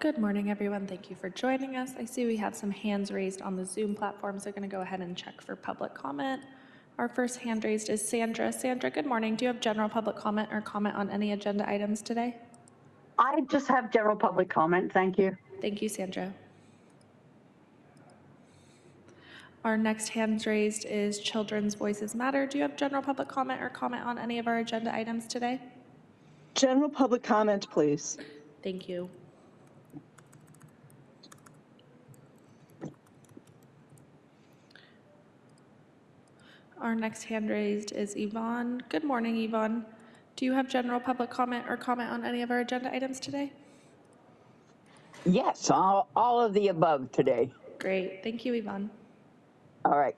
Good morning, everyone. Thank you for joining us. I see we have some hands raised on the Zoom platform, so I'm going to go ahead and check for public comment. Our first hand raised is Sandra. Sandra, good morning. Do you have general public comment or comment on any agenda items today? I just have general public comment. Thank you. Thank you, Sandra. Our next hand raised is Children's Voices Matter. Do you have general public comment or comment on any of our agenda items today? General public comment, please. Thank you. Our next hand raised is Yvonne. Good morning, Yvonne. Do you have general public comment or comment on any of our agenda items today? Yes, all of the above today. Great. Thank you, Yvonne. All right.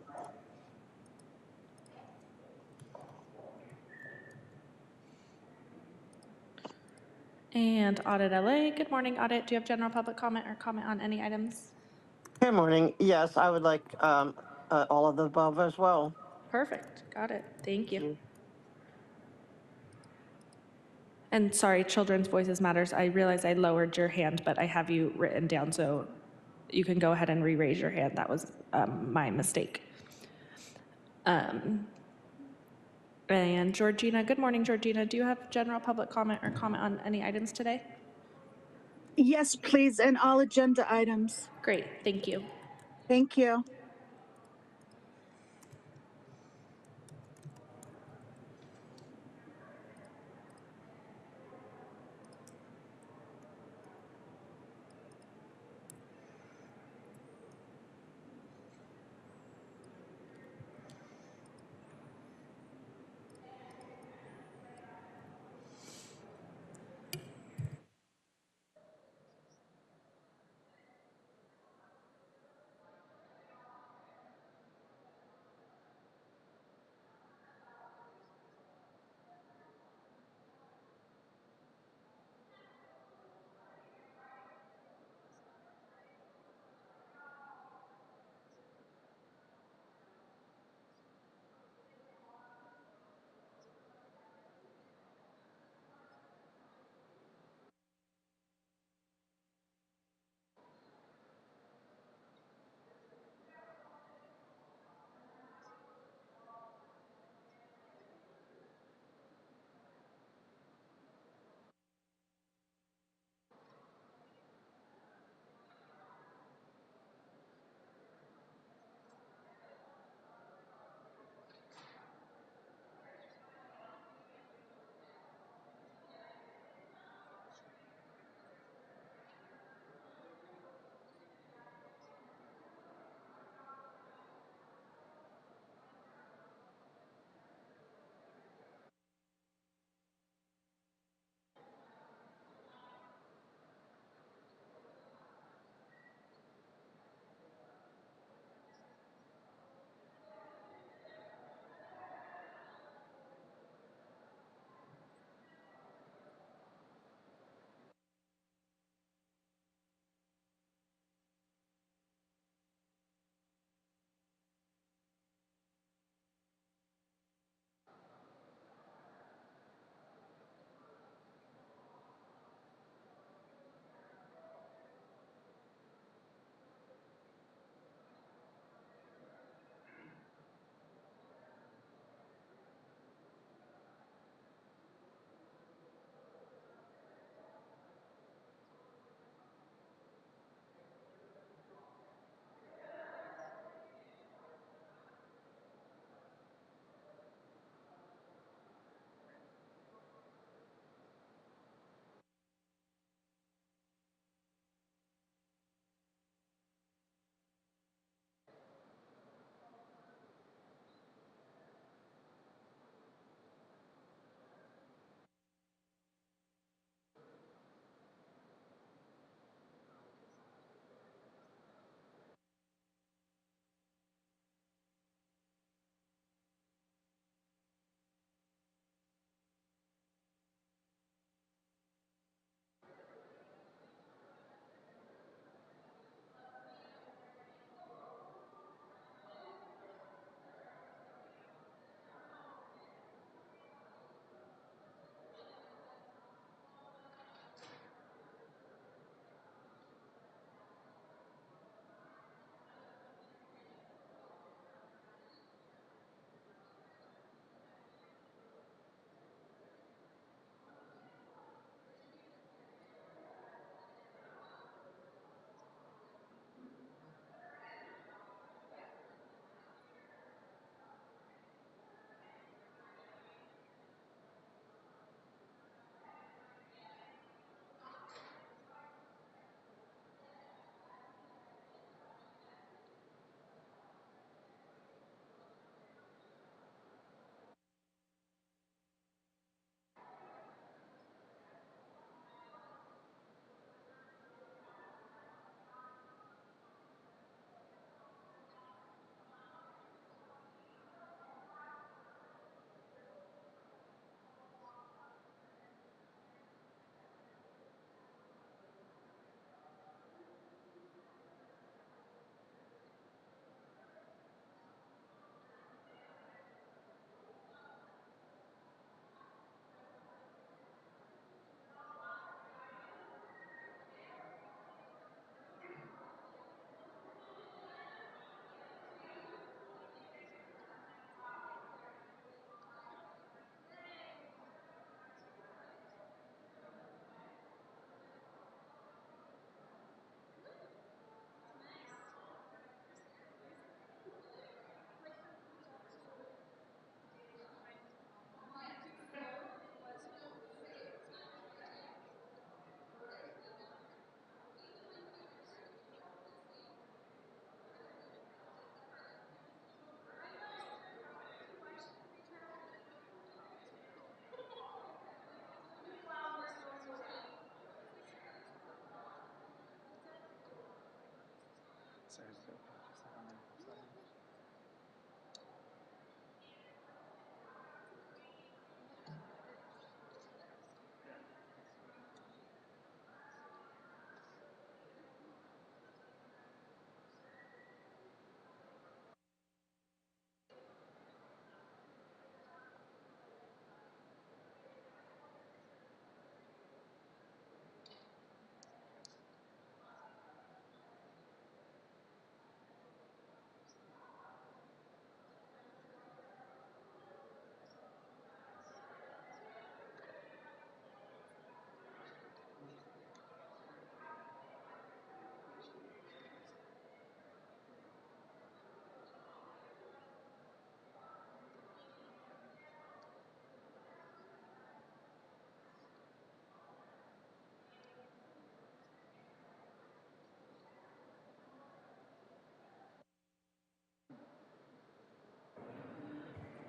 And Audit LA. Good morning, Audit. Do you have general public comment or comment on any items? Good morning. Yes, I would like all of the above as well. Perfect. Got it. Thank you. And sorry, Children's Voices Matters. I realize I lowered your hand, but I have you written down, so you can go ahead and re-raise your hand. That was my mistake. And Georgina. Good morning, Georgina. Do you have general public comment or comment on any items today? Yes, please, and all agenda items. Great. Thank you. Thank you.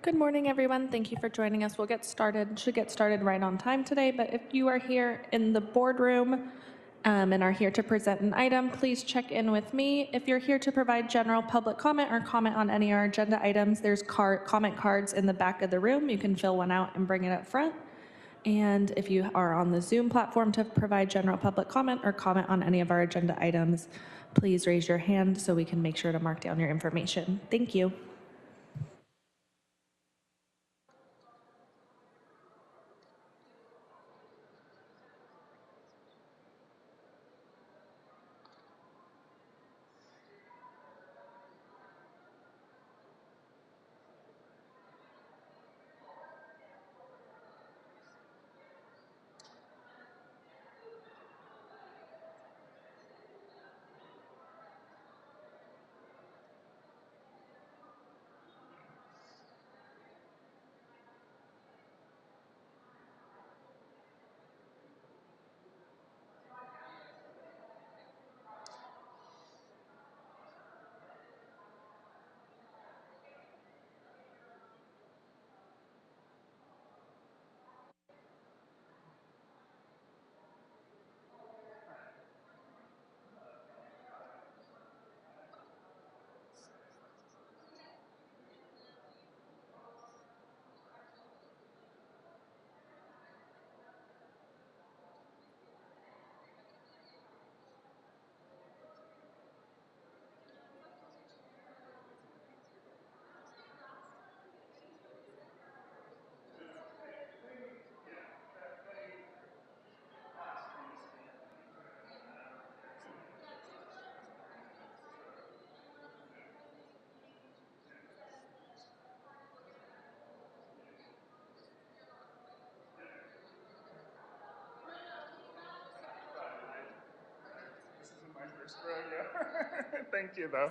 Good morning, everyone. Thank you for joining us. We'll get started, should get started right on time today, but if you are here in the boardroom and are here to present an item, please check in with me. If you're here to provide general public comment or comment on any of our agenda items, there's comment cards in the back of the room. You can fill one out and bring it up front. And if you are on the Zoom platform to provide general public comment or comment on any of our agenda items, please raise your hand so we can make sure to mark down your information. Thank you. This isn't my first rodeo. Thank you, though.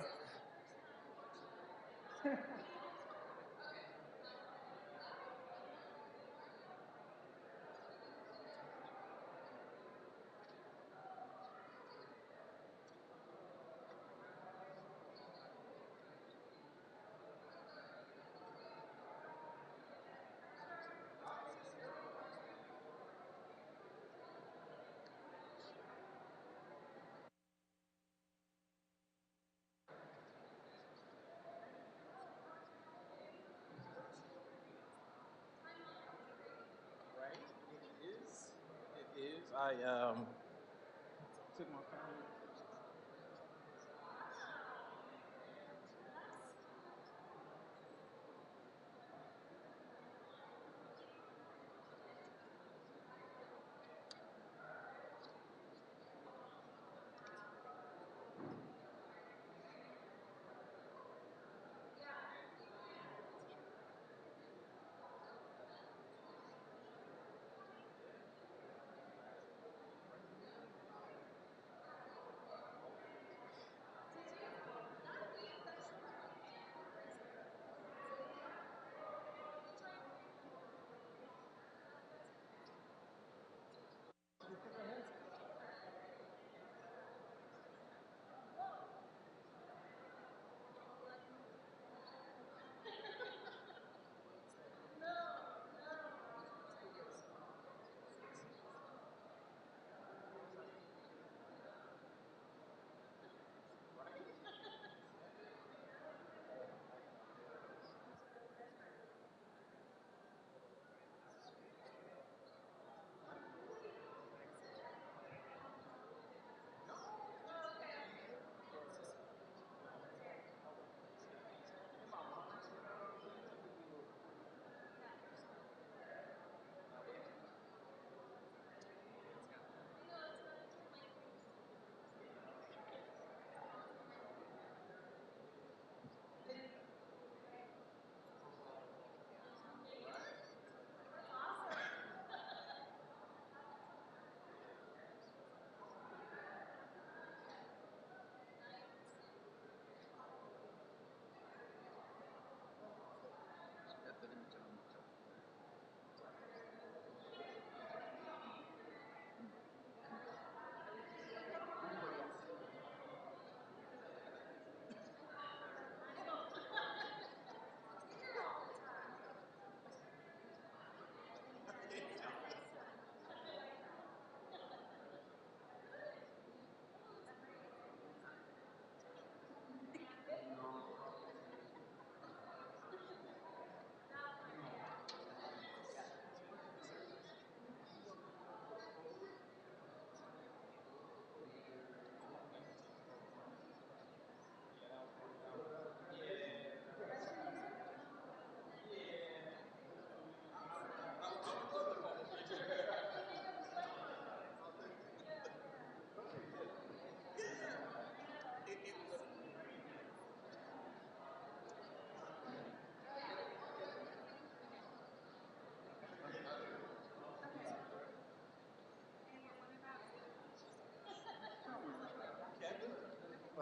Right? It is. It is. I took my family.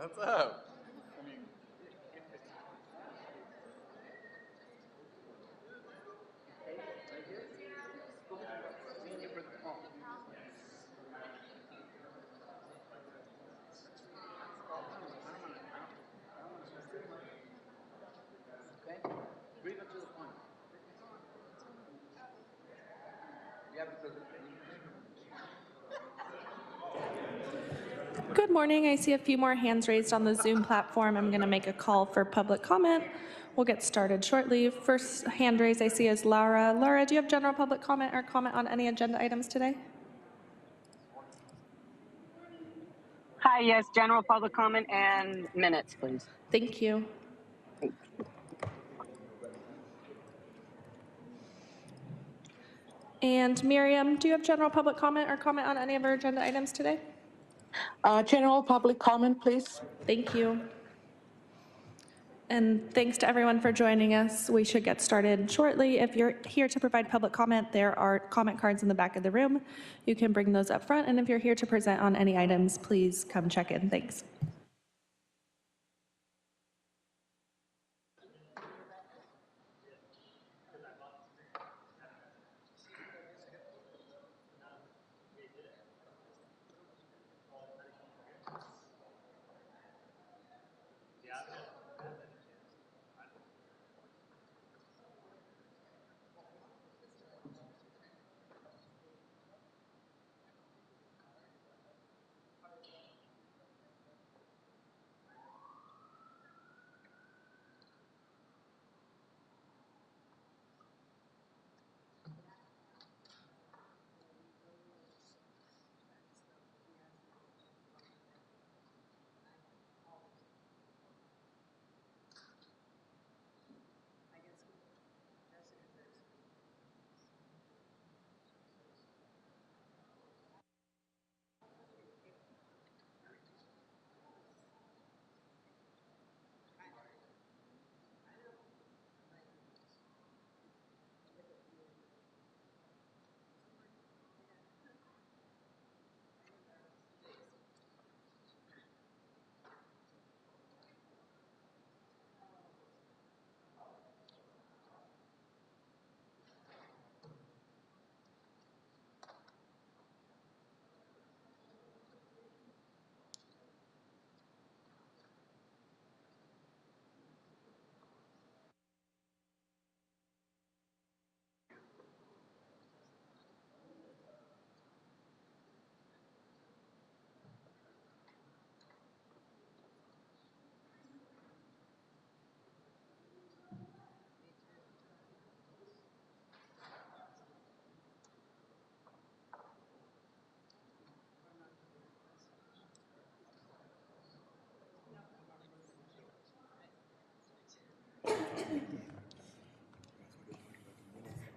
What's up? Good morning. I see a few more hands raised on the Zoom platform. I'm going to make a call for public comment. We'll get started shortly. First hand raised I see is Laura. Laura, do you have general public comment or comment on any agenda items today? Hi, yes, general public comment and minutes, please. Thank you. And Miriam, do you have general public comment or comment on any of our agenda items today? General public comment, please. Thank you. And thanks to everyone for joining us. We should get started shortly. If you're here to provide public comment, there are comment cards in the back of the room. You can bring those up front. And if you're here to present on any items, please come check in. Thanks.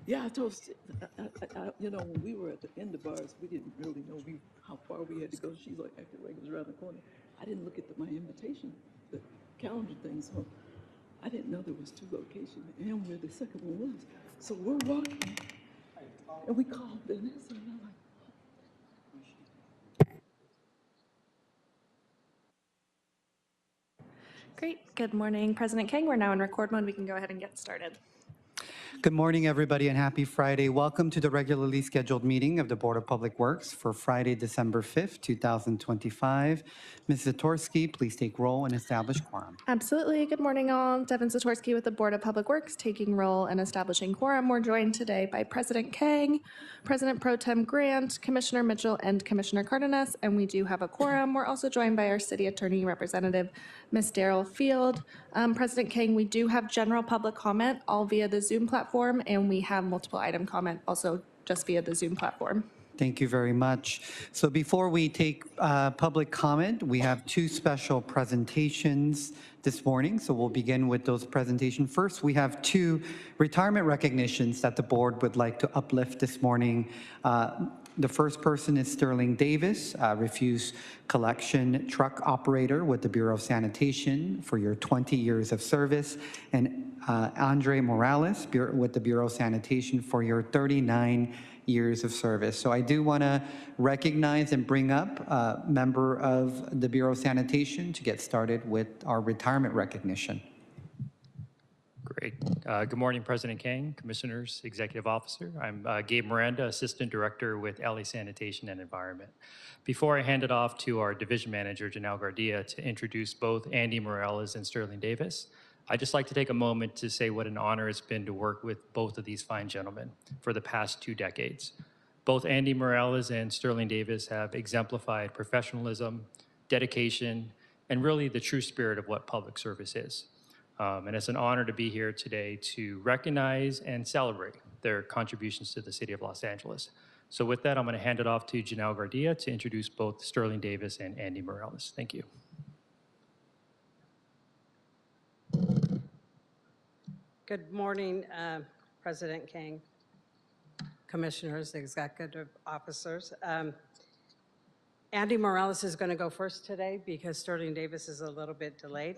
Yeah, I told, you know, when we were at the end of ours, we didn't really know how far we had to go. She's like, acting like it was around the corner. I didn't look at my invitation, the calendar thing, so I didn't know there was 2 locations and where the second one was. So we're walking, and we called Vanessa, and I'm like, Great. Good morning, President King. We're now in record mode. We can go ahead and get started. Good morning, everybody, and happy Friday. Welcome to the regularly scheduled meeting of the Board of Public Works for Friday, December 5th, 2025. Ms. Zatorsky, please take roll and establish quorum. Absolutely. Good morning, all. Devin Zatorsky with the Board of Public Works, taking roll and establishing quorum. We're joined today by President Kang, President Pro Tem Grant, Commissioner Mitchell, and Commissioner Cardenas, and we do have a quorum. We're also joined by our City Attorney Representative, Ms. Daryl Field. President Kang, we do have general public comment all via the Zoom platform, and we have multiple item comment also just via the Zoom platform. Thank you very much. So before we take public comment, we have 2 special presentations this morning. So we'll begin with those presentations. First, we have 2 retirement recognitions that the board would like to uplift this morning. The first person is Sterling Davis, refuse collection truck operator with the Bureau of Sanitation for your 20 years of service, and Andre Morales with the Bureau of Sanitation for your 39 years of service. So I do want to recognize and bring up a member of the Bureau of Sanitation to get started with our retirement recognition. Great. Good morning, President Kang, Commissioners, Executive Officer. I'm Gabe Miranda, Assistant Director with LA Sanitation and Environment. Before I hand it off to our Division Manager, Janelle Gardia, to introduce both Andy Morales and Sterling Davis, I'd just like to take a moment to say what an honor it's been to work with both of these fine gentlemen for the past 2 decades. Both Andy Morales and Sterling Davis have exemplified professionalism, dedication, and really the true spirit of what public service is. And it's an honor to be here today to recognize and celebrate their contributions to the city of Los Angeles. So with that, I'm going to hand it off to Janelle Gardia to introduce both Sterling Davis and Andy Morales. Thank you. Good morning, President Kang, Commissioners, Executive Officers. Andy Morales is going to go first today because Sterling Davis is a little bit delayed.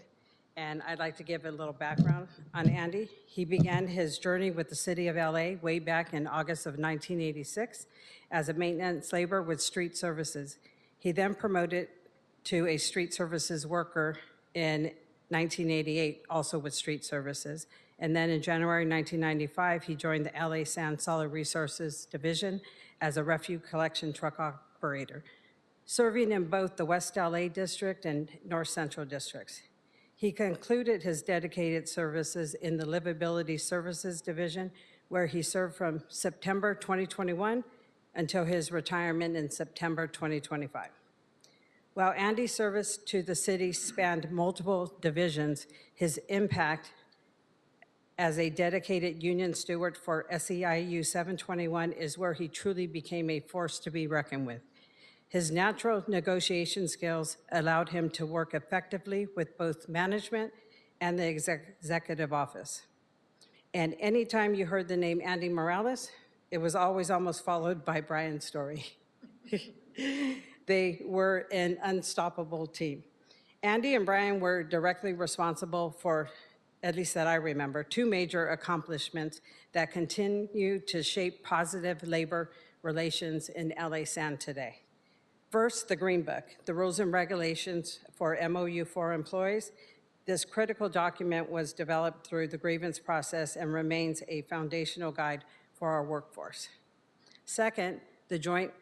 And I'd like to give a little background on Andy. He began his journey with the City of LA way back in August of 1986 as a maintenance laborer with street services. He then promoted to a street services worker in 1988, also with street services. And then in January 1995, he joined the LA San Solid Resources Division as a refuse collection truck operator, serving in both the West LA District and North Central Districts. He concluded his dedicated services in the Livability Services Division, where he served from September 2021 until his retirement in September 2025. While Andy's service to the city spanned multiple divisions, his impact as a dedicated union steward for SEIU 721 is where he truly became a force to be reckoned with. His natural negotiation skills allowed him to work effectively with both management and the executive office. And anytime you heard the name Andy Morales, it was always almost followed by Brian Story. They were an unstoppable team. Andy and Brian were directly responsible for, at least that I remember, 2 major accomplishments that continue to shape positive labor relations in LA San today. First, the Green Book, the rules and regulations for MOU for employees. This critical document was developed through the grievance process and remains a foundational guide for our workforce. Second, the Joint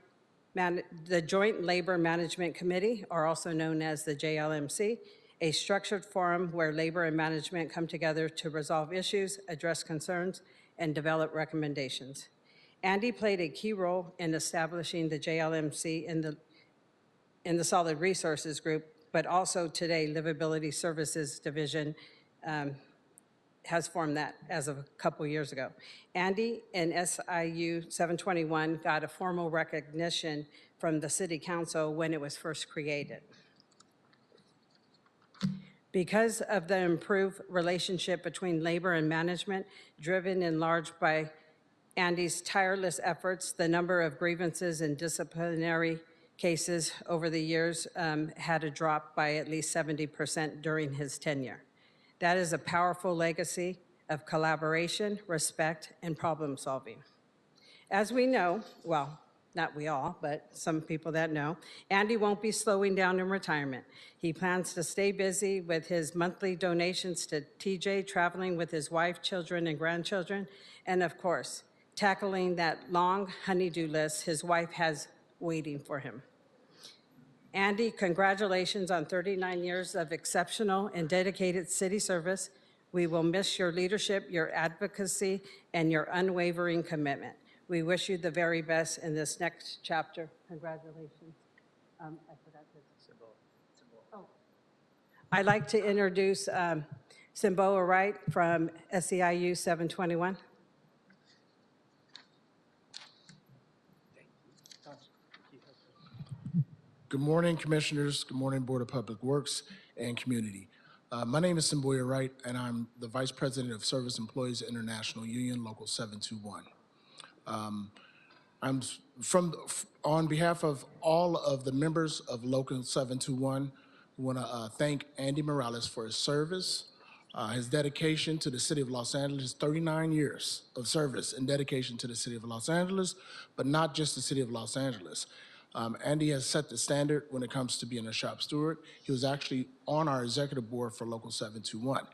Labor Management Committee, or also known as the JLMC, a structured forum where labor and management come together to resolve issues, address concerns, and develop recommendations. Andy played a key role in establishing the JLMC in the Solid Resources Group, but also today Livability Services Division has formed that as of a couple years ago. Andy and SIU 721 got a formal recognition from the City Council when it was first created. Because of the improved relationship between labor and management, driven in large by Andy's tireless efforts, the number of grievances and disciplinary cases over the years had a drop by at least 70% during his tenure. That is a powerful legacy of collaboration, respect, and problem solving. As we know, well, not we all, but some people that know, Andy won't be slowing down in retirement. He plans to stay busy with his monthly donations to TJ, traveling with his wife, children, and grandchildren, and of course, tackling that long honey-do list his wife has waiting for him. Andy, congratulations on 39 years of exceptional and dedicated city service. We will miss your leadership, your advocacy, and your unwavering commitment. We wish you the very best in this next chapter. Congratulations. I forgot to. Oh. I'd like to introduce Simboa Wright from SEIU 721. Good morning, Commissioners. Good morning, Board of Public Works and Community. My name is Simboya Wright, and I'm the Vice President of Service Employees International Union, Local 721. I'm on behalf of all of the members of Local 721, we want to thank Andy Morales for his service, His dedication to the city of Los Angeles, 39 years of service and dedication to the city of Los Angeles, but not just the city of Los Angeles. Andy has set the standard when it comes to being a shop steward. He was actually on our executive board for Local 721.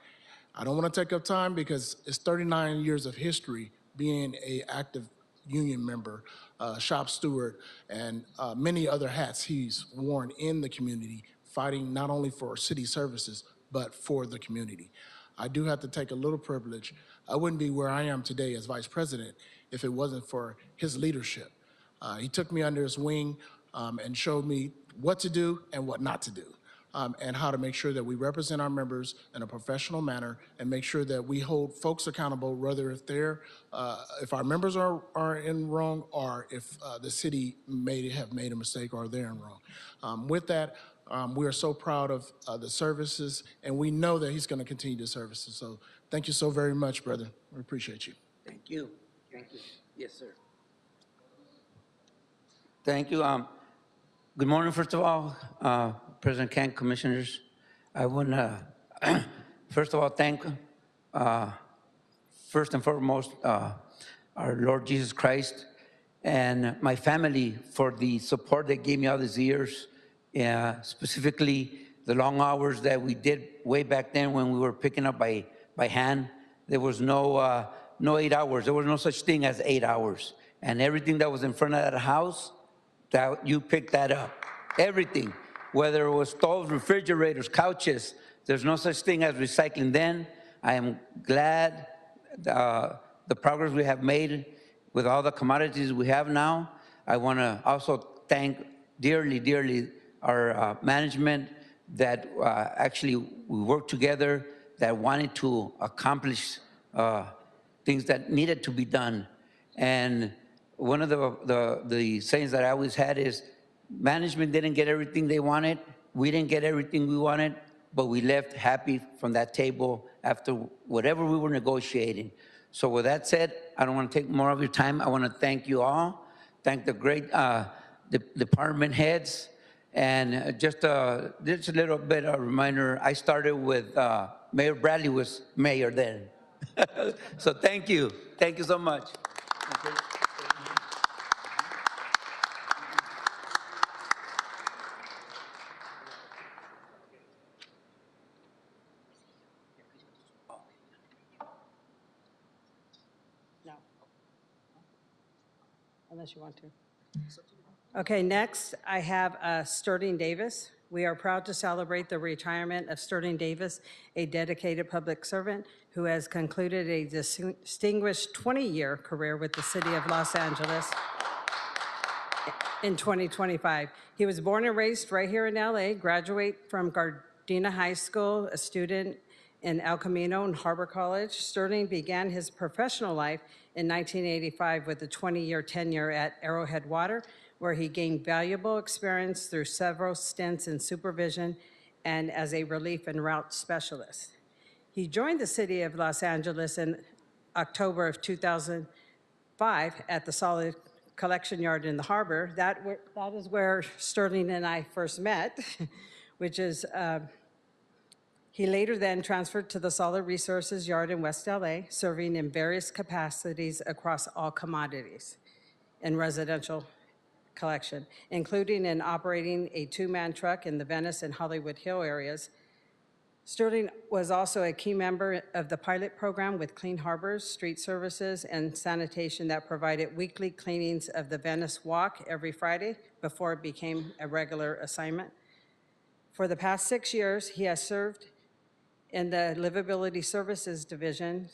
I don't want to take up time because it's 39 years of history being a active union member, shop steward, and many other hats he's worn in the community, fighting not only for city services, but for the community. I do have to take a little privilege. I wouldn't be where I am today as vice president if it wasn't for his leadership. He took me under his wing and showed me what to do and what not to do. And how to make sure that we represent our members in a professional manner and make sure that we hold folks accountable, whether if our members are in wrong or if the city may have made a mistake or they're in wrong. With that, we are so proud of the services, and we know that he's going to continue the services. So thank you so very much, brother. We appreciate you. Thank you. Thank you. Yes, sir. Thank you. Good morning, first of all, President Kent, commissioners. I want to, first of all, thank, first and foremost, our Lord Jesus Christ and my family for the support they gave me all these years, specifically the long hours that we did way back then when we were picking up by hand. There was no 8 hours. There was no such thing as 8 hours. And everything that was in front of that house, that you picked that up. Everything, whether it was stoves, refrigerators, couches, there's no such thing as recycling then. I am glad the progress we have made with all the commodities we have now. I want to also thank dearly, dearly our management that actually we worked together, that wanted to accomplish things that needed to be done. And one of the sayings that I always had is, management didn't get everything they wanted. We didn't get everything we wanted, but we left happy from that table after whatever we were negotiating. So with that said, I don't want to take more of your time. I want to thank you all, thank the great department heads, and just a little bit of a reminder, I started with Mayor Bradley was mayor then. So thank you so much. Okay. No. Unless you want to. Okay, next I have Sterling Davis. We are proud to celebrate the retirement of Sterling Davis, a dedicated public servant who has concluded a distinguished 20-year career with the city of Los Angeles in 2025. He was born and raised right here in LA, graduate from Gardena High School, a student in El Camino and Harbor College. Sterling began his professional life in 1985 with a 20-year tenure at Arrowhead Water, where he gained valuable experience through several stints in supervision and as a relief and route specialist. He joined the city of Los Angeles in October of 2005 at the Solid Collection Yard in the harbor. That is where Sterling and I first met, which is, he later then transferred to the Solid Resources Yard in West LA, serving in various capacities across all commodities and residential collection, including in operating a two-man truck in the Venice and Hollywood Hill areas. Sterling was also a key member of the pilot program with Clean Harbors, Street Services, and Sanitation that provided weekly cleanings of the Venice Walk every Friday before it became a regular assignment. For the past 6 years, he has served in the Livability Services Division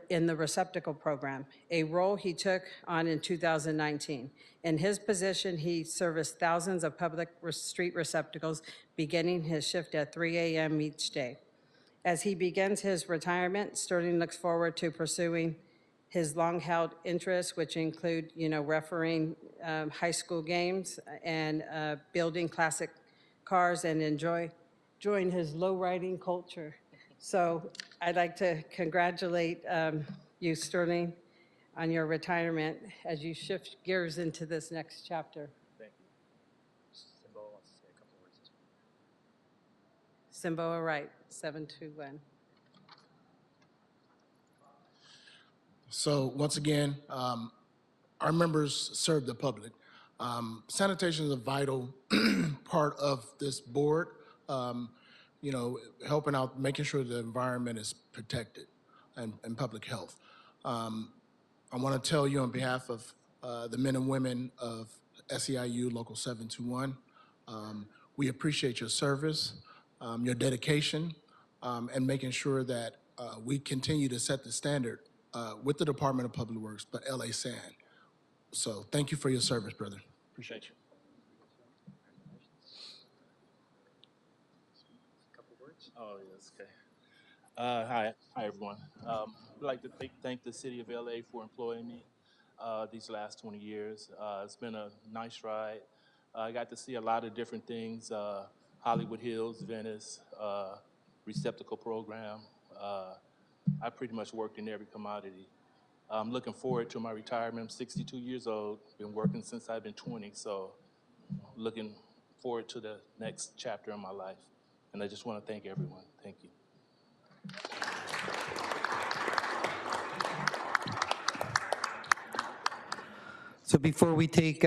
in the receptacle program, a role he took on in 2019. In his position, he serviced thousands of public street receptacles, beginning his shift at 3 a.m. each day. As he begins his retirement, Sterling looks forward to pursuing his long-held interests, which include, refereeing high school games and building classic cars and enjoying his low-riding culture. So I'd like to congratulate you, Sterling, on your retirement as you shift gears into this next chapter. Thank you. Simboa wants to say a couple words. Simboa Wright, 721. So once again, our members serve the public. Sanitation is a vital part of this board, you know, helping out, making sure the environment is protected and public health. I want to tell you on behalf of the men and women of SEIU Local 721, we appreciate your service, your dedication, and making sure that we continue to set the standard with the Department of Public Works, but LA San. So thank you for your service, brother. Appreciate you. Oh, yes, okay. Hi everyone. I'd like to thank the city of LA for employing me these last 20 years. It's been a nice ride. I got to see a lot of different things, Hollywood Hills, Venice, receptacle program. I pretty much worked in every commodity. I'm looking forward to my retirement. I'm 62 years old, been working since I've been 20, so looking forward to the next chapter in my life. And I just want to thank everyone. Thank you. So before we take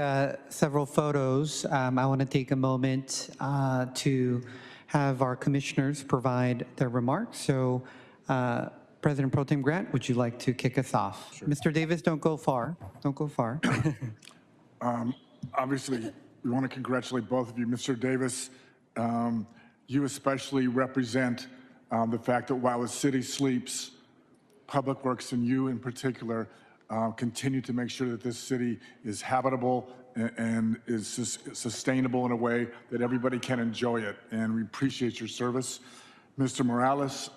several photos, I want to take a moment to have our commissioners provide their remarks. So President Pro Tem Grant, would you like to kick us off? Sure. Mr. Davis, don't go far. Don't go far. Obviously, we want to congratulate both of you. Mr. Davis, you especially represent the fact that while the city sleeps, Public Works and you in particular continue to make sure that this city is habitable and is sustainable in a way that everybody can enjoy it. And we appreciate your service. Mr. Morales,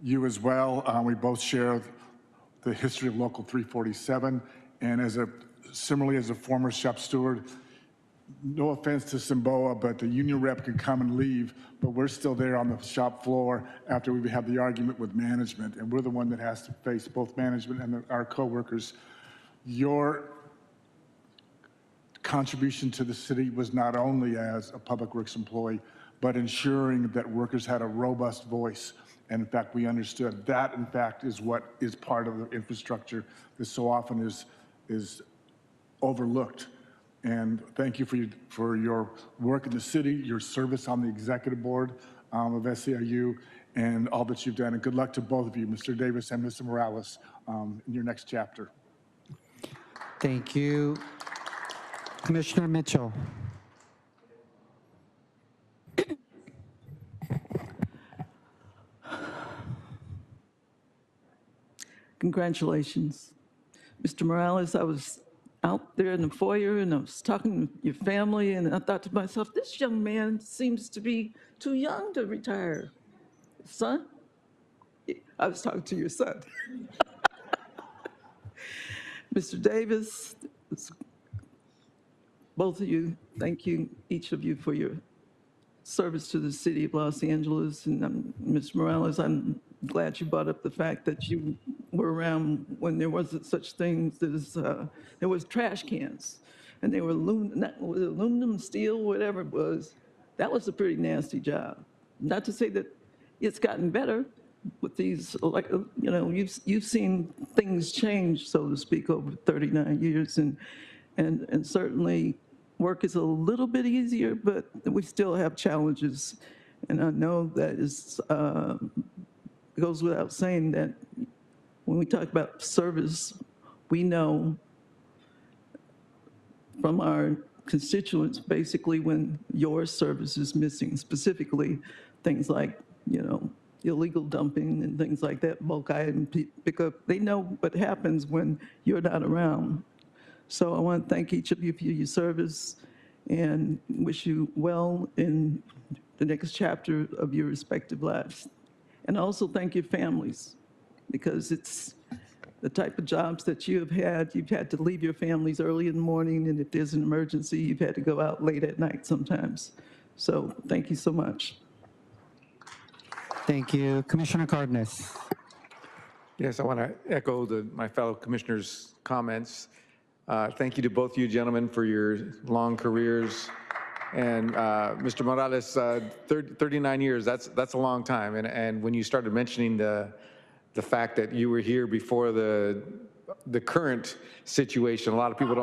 you as well. We both share the history of Local 347. And similarly as a former shop steward, no offense to Simboa, but the union rep can come and leave, but we're still there on the shop floor after we have the argument with management, and we're the one that has to face both management and our coworkers. Your contribution to the city was not only as a Public Works employee, but ensuring that workers had a robust voice. And in fact, we understood that, in fact, is what is part of the infrastructure that so often is overlooked. And thank you for your work in the city, your service on the executive board of SEIU, and all that you've done. And good luck to both of you, Mr. Davis and Mr. Morales, in your next chapter. Thank you. Commissioner Mitchell. Congratulations. Mr. Morales, I was out there in the foyer and I was talking to your family and I thought to myself, this young man seems to be too young to retire. Son? I was talking to your son. Mr. Davis, both of you, thank you, each of you, for your service to the city of Los Angeles. And Mr. Morales, I'm glad you brought up the fact that you were around when there wasn't such things as, there was trash cans, and they were aluminum, steel, whatever it was. That was a pretty nasty job. Not to say that it's gotten better with these, like, you know, you've seen things change, so to speak, over 39 years, and certainly work is a little bit easier, but we still have challenges. And I know that it goes without saying that when we talk about service, we know from our constituents, basically, when your service is missing, specifically things like, you know, illegal dumping and things like that, bulk item pickup, they know what happens when you're not around. So I want to thank each of you for your service and wish you well in the next chapter of your respective lives. And also thank your families, because it's the type of jobs that you have had. You've had to leave your families early in the morning, and if there's an emergency, you've had to go out late at night sometimes. So thank you so much. Thank you. Commissioner Cardenas. Yes, I want to echo my fellow commissioners' comments. Thank you to both of you gentlemen for your long careers. And Mr. Morales, 39 years, that's a long time. And when you started mentioning the the fact that you were here before the current situation. A lot of people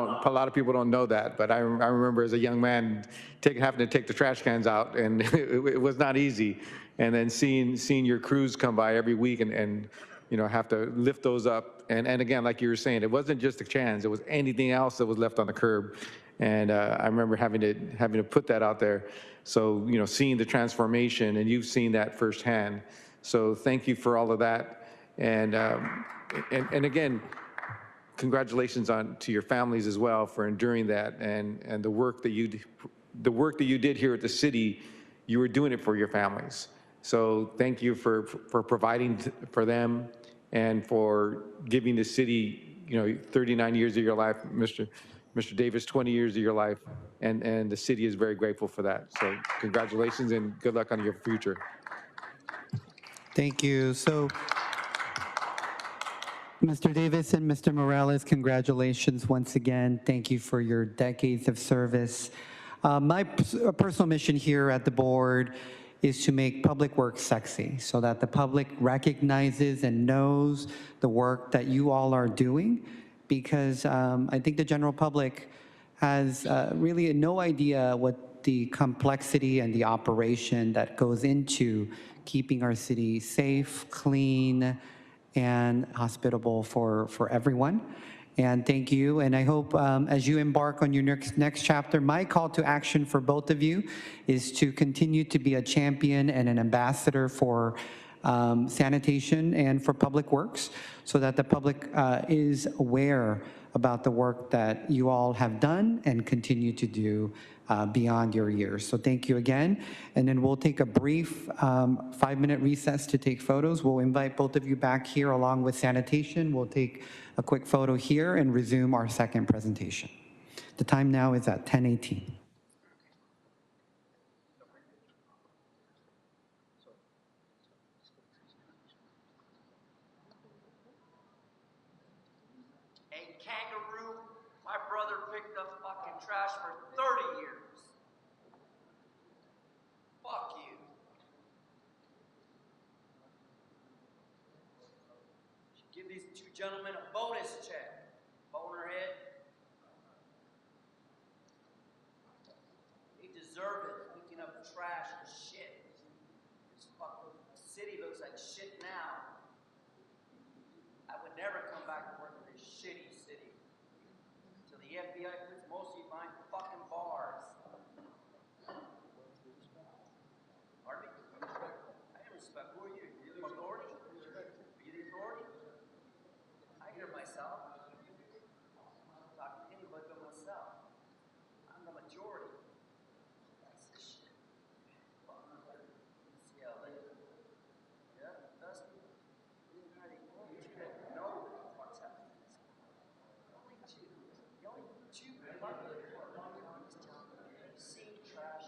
don't know that, but I remember as a young man having to take the trash cans out, and it was not easy. And then seeing your crews come by every week and have to lift those up. And again, like you were saying, it wasn't just the cans; it was anything else that was left on the curb. And I remember having to put that out there. So seeing the transformation, and you've seen that firsthand. So thank you for all of that. And again, congratulations to your families as well for enduring that, and the work that you did here at the city. You were doing it for your families. So thank you for providing for them and for giving the city 39 years of your life, Mr. Davis, 20 years of your life, and the city is very grateful for that. So congratulations and good luck on your future. Thank you. So, Mr. Davis and Mr. Morales, congratulations once again. Thank you for your decades of service. My personal mission here at the board is to make public work sexy so that the public recognizes and knows the work that you all are doing, because I think the general public has really no idea what the complexity and the operation that goes into keeping our city safe, clean, and hospitable for everyone. And thank you. And I hope as you embark on your next chapter, my call to action for both of you is to continue to be a champion and an ambassador for sanitation and for public works, so that the public is aware about the work that you all have done and continue to do beyond your years. So thank you again. And then we'll take a brief 5-minute recess to take photos. We'll invite both of you back here along with sanitation. We'll take a quick photo here and resume our second presentation. The time now is at 10:18. Hey, kangaroo, my brother picked up fucking trash for 30 years. Fuck you. Should give these two gentlemen a bonus check. Bonerhead. They deserve it, picking up trash and shit. This fucking city looks like shit now. I would never come back to work in this shitty city until the FBI puts most of you behind fucking bars. Pardon me? I have respect. Who are you? You're the authority? Are you the authority? I hear myself. I don't talk to anybody but myself. I'm the majority. That's the shit. Fuck. CLA. Yeah, Dusty. You didn't know what's happening. Only two. The only two fucking seen trash.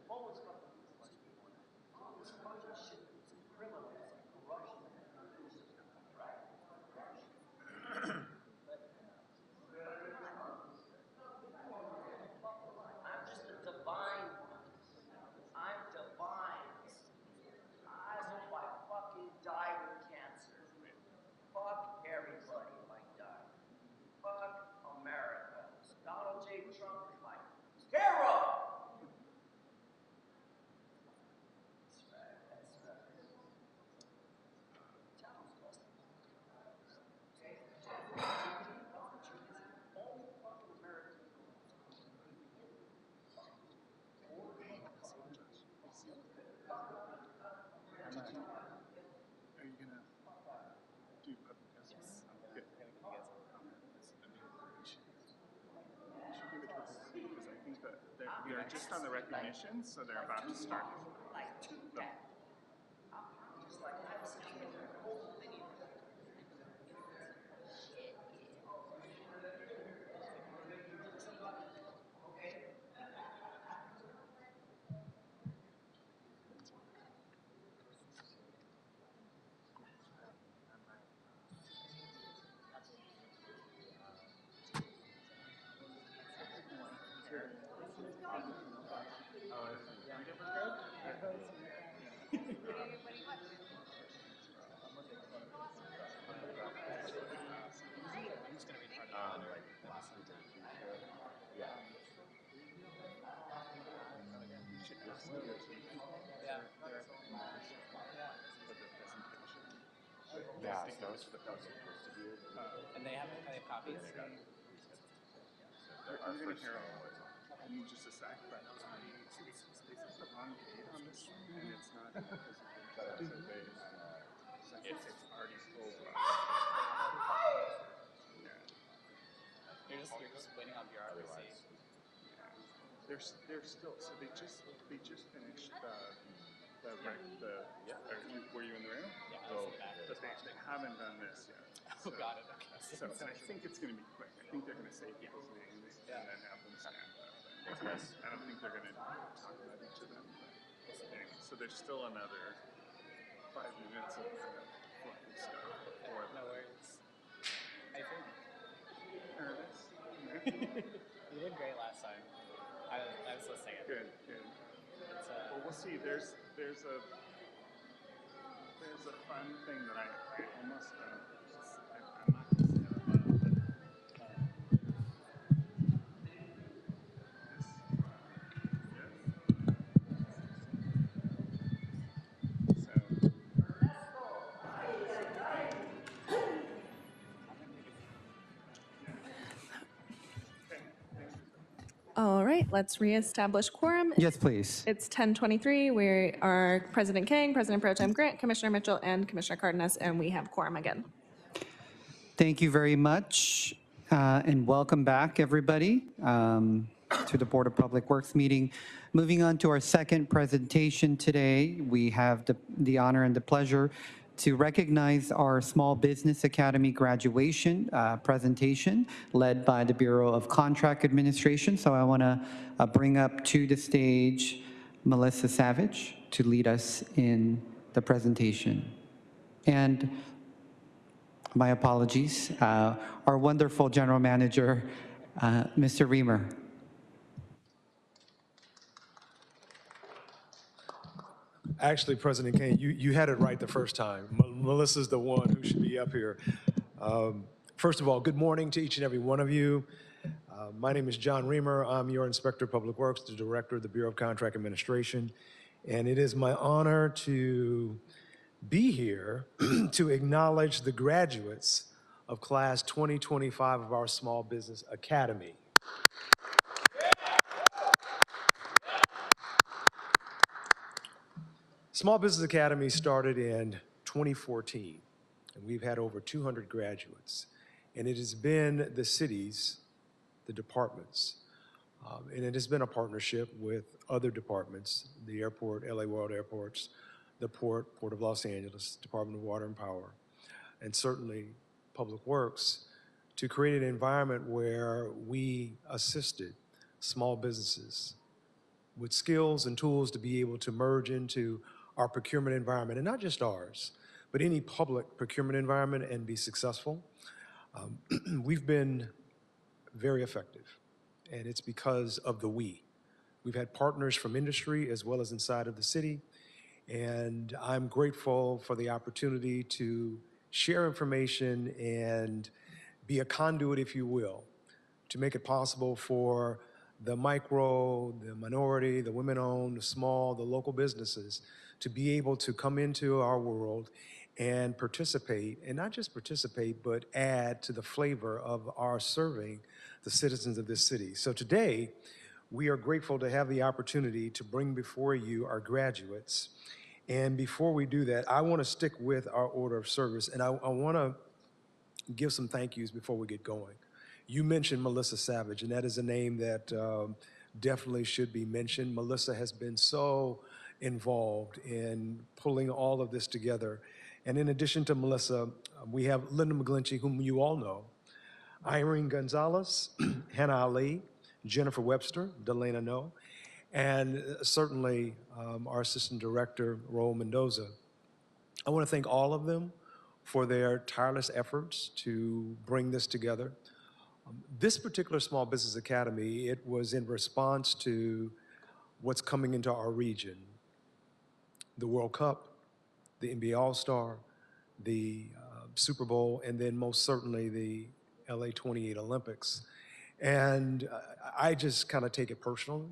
Homeless fucking all this fucking shit. Criminals, corruption. Right? I'm just a divine one. I'm divine. I hope I fucking die with cancer. Fuck everybody if I die. Fuck America. Donald J. Trump is my hero! That's right, that's right. Tell him, Dustin. Okay? Donald Trump is the only fucking American. Are you gonna do public testimony? Good. I think you guys have a comment on this. I mean, we should give it to us because I think that they're just on the recognition, so they're about to start. So, And they have copies? You're gonna hear in just a sec, but this is the wrong date on this one, and it's not because of the it's already over. You're just waiting on bureaucracy. They're still, so they just finished were you in the room? Yeah, But they haven't done this yet. Oh, got it, okay. So I think it's gonna be quick. I think they're gonna say people's names and then have them stand up. I don't think they're gonna talk about each of them. But anyway, so there's still another 5 minutes of fluffy stuff for them. No worries. I think Nervous? you did great last time. I was listening. Good. It's, well, we'll see. There's a fun thing that I almost I'm not going to say it out loud, All right, let's reestablish quorum. Yes, please. It's 10:23. We are President King, President Pro Tem Grant, Commissioner Mitchell, and Commissioner Cardenas, and we have quorum again. Thank you very much, and welcome back, everybody, to the Board of Public Works meeting. Moving on to our second presentation today, we have the honor and the pleasure to recognize our Small Business Academy graduation presentation led by the Bureau of Contract Administration. So I want to bring up to the stage Melissa Savage to lead us in the presentation. And my apologies, our wonderful General Manager, Mr. Reamer. Actually, President Kane, you had it right the first time. Melissa's the one who should be up here. First of all, good morning to each and every one of you. My name is John Reamer. I'm your Inspector of Public Works, the Director of the Bureau of Contract Administration. And it is my honor to be here to acknowledge the graduates of Class 2025 of our Small Business Academy. Small Business Academy started in 2014, and we've had over 200 graduates. And it has been the cities, the departments, and it has been a partnership with other departments, the airport, LA World Airports, the Port of Los Angeles, Department of Water and Power, and certainly Public Works, to create an environment where we assisted small businesses with skills and tools to be able to merge into our procurement environment, and not just ours, but any public procurement environment, and be successful. We've been very effective, and it's because of the we. We've had partners from industry as well as inside of the city, and I'm grateful for the opportunity to share information and be a conduit, if you will, to make it possible for the micro, the minority, the women-owned, the small, the local businesses to be able to come into our world and participate, and not just participate, but add to the flavor of our serving the citizens of this city. So today, we are grateful to have the opportunity to bring before you our graduates. And before we do that, I want to stick with our order of service, and I want to give some thank yous before we get going. You mentioned Melissa Savage, and that is a name that definitely should be mentioned. Melissa has been so involved in pulling all of this together. And in addition to Melissa, we have Linda McGlinchey, whom you all know, Irene Gonzalez, Hannah Ali, Jennifer Webster, Delana No, and certainly our Assistant Director, Raul Mendoza. I want to thank all of them for their tireless efforts to bring this together. This particular Small Business Academy, it was in response to what's coming into our region. The World Cup, the NBA All-Star, the Super Bowl, and then most certainly the LA 28 Olympics. And I just kind of take it personally.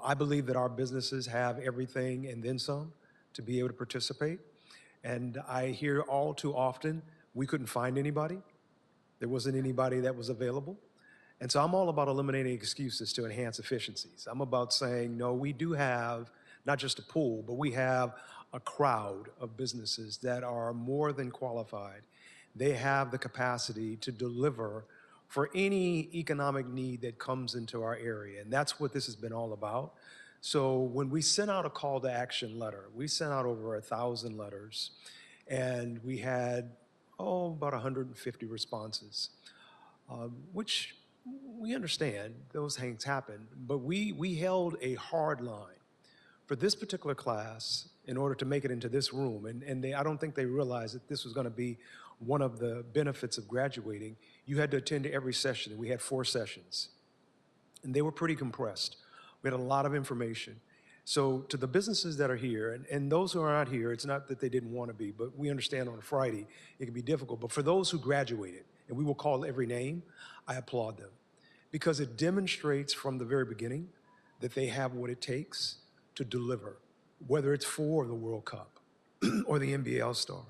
I believe that our businesses have everything and then some to be able to participate. And I hear all too often, we couldn't find anybody. There wasn't anybody that was available. And so I'm all about eliminating excuses to enhance efficiencies. I'm about saying, no, we do have not just a pool, but we have a crowd of businesses that are more than qualified. They have the capacity to deliver for any economic need that comes into our area. And that's what this has been all about. So when we sent out a call to action letter, we sent out over 1,000 letters, and we had, about 150 responses, which we understand those things happen, but we held a hard line for this particular class in order to make it into this room. And I don't think they realized that this was going to be one of the benefits of graduating. You had to attend every session, and we had 4 sessions. And they were pretty compressed. We had a lot of information. So to the businesses that are here, and those who are not here, it's not that they didn't want to be, but we understand on a Friday it can be difficult. But for those who graduated, and we will call every name, I applaud them. Because it demonstrates from the very beginning that they have what it takes to deliver, whether it's for the World Cup or the NBA All-Star,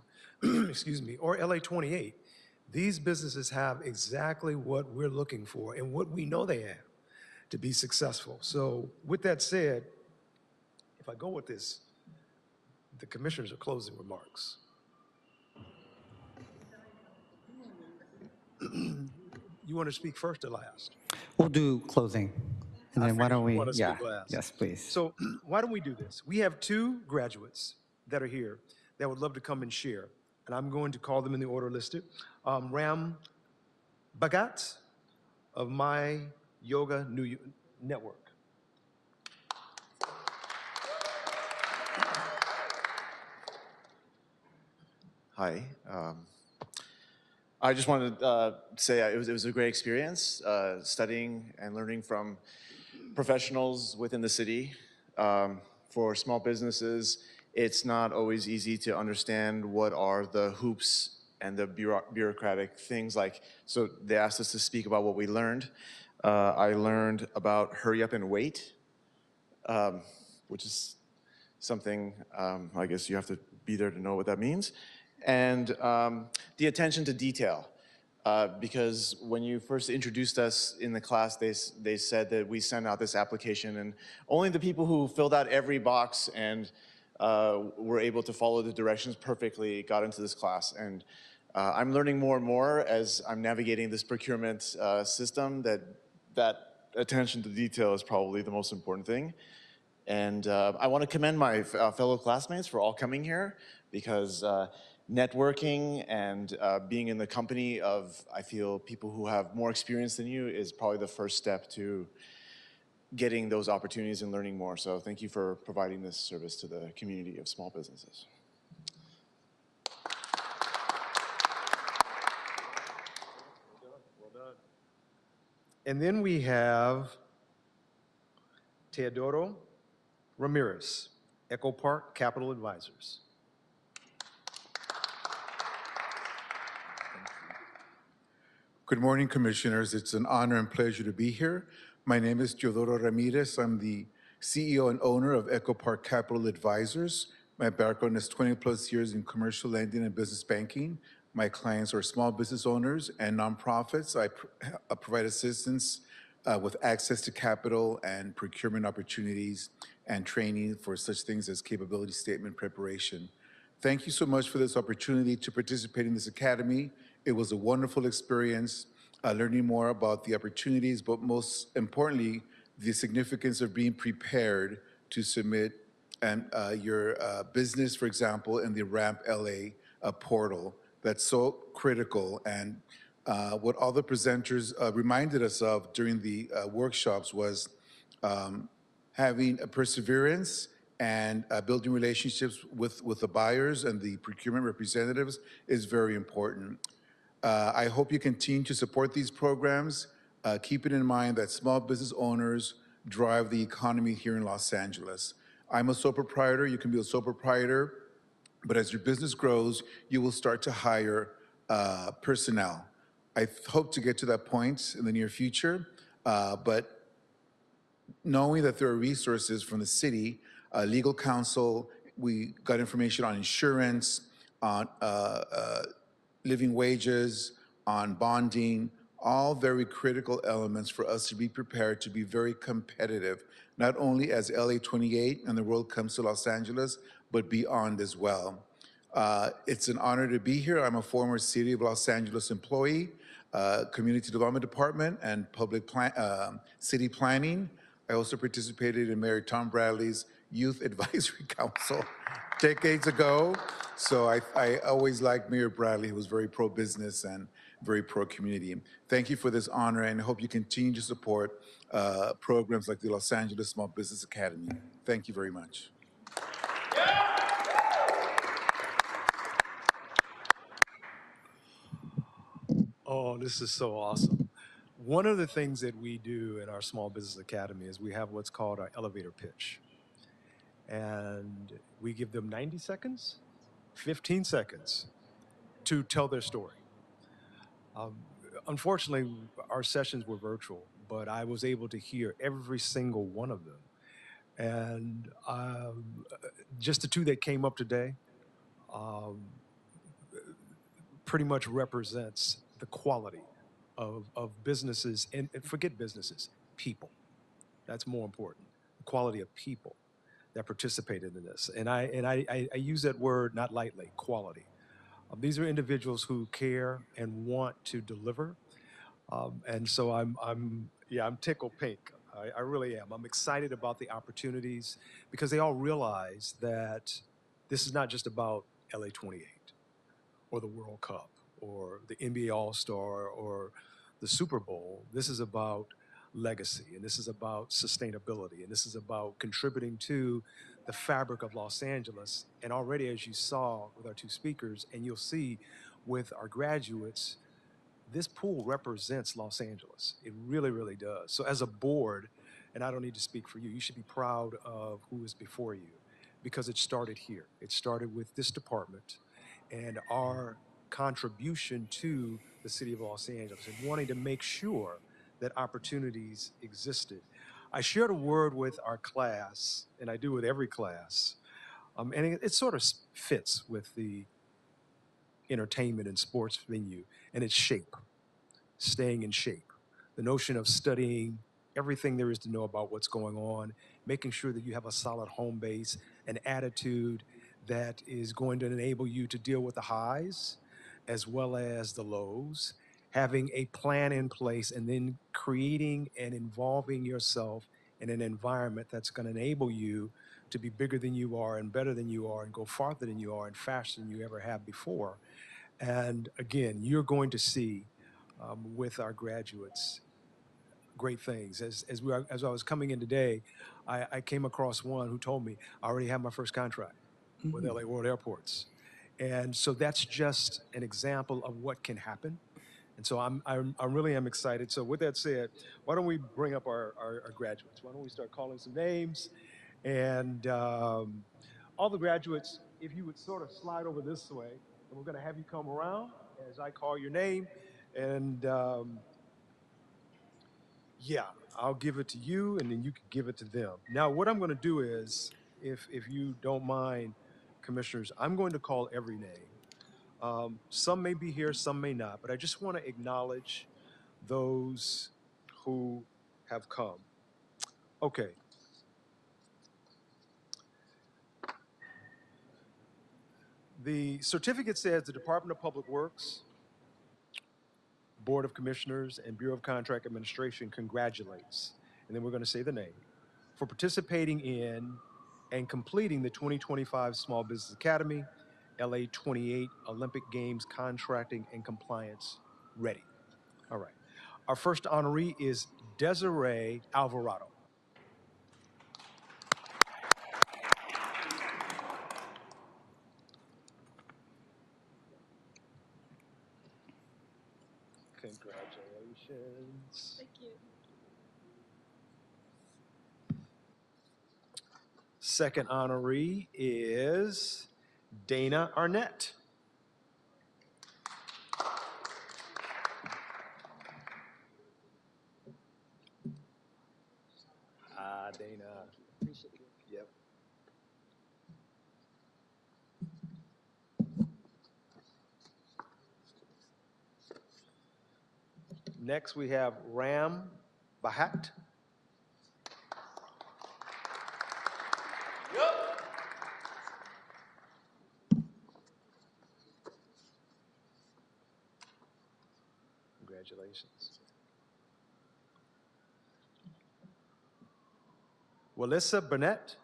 excuse me, or LA 28. These businesses have exactly what we're looking for and what we know they have to be successful. So with that said, if I go with this, the commissioners are closing remarks. You want to speak first or last? We'll do closing. And then why don't we, want to yeah, speak last. yes, please. So why don't we do this? We have 2 graduates that are here that would love to come and share. And I'm going to call them in the order listed. Ram Bhagat of My Yoga Network. Hi. I just wanted to say it was a great experience studying and learning from professionals within the city. For small businesses, it's not always easy to understand what are the hoops and the bureaucratic things like, so they asked us to speak about what we learned. I learned about hurry up and wait, which is something I guess you have to be there to know what that means. And the attention to detail. Because when you first introduced us in the class, they said that we sent out this application, and only the people who filled out every box and were able to follow the directions perfectly got into this class. And I'm learning more and more as I'm navigating this procurement system that attention to detail is probably the most important thing. And I want to commend my fellow classmates for all coming here, because networking and being in the company of, I feel, people who have more experience than you is probably the first step to getting those opportunities and learning more. So thank you for providing this service to the community of small businesses. Well done. And then we have Teodoro Ramirez, Echo Park Capital Advisors. Good morning, Commissioners. It's an honor and pleasure to be here. My name is Teodoro Ramirez. I'm the CEO and owner of Echo Park Capital Advisors. My background is 20 plus years in commercial lending and business banking. My clients are small business owners and nonprofits. I provide assistance with access to capital and procurement opportunities and training for such things as capability statement preparation. Thank you so much for this opportunity to participate in this academy. It was a wonderful experience, learning more about the opportunities, but most importantly, the significance of being prepared to submit your business, for example, in the RAMP LA portal. That's so critical. And what all the presenters reminded us of during the workshops was having a perseverance and building relationships with the buyers and the procurement representatives is very important. I hope you continue to support these programs, keeping in mind that small business owners drive the economy here in Los Angeles. I'm a sole proprietor. You can be a sole proprietor, but as your business grows, you will start to hire personnel. I hope to get to that point in the near future, but knowing that there are resources from the city, legal counsel, we got information on insurance, on living wages, on bonding, all very critical elements for us to be prepared to be very competitive, not only as LA 28 and the world comes to Los Angeles, but beyond as well. It's an honor to be here. I'm a former City of Los Angeles employee, Community Development Department and City Planning. I also participated in Mayor Tom Bradley's Youth Advisory Council decades ago. So I always liked Mayor Bradley, who was very pro-business and very pro-community. Thank you for this honor, and I hope you continue to support programs like the Los Angeles Small Business Academy. Thank you very much. Oh, this is so awesome. One of the things that we do in our Small Business Academy is we have what's called our elevator pitch. And we give them 90 seconds, 15 seconds to tell their story. Unfortunately, our sessions were virtual, but I was able to hear every single one of them. And just the two that came up today pretty much represents the quality of businesses, and forget businesses, people. That's more important, the quality of people that participated in this. And I use that word not lightly, quality. These are individuals who care and want to deliver. And so I'm tickled pink. I really am. I'm excited about the opportunities because they all realize that this is not just about LA 28 or the World Cup or the NBA All-Star or the Super Bowl. This is about legacy, and this is about sustainability, and this is about contributing to the fabric of Los Angeles. And already, as you saw with our two speakers, and you'll see with our graduates, this pool represents Los Angeles. It really, really does. So as a board, and I don't need to speak for you, you should be proud of who is before you because it started here. It started with this department and our contribution to the city of Los Angeles and wanting to make sure that opportunities existed. I shared a word with our class, and I do with every class, and it sort of fits with the entertainment and sports venue, and it's shape, staying in shape. The notion of studying everything there is to know about what's going on, making sure that you have a solid home base, an attitude that is going to enable you to deal with the highs as well as the lows, having a plan in place and then creating and involving yourself in an environment that's going to enable you to be bigger than you are and better than you are and go farther than you are and faster than you ever have before. And again, you're going to see with our graduates great things. As I was coming in today, I came across one who told me, I already have my first contract with LA World Airports. And so that's just an example of what can happen. And so I really am excited. So with that said, why don't we bring up our graduates? Why don't we start calling some names? And all the graduates, if you would sort of slide over this way, and we're going to have you come around as I call your name. And yeah, I'll give it to you, and then you can give it to them. Now, what I'm going to do is, if you don't mind, commissioners, I'm going to call every name. Some may be here, some may not, but I just want to acknowledge those who have come. Okay. The certificate says the Department of Public Works, Board of Commissioners, and Bureau of Contract Administration congratulates, and then we're going to say the name, for participating in and completing the 2025 Small Business Academy LA 28 Olympic Games Contracting and Compliance Ready. All right. Our first honoree is Desiree Alvarado. Congratulations. Thank you. Second honoree is Dana Arnett. Dana. Appreciate it. Yep. Next, we have Ram Bahat. Congratulations. Walissa Burnett.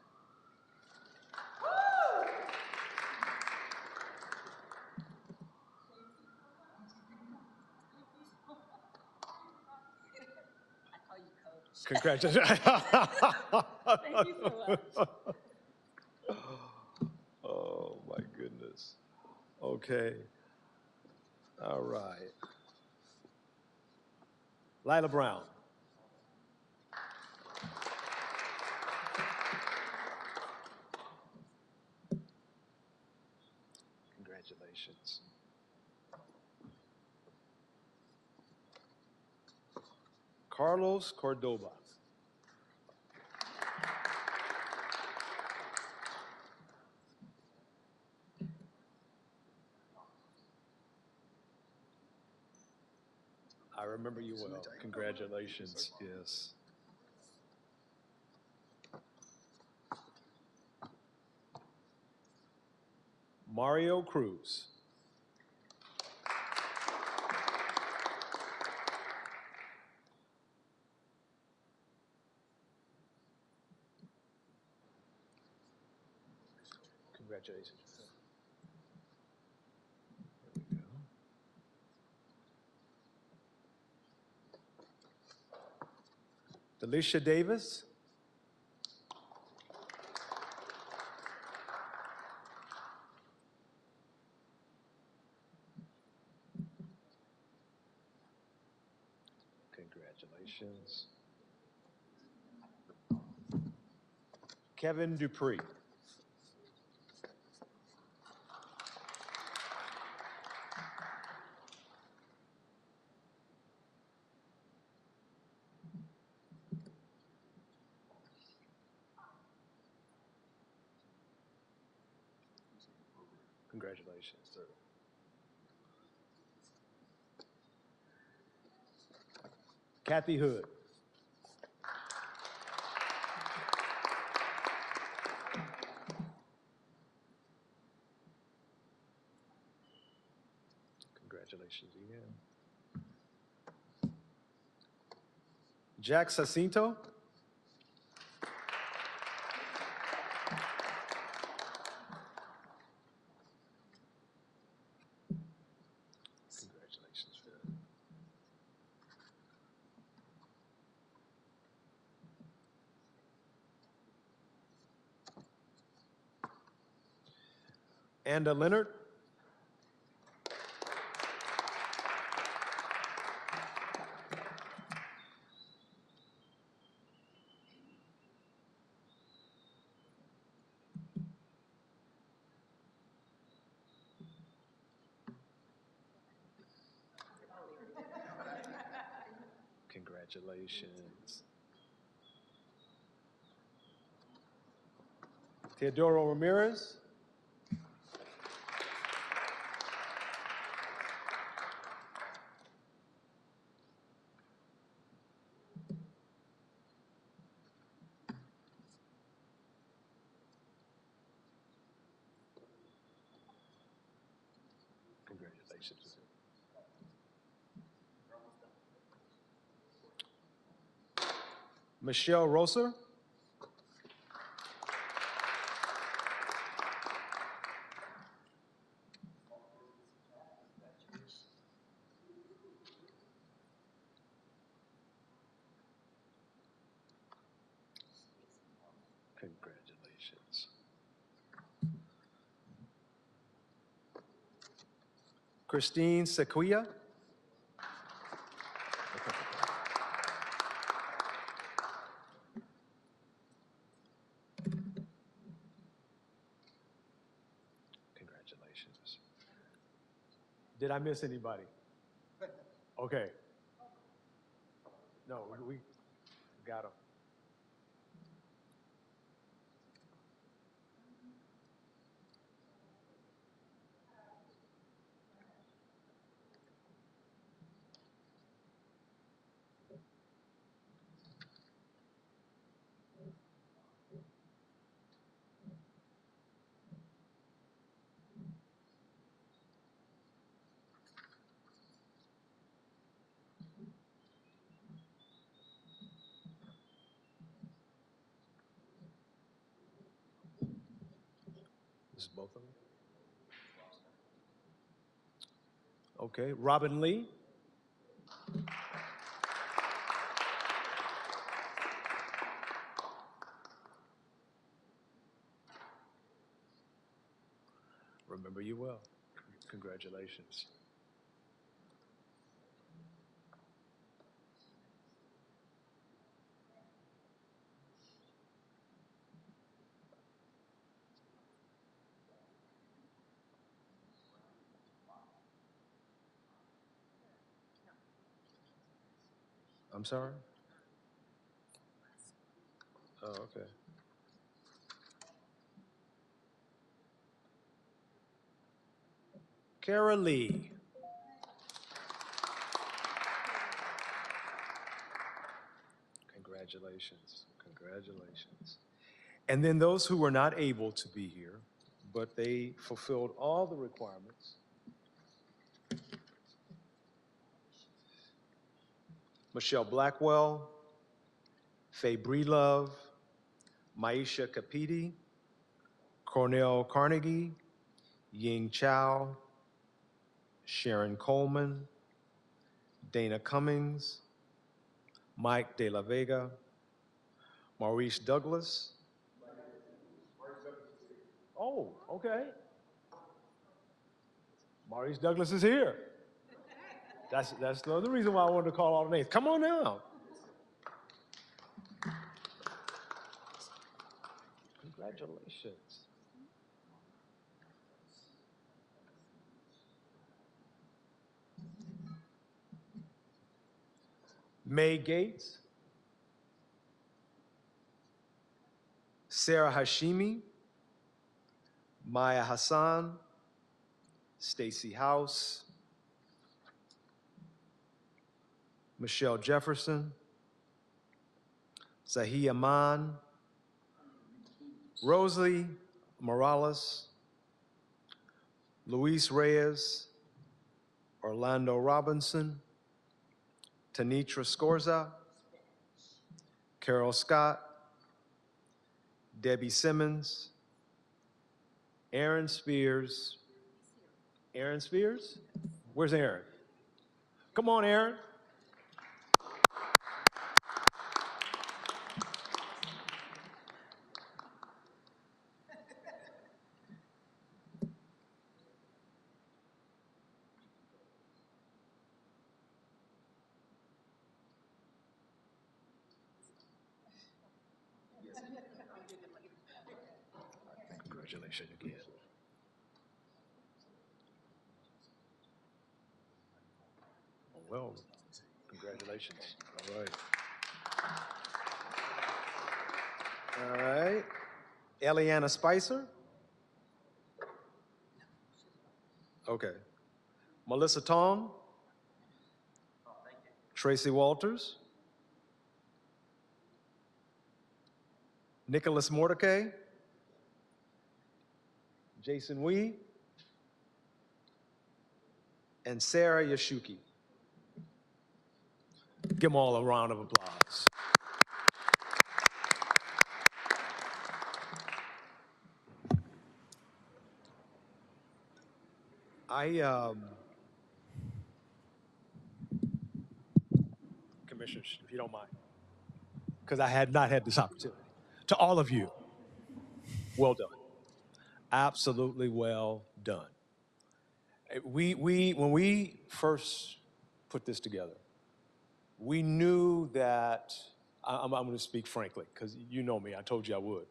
Congratulations. Thank you so much. Oh, my goodness. Okay. All right. Lila Brown. Congratulations. Carlos Cordoba. I remember you well. Congratulations. Yes. Mario Cruz. Congratulations. There we go. Delisha Davis. Congratulations. Kevin Dupree. Congratulations, sir. Kathy Hood. Congratulations again. Jack Jacinto. Congratulations, sir. Anda Leonard. Congratulations. Teodoro Ramirez. Congratulations. Michelle Rosser. Congratulations. Christine Sequia. Congratulations. Did I miss anybody? Okay. No, we got them. This is both of them? Okay, Robin Lee. Remember you well. Congratulations. I'm sorry? Oh, okay. Kara Lee. Congratulations. Congratulations. And then those who were not able to be here, but they fulfilled all the requirements. Michelle Blackwell, Faye Breedlove, Maisha Kapiti, Cornell Carnegie, Ying Chow, Sharon Coleman, Dana Cummings, Mike De La Vega, Maurice Douglas. Oh, okay. Maurice Douglas is here. That's the other reason why I wanted to call all the names. Come on now. Congratulations. May Gates, Sarah Hashimi, Maya Hassan, Stacy House, Michelle Jefferson, Zahi Aman, Rosalie Morales, Luis Reyes, Orlando Robinson, Tanitra Scorza, Carol Scott, Debbie Simmons, Aaron Spears. Aaron Spears? Where's Aaron? Come on, Aaron. Congratulations again. Oh, well, congratulations. All right. All right. Eliana Spicer. Okay. Melissa Tong. Tracy Walters. Nicholas Mordecai. Jason Wee. And Sarah Yashuki. Give them all a round of applause. Commissioners, if you don't mind, because I had not had this opportunity. To all of you, well done. Absolutely well done. When we first put this together, we knew that, I'm going to speak frankly, because you know me, I told you I would.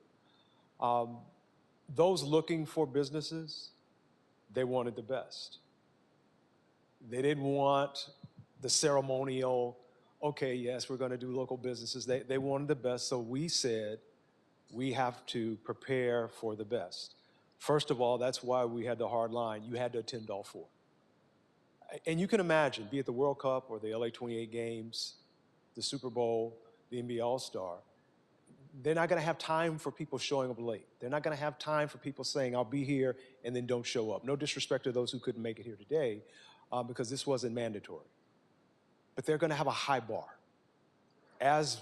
Those looking for businesses, they wanted the best. They didn't want the ceremonial, okay, yes, we're going to do local businesses. They wanted the best, so we said we have to prepare for the best. First of all, that's why we had the hard line. You had to attend all four. And you can imagine, be it the World Cup or the LA 28 games, the Super Bowl, the NBA All-Star, they're not going to have time for people showing up late. They're not going to have time for people saying, I'll be here, and then don't show up. No disrespect to those who couldn't make it here today, because this wasn't mandatory. But they're going to have a high bar. As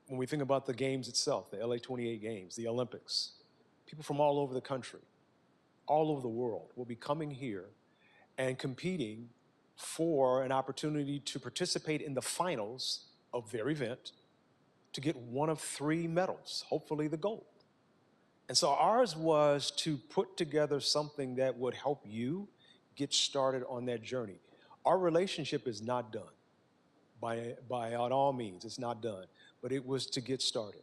when we think about the games itself, the LA 28 games, the Olympics, people from all over the country, all over the world will be coming here and competing for an opportunity to participate in the finals of their event to get one of 3 medals, hopefully the gold. And so ours was to put together something that would help you get started on that journey. Our relationship is not done. By all means, it's not done, but it was to get started.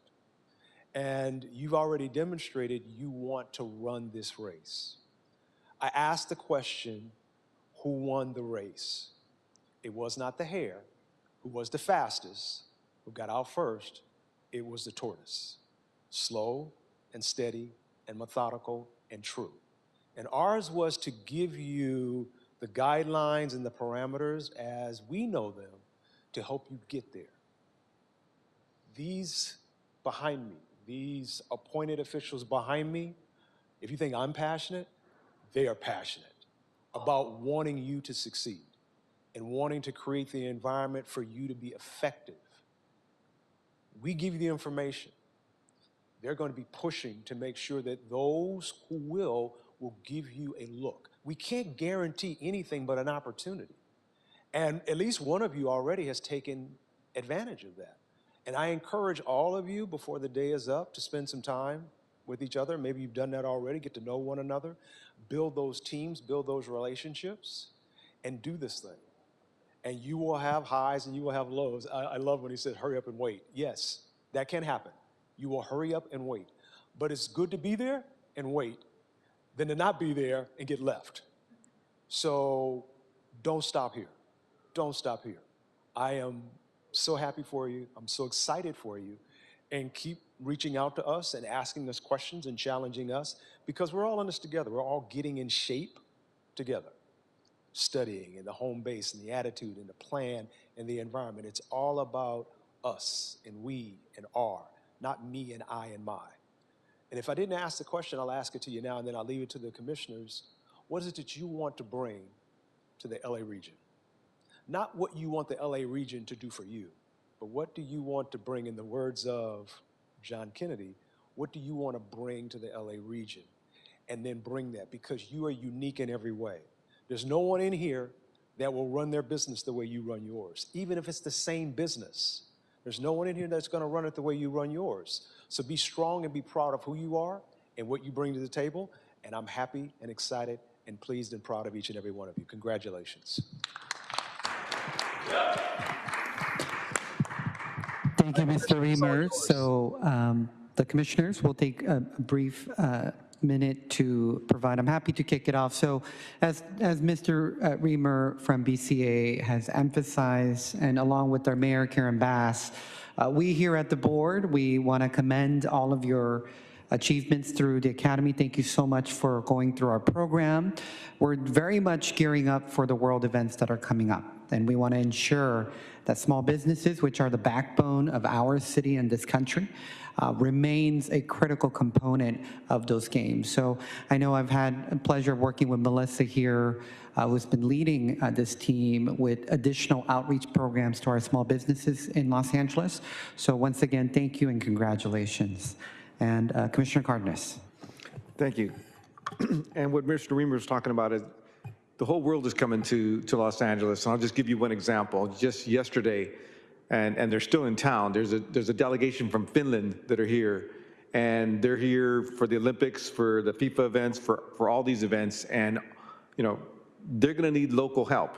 And you've already demonstrated you want to run this race. I asked the question, who won the race? It was not the hare, who was the fastest, who got out first. It was the tortoise, slow and steady and methodical and true. And ours was to give you the guidelines and the parameters as we know them to help you get there. These behind me, these appointed officials behind me, if you think I'm passionate, they are passionate about wanting you to succeed and wanting to create the environment for you to be effective. We give you the information. They're going to be pushing to make sure that those who will give you a look. We can't guarantee anything but an opportunity. And at least one of you already has taken advantage of that. And I encourage all of you before the day is up to spend some time with each other. Maybe you've done that already, get to know one another, build those teams, build those relationships, and do this thing. And you will have highs and you will have lows. I love when he said, hurry up and wait. Yes, that can happen. You will hurry up and wait. But it's good to be there and wait than to not be there and get left. So don't stop here. Don't stop here. I am so happy for you. I'm so excited for you. And keep reaching out to us and asking us questions and challenging us, because we're all in this together. We're all getting in shape together. Studying and the home base and the attitude and the plan and the environment. It's all about us and we and our, not me and I and my. And if I didn't ask the question, I'll ask it to you now, and then I'll leave it to the commissioners. What is it that you want to bring to the LA region? Not what you want the LA region to do for you, but what do you want to bring, in the words of John Kennedy, what do you want to bring to the LA region? And then bring that, because you are unique in every way. There's no one in here that will run their business the way you run yours, even if it's the same business. There's no one in here that's going to run it the way you run yours. So be strong and be proud of who you are and what you bring to the table. And I'm happy and excited and pleased and proud of each and every one of you. Congratulations. Thank you, Mr. Reamer. So the commissioners will take a brief minute to provide. I'm happy to kick it off. So as Mr. Reamer from BCA has emphasized, and along with our Mayor Karen Bass, we here at the board, we want to commend all of your achievements through the Academy. Thank you so much for going through our program. We're very much gearing up for the world events that are coming up. And we want to ensure that small businesses, which are the backbone of our city and this country, remains a critical component of those games. So I know I've had the pleasure of working with Melissa here, who's been leading this team with additional outreach programs to our small businesses in Los Angeles. So once again, thank you and congratulations. And Commissioner Cardenas. Thank you. And what Mr. Reamer was talking about is the whole world is coming to Los Angeles. And I'll just give you one example. Just yesterday, and they're still in town, there's a delegation from Finland that are here. And they're here for the Olympics, for the FIFA events, for all these events. And, you know, they're going to need local help.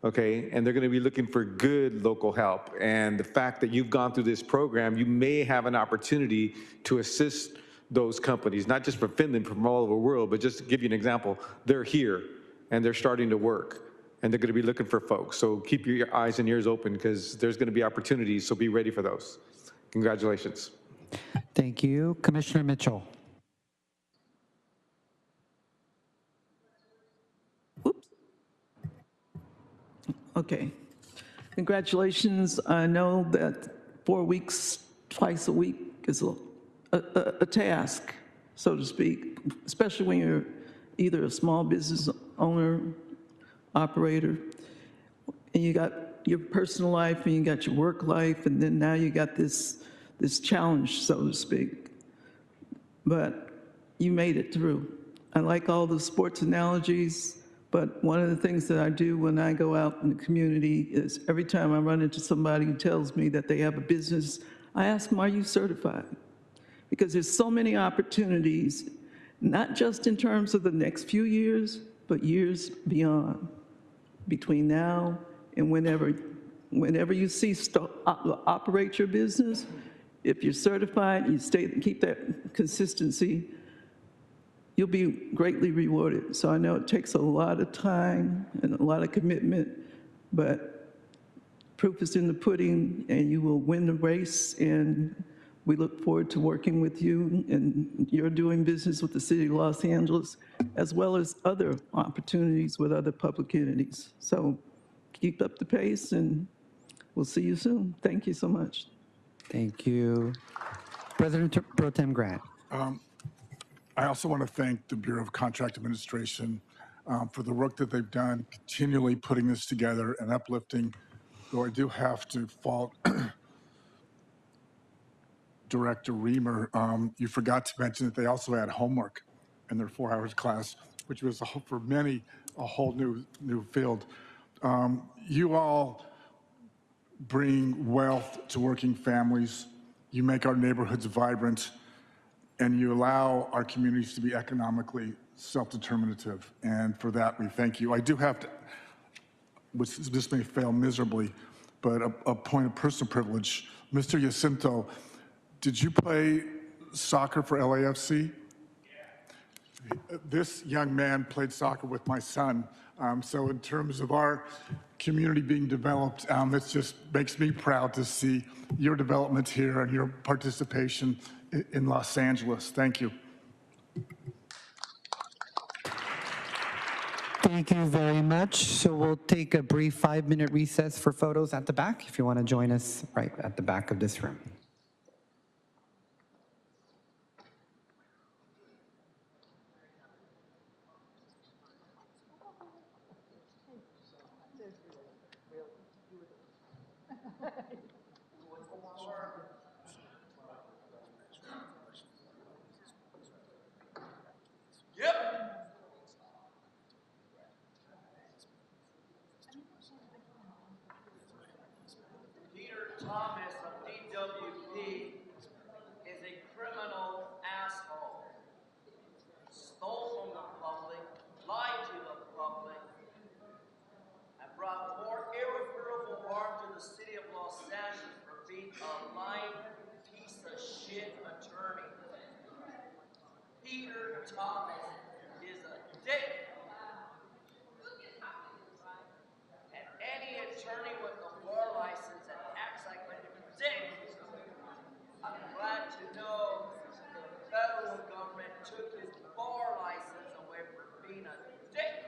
Okay, and they're going to be looking for good local help. And the fact that you've gone through this program, you may have an opportunity to assist those companies, not just from Finland, from all over the world, but just to give you an example, they're here and they're starting to work and they're going to be looking for folks. So keep your eyes and ears open, because there's going to be opportunities, so be ready for those. Congratulations. Thank you. Commissioner Mitchell. Okay. Congratulations. I know that 4 weeks, twice a week is a task, so to speak, especially when you're either a small business owner, operator, and you got your personal life and you got your work life, and then now you got this challenge, so to speak. But you made it through. I like all the sports analogies, but one of the things that I do when I go out in the community is every time I run into somebody who tells me that they have a business, I ask them, are you certified? Because there's so many opportunities, not just in terms of the next few years, but years beyond, between now and whenever you cease to operate your business. If you're certified, you keep that consistency, you'll be greatly rewarded. So I know it takes a lot of time and a lot of commitment, but proof is in the pudding, and you will win the race. And we look forward to working with you, and you're doing business with the City of Los Angeles, as well as other opportunities with other public entities. So keep up the pace, and we'll see you soon. Thank you so much. Thank you. President Pro Tem Grant. I also want to thank the Bureau of Contract Administration for the work that they've done, continually putting this together and uplifting, though I do have to fault Director Reamer. You forgot to mention that they also had homework in their 4 hours class, which was for many a whole new field. You all bring wealth to working families. You make our neighborhoods vibrant, and you allow our communities to be economically self-determinative. And for that, we thank you. I do have to, which this may fail miserably, but a point of personal privilege. Mr. Jacinto, did you play soccer for LAFC? This young man played soccer with my son. So in terms of our community being developed, it just makes me proud to see your development here and your participation in Los Angeles. Thank you. Thank you very much. So we'll take a brief 5-minute recess for photos at the back, if you want to join us right at the back of this room. Peter Thomas of DWP is a criminal asshole. Stole from the public, lied to the public, and brought more irreparable harm to the city of Los Angeles for being a lying piece of shit attorney. Peter Thomas is a dick. And any attorney with a bar license that acts like a dick, I'm glad to know the federal government took his bar license away for being a dick.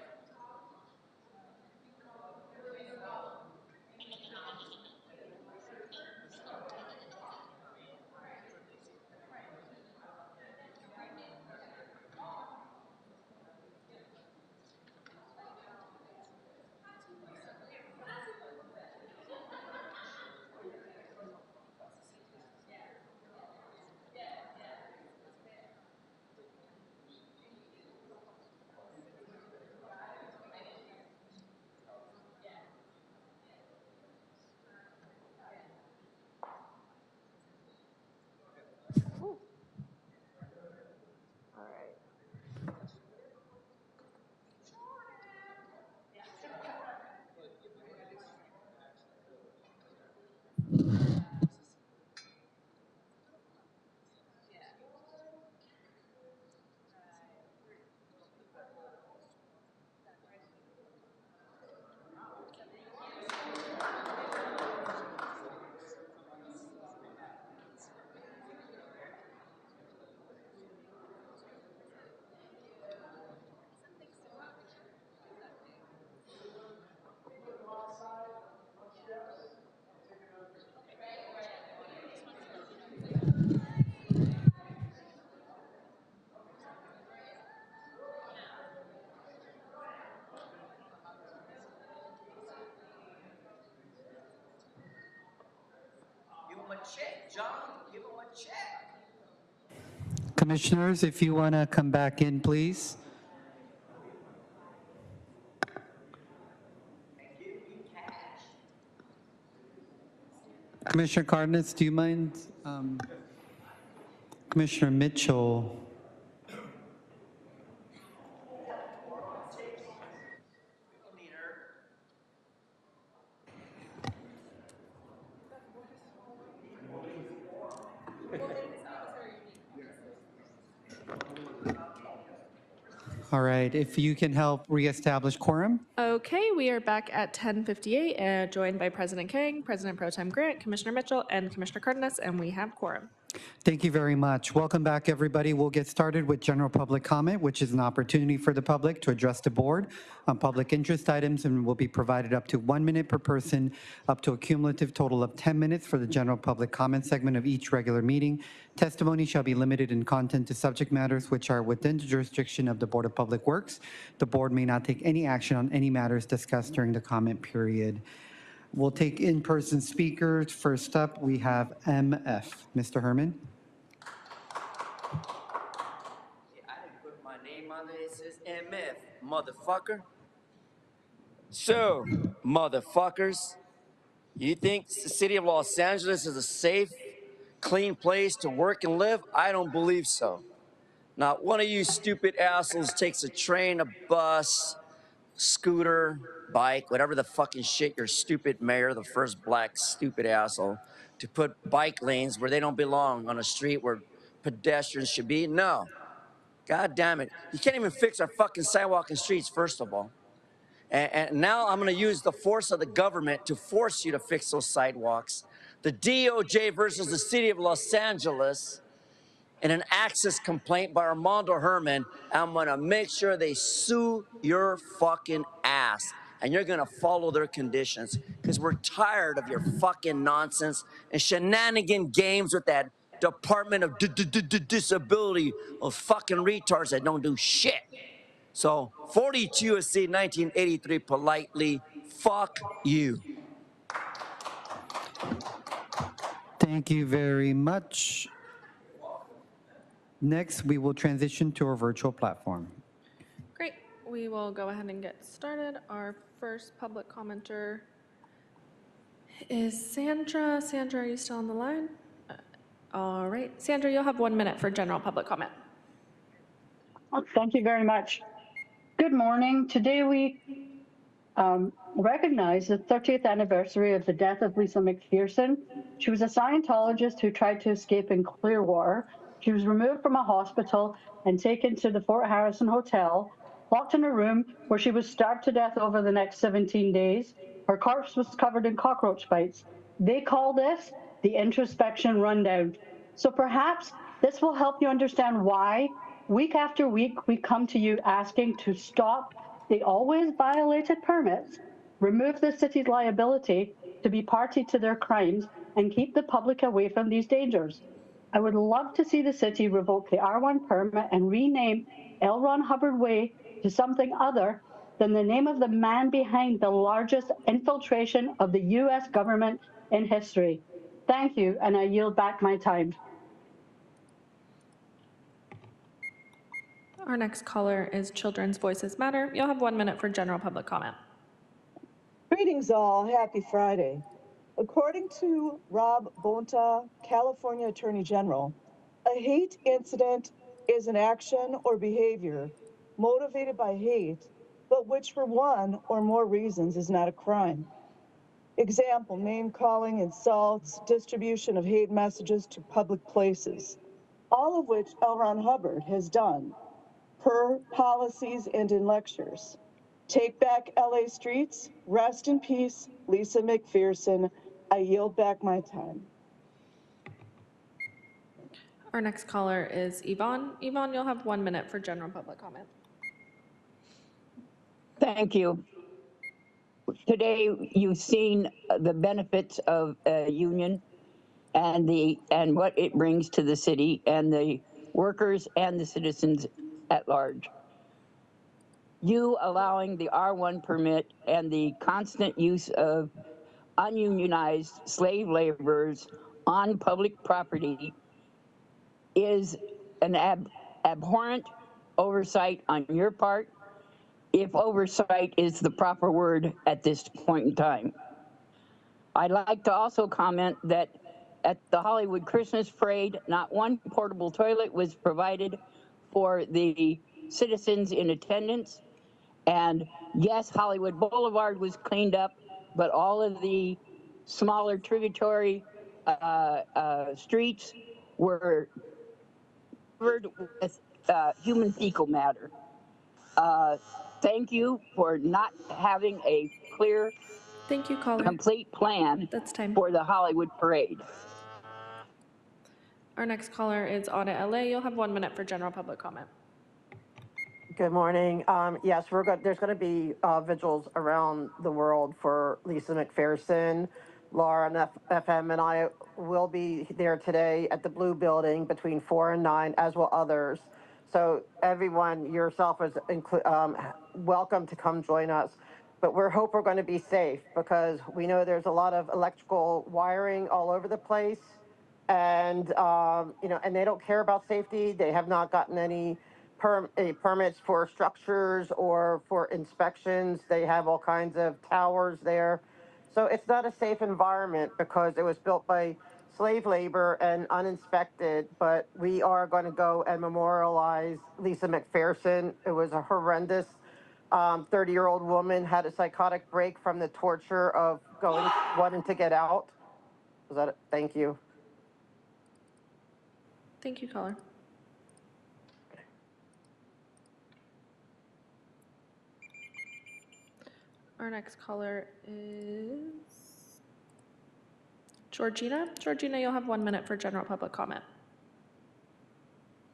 Give him a check, John. Give him a check. Commissioners, if you want to come back in, please. Commissioner Cardenas, do you mind? Commissioner Mitchell. All right, if you can help reestablish quorum. Okay, we are back at 10:58, joined by President Kang, President Pro Tem Grant, Commissioner Mitchell, and Commissioner Cardenas, and we have quorum. Thank you very much. Welcome back, everybody. We'll get started with general public comment, which is an opportunity for the public to address the board on public interest items and will be provided up to 1 minute per person, up to a cumulative total of 10 minutes for the general public comment segment of each regular meeting. Testimony shall be limited in content to subject matters which are within the jurisdiction of the Board of Public Works. The board may not take any action on any matters discussed during the comment period. We'll take in-person speakers. First up, we have MF. Mr. Herman. I didn't put my name on it. It says MF, motherfucker. So, motherfuckers, you think the city of Los Angeles is a safe, clean place to work and live? I don't believe so. Not one of you stupid assholes takes a train, a bus, scooter, bike, whatever the fucking shit your stupid mayor, the first black stupid asshole, to put bike lanes where they don't belong on a street where pedestrians should be. No. God damn it. You can't even fix our fucking sidewalk and streets, first of all. And now I'm going to use the force of the government to force you to fix those sidewalks. The DOJ versus the city of Los Angeles in an access complaint by Armando Herman. I'm going to make sure they sue your fucking ass. And you're going to follow their conditions because we're tired of your fucking nonsense and shenanigan games with that Department of Disability of fucking retards that don't do shit. So 42 U.S.C. 1983 politely, fuck you. Thank you very much. Next, we will transition to our virtual platform. Great. We will go ahead and get started. Our first public commenter is Sandra. Sandra, are you still on the line? All right. Sandra, you'll have 1 minute for general public comment. Oh, thank you very much. Good morning. Today we recognize the 30th anniversary of the death of Lisa McPherson. She was a Scientologist who tried to escape in Clearwater. She was removed from a hospital and taken to the Fort Harrison Hotel, locked in a room where she was starved to death over the next 17 days. Her corpse was covered in cockroach bites. They call this the introspection rundown. So perhaps this will help you understand why, week after week, we come to you asking to stop the always violated permits, remove the city's liability to be party to their crimes, and keep the public away from these dangers. I would love to see the city revoke the R1 permit and rename L. Ron Hubbard Way to something other than the name of the man behind the largest infiltration of the U.S. government in history. Thank you, and I yield back my time. Our next caller is Children's Voices Matter. You'll have 1 minute for general public comment. Greetings all, happy Friday. According to Rob Bonta, California Attorney General, a hate incident is an action or behavior motivated by hate, but which for one or more reasons is not a crime. Example, name calling, insults, distribution of hate messages to public places, all of which L. Ron Hubbard has done per policies and in lectures. Take back LA streets, rest in peace, Lisa McPherson. I yield back my time. Our next caller is Yvonne. Yvonne, you'll have 1 minute for general public comment. Thank you. Today, you've seen the benefits of a union and what it brings to the city and the workers and the citizens at large. You allowing the R1 permit and the constant use of ununionized slave laborers on public property is an abhorrent oversight on your part, if oversight is the proper word at this point in time. I'd like to also comment that at the Hollywood Christmas Parade, not one portable toilet was provided for the citizens in attendance. And yes, Hollywood Boulevard was cleaned up, but all of the smaller tributary streets were covered with human fecal matter. Thank you for not having a clear, Thank you, caller. complete plan That's time. for the Hollywood Parade. Our next caller is Audit LA. You'll have 1 minute for general public comment. Good morning. Yes, there's going to be vigils around the world for Lisa McPherson. Laura and FM and I will be there today at the Blue Building between 4 and 9, as will others. So everyone, yourself is welcome to come join us. But we hope we're going to be safe because we know there's a lot of electrical wiring all over the place. And, and they don't care about safety. They have not gotten any permits for structures or for inspections. They have all kinds of towers there. So it's not a safe environment because it was built by slave labor and uninspected, but we are going to go and memorialize Lisa McPherson. It was a horrendous 30-year-old woman, had a psychotic break from the torture of wanting to get out. Was that it? Thank you. Thank you, caller. Our next caller is Georgina. Georgina, you'll have 1 minute for general public comment.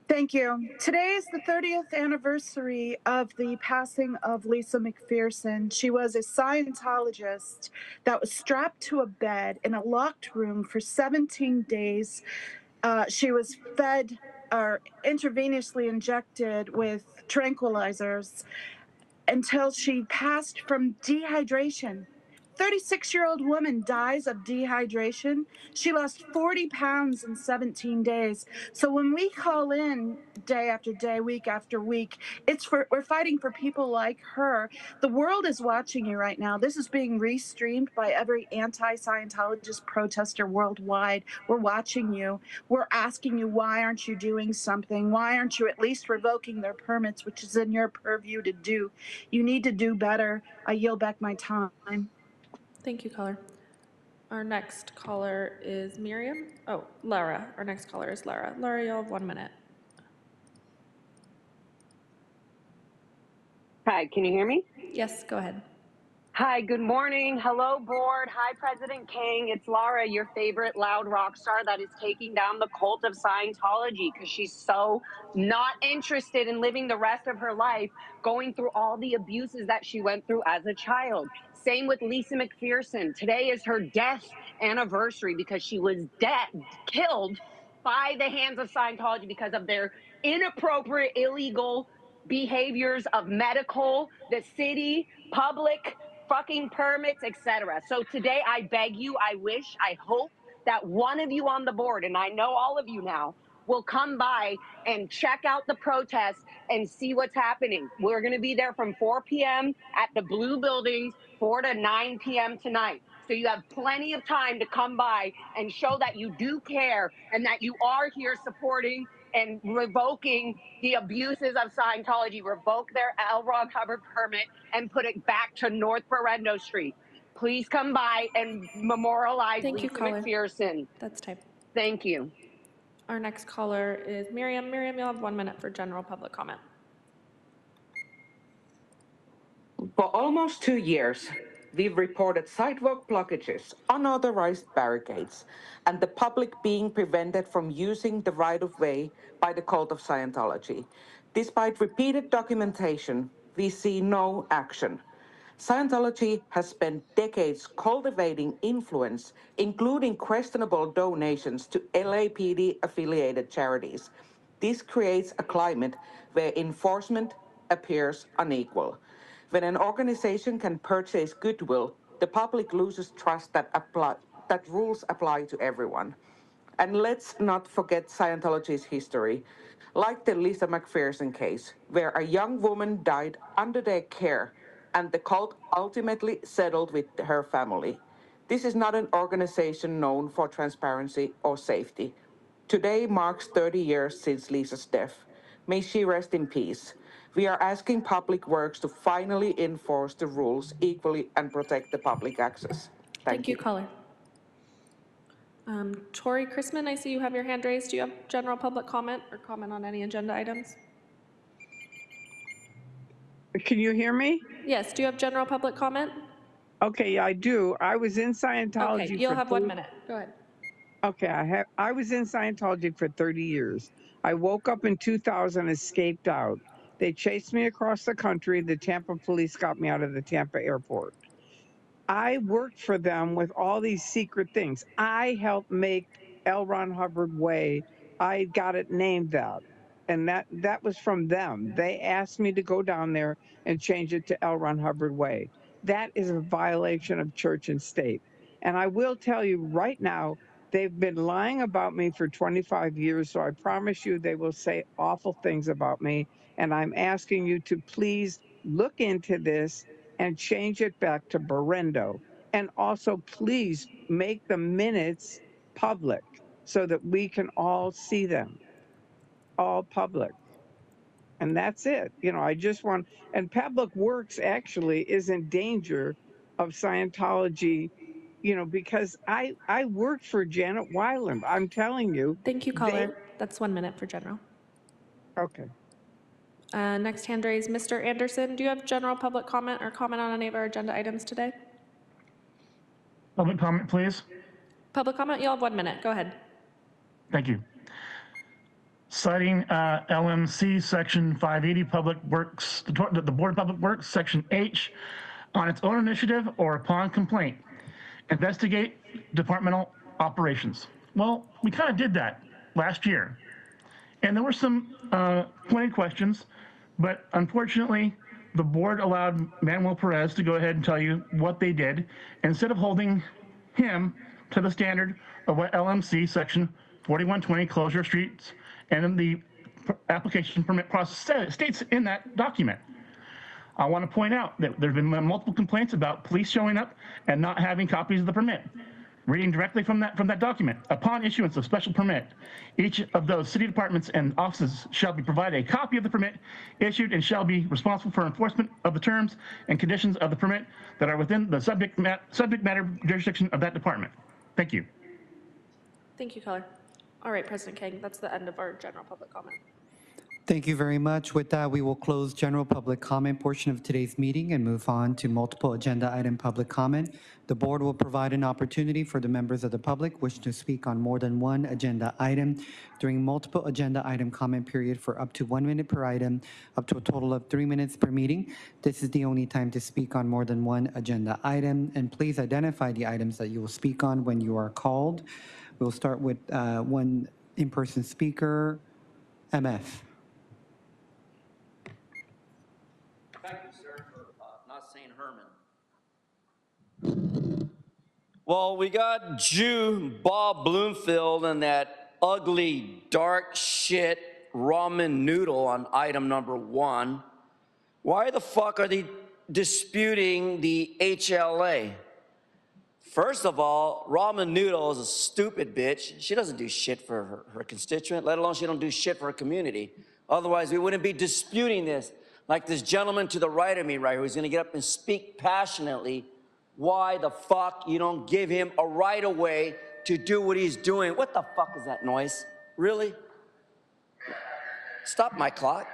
Thank you. Today is the 30th anniversary of the passing of Lisa McPherson. She was a Scientologist that was strapped to a bed in a locked room for 17 days. She was fed or intravenously injected with tranquilizers until she passed from dehydration. 36-year-old woman dies of dehydration. She lost 40 pounds in 17 days. So when we call in day after day, week after week, we're fighting for people like her. The world is watching you right now. This is being restreamed by every anti-Scientologist protester worldwide. We're watching you. We're asking you, why aren't you doing something? Why aren't you at least revoking their permits, which is in your purview to do? You need to do better. I yield back my time. Thank you, caller. Our next caller is Miriam. Oh, Lara. Our next caller is Lara. Lara, you'll have 1 minute. Hi, can you hear me? Yes, go ahead. Hi, good morning. Hello, board. Hi, President King. It's Lara, your favorite loud rock star that is taking down the cult of Scientology because she's so not interested in living the rest of her life going through all the abuses that she went through as a child. Same with Lisa McPherson. Today is her death anniversary because she was killed by the hands of Scientology because of their inappropriate, illegal behaviors of medical, the city, public, fucking permits, etc. So today I beg you, I wish, I hope that one of you on the board, and I know all of you now, will come by and check out the protest and see what's happening. We're going to be there from 4 p.m. at the Blue Buildings, 4 to 9 p.m. tonight. So you have plenty of time to come by and show that you do care and that you are here supporting and revoking the abuses of Scientology, revoke their L. Ron Hubbard permit, and put it back to North Berendo Street. Please come by and memorialize Lisa McPherson. That's time. Thank you. Our next caller is Miriam. Miriam, you'll have 1 minute for general public comment. For almost 2 years, we've reported sidewalk blockages, unauthorized barricades, and the public being prevented from using the right-of-way by the cult of Scientology. Despite repeated documentation, we see no action. Scientology has spent decades cultivating influence, including questionable donations to LAPD-affiliated charities. This creates a climate where enforcement appears unequal. When an organization can purchase goodwill, the public loses trust that rules apply to everyone. And let's not forget Scientology's history, like the Lisa McPherson case, where a young woman died under their care and the cult ultimately settled with her family. This is not an organization known for transparency or safety. Today marks 30 years since Lisa's death. May she rest in peace. We are asking Public Works to finally enforce the rules equally and protect the public access. Thank you, caller. Tori Chrisman, I see you have your hand raised. Do you have general public comment or comment on any agenda items? Can you hear me? Yes, do you have general public comment? Okay, I do. I was in Scientology. Okay, you'll for have 1 minute. Go ahead. Okay, I was in Scientology for 30 years. I woke up in 2000, escaped out. They chased me across the country. The Tampa police got me out of the Tampa airport. I worked for them with all these secret things. I helped make L. Ron Hubbard Way. I got it named that. And that was from them. They asked me to go down there and change it to L. Ron Hubbard Way. That is a violation of church and state. And I will tell you right now, they've been lying about me for 25 years, so I promise you they will say awful things about me. And I'm asking you to please look into this and change it back to Berendo. And also, please make the minutes public so that we can all see them, all public. And that's it. You know, I just want, and Public Works actually is in danger of Scientology, you know, because I worked for Janet Weiland. I'm telling you. Thank you, caller. That's 1 minute for general. Okay. Next hand raised, Mr. Anderson. Do you have general public comment or comment on any of our agenda items today? Public comment, please. Public comment, you'll have 1 minute. Go ahead. Thank you. Citing LMC Section 580, Public Works, the Board of Public Works, Section H, on its own initiative or upon complaint, investigate departmental operations. Well, we kind of did that last year. And there were some pointed questions, but unfortunately, the board allowed Manuel Perez to go ahead and tell you what they did instead of holding him to the standard of what LMC Section 4120 closure streets and the application permit process states in that document. I want to point out that there have been multiple complaints about police showing up and not having copies of the permit. Reading directly from that document, upon issuance of special permit, each of those city departments and offices shall be provided a copy of the permit issued and shall be responsible for enforcement of the terms and conditions of the permit that are within the subject matter jurisdiction of that department. Thank you. Thank you, caller. All right, President King, that's the end of our general public comment. Thank you very much. With that, we will close general public comment portion of today's meeting and move on to multiple agenda item public comment. The board will provide an opportunity for the members of the public wishing to speak on more than one agenda item during multiple agenda item comment period for up to 1 minute per item, up to a total of 3 minutes per meeting. This is the only time to speak on more than one agenda item, and please identify the items that you will speak on when you are called. We'll start with one in-person speaker, MF. Thank you, sir, for not saying Herman. Well, we got Jew Bob Bloomfield and that ugly, dark shit ramen noodle on item number 1. Why the fuck are they disputing the HLA? First of all, ramen noodle is a stupid bitch. She doesn't do shit for her constituent, let alone she don't do shit for her community. Otherwise, we wouldn't be disputing this. Like this gentleman to the right of me right here who's gonna get up and speak passionately. Why the fuck you don't give him a right of way to do what he's doing? What the fuck is that noise? Really? Stop my clock.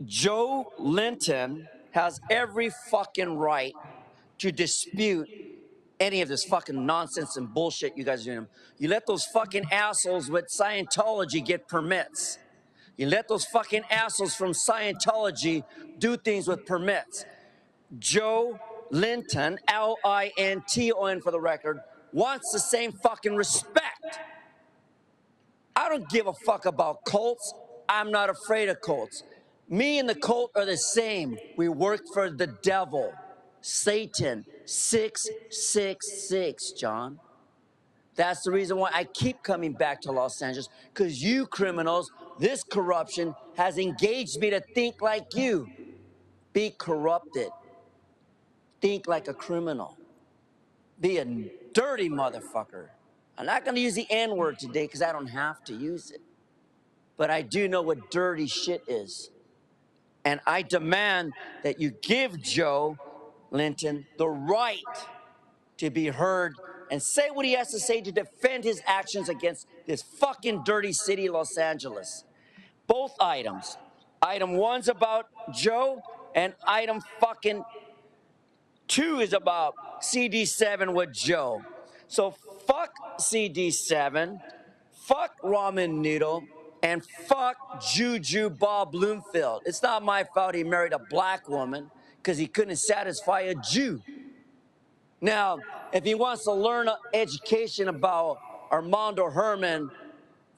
Joe Linton has every fucking right to dispute any of this fucking nonsense and bullshit you guys are doing. You let those fucking assholes with Scientology get permits. You let those fucking assholes from Scientology do things with permits. Joe Linton, Linton for the record, wants the same fucking respect. I don't give a fuck about cults. I'm not afraid of cults. Me and the cult are the same. We work for the devil, Satan, 666, John. That's the reason why I keep coming back to Los Angeles, because you criminals, this corruption has engaged me to think like you. Be corrupted. Think like a criminal. Be a dirty motherfucker. I'm not going to use the N-word today because I don't have to use it. But I do know what dirty shit is. And I demand that you give Joe Linton the right to be heard and say what he has to say to defend his actions against this fucking dirty city, Los Angeles. Both items. Item 1's about Joe, and item fucking 2 is about CD7 with Joe. So fuck CD7, fuck Ramen Noodle, and fuck Juju Bob Bloomfield. It's not my fault he married a black woman because he couldn't satisfy a Jew. Now, if he wants to learn an education about Armando Herman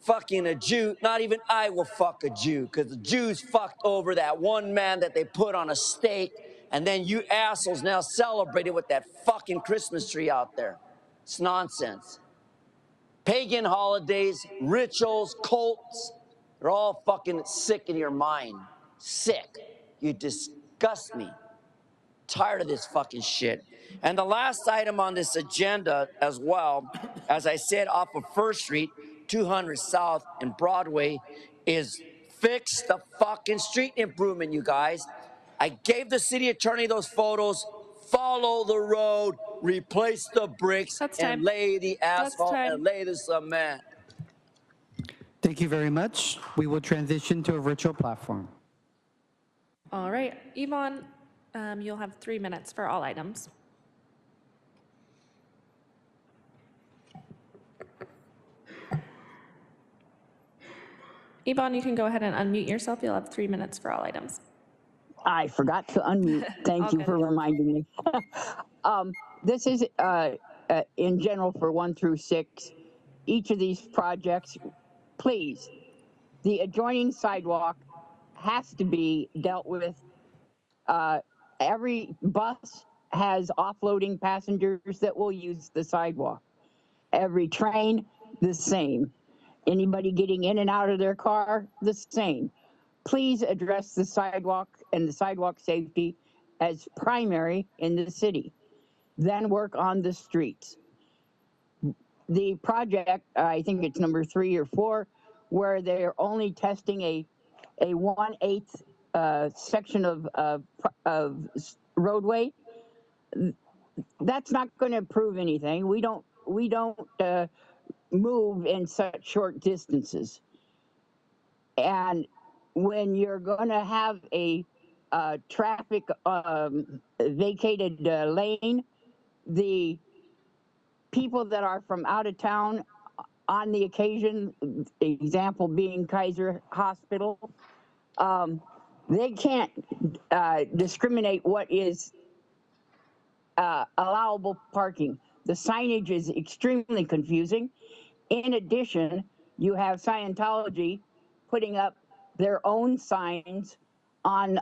fucking a Jew, not even I will fuck a Jew, because the Jews fucked over that one man that they put on a stake, and then you assholes now celebrate it with that fucking Christmas tree out there. It's nonsense. Pagan holidays, rituals, cults, they're all fucking sick in your mind. Sick. You disgust me. Tired of this fucking shit. And the last item on this agenda as well, as I said, off of First Street, 200 South and Broadway, is fix the fucking street improvement, you guys. I gave the city attorney those photos. Follow the road, replace the bricks, and lay the asphalt and lay the cement. Thank you very much. We will transition to a virtual platform. All right, Yvonne, you'll have 3 minutes for all items. Yvonne, you can go ahead and unmute yourself. You'll have 3 minutes for all items. I forgot to unmute. Thank you for reminding me. This is in general for 1 through 6. Each of these projects, please, the adjoining sidewalk has to be dealt with. Every bus has offloading passengers that will use the sidewalk. Every train, the same. Anybody getting in and out of their car, the same. Please address the sidewalk and the sidewalk safety as primary in the city. Then work on the streets. The project, I think it's number 3 or 4, where they're only testing a 1/8 section of roadway. That's not going to prove anything. We don't move in such short distances. And when you're going to have a traffic vacated lane, the people that are from out of town on the occasion, example being Kaiser Hospital, they can't discriminate what is allowable parking. The signage is extremely confusing. In addition, you have Scientology putting up their own signs on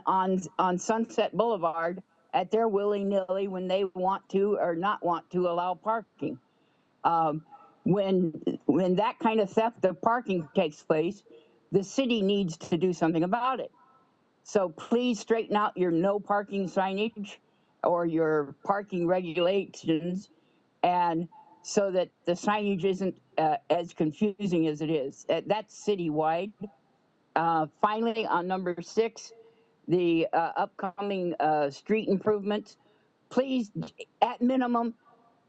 Sunset Boulevard at their willy-nilly when they want to or not want to allow parking. When that kind of theft of parking takes place, the city needs to do something about it. So please straighten out your no parking signage or your parking regulations, and so that the signage isn't as confusing as it is. That's citywide. Finally, on number 6, the upcoming street improvements, please, at minimum,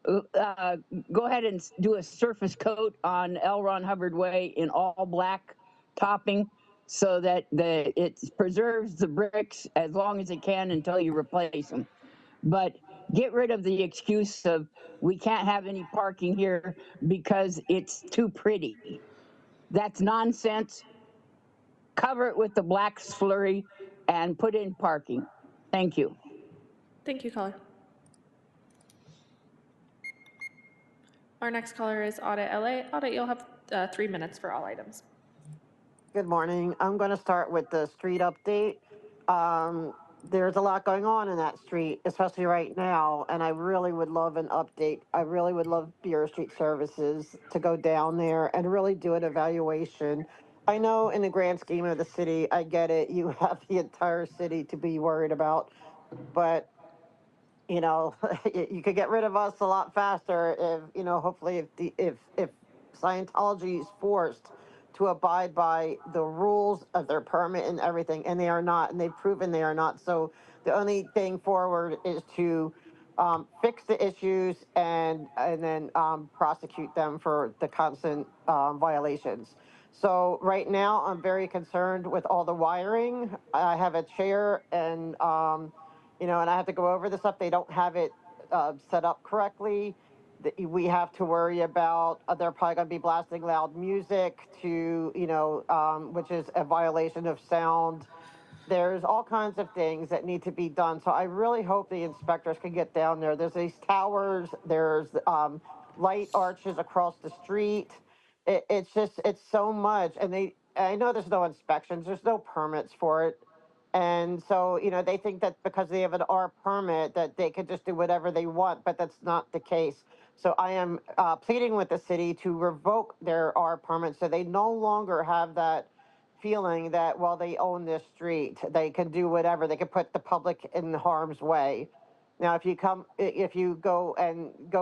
go ahead and do a surface coat on L. Ron Hubbard Way in all black topping, so that it preserves the bricks as long as it can until you replace them. But get rid of the excuse of we can't have any parking here because it's too pretty. That's nonsense. Cover it with the black slurry and put in parking. Thank you. Thank you, caller. Our next caller is Audit LA. Audit, you'll have 3 minutes for all items. Good morning. I'm going to start with the street update. There's a lot going on in that street, especially right now, and I really would love an update. I really would love Bureau Street Services to go down there and really do an evaluation. I know in the grand scheme of the city, I get it, you have the entire city to be worried about, but you know, you could get rid of us a lot faster if, you know, hopefully if Scientology is forced to abide by the rules of their permit and everything, and they are not, and they've proven they are not. So the only thing forward is to fix the issues and then prosecute them for the constant violations. So right now, I'm very concerned with all the wiring. I have a chair and you know, and I have to go over the stuff. They don't have it set up correctly. We have to worry about, they're probably going to be blasting loud music to, you know, which is a violation of sound. There's all kinds of things that need to be done. So I really hope the inspectors can get down there. There's these towers, there's light arches across the street. It's just, it's so much. And I know there's no inspections, there's no permits for it. And so, you know, they think that because they have an R permit that they could just do whatever they want, but that's not the case. So I am pleading with the city to revoke their R permit so they no longer have that feeling that while they own this street, they can do whatever. They can put the public in harm's way. Now, if you go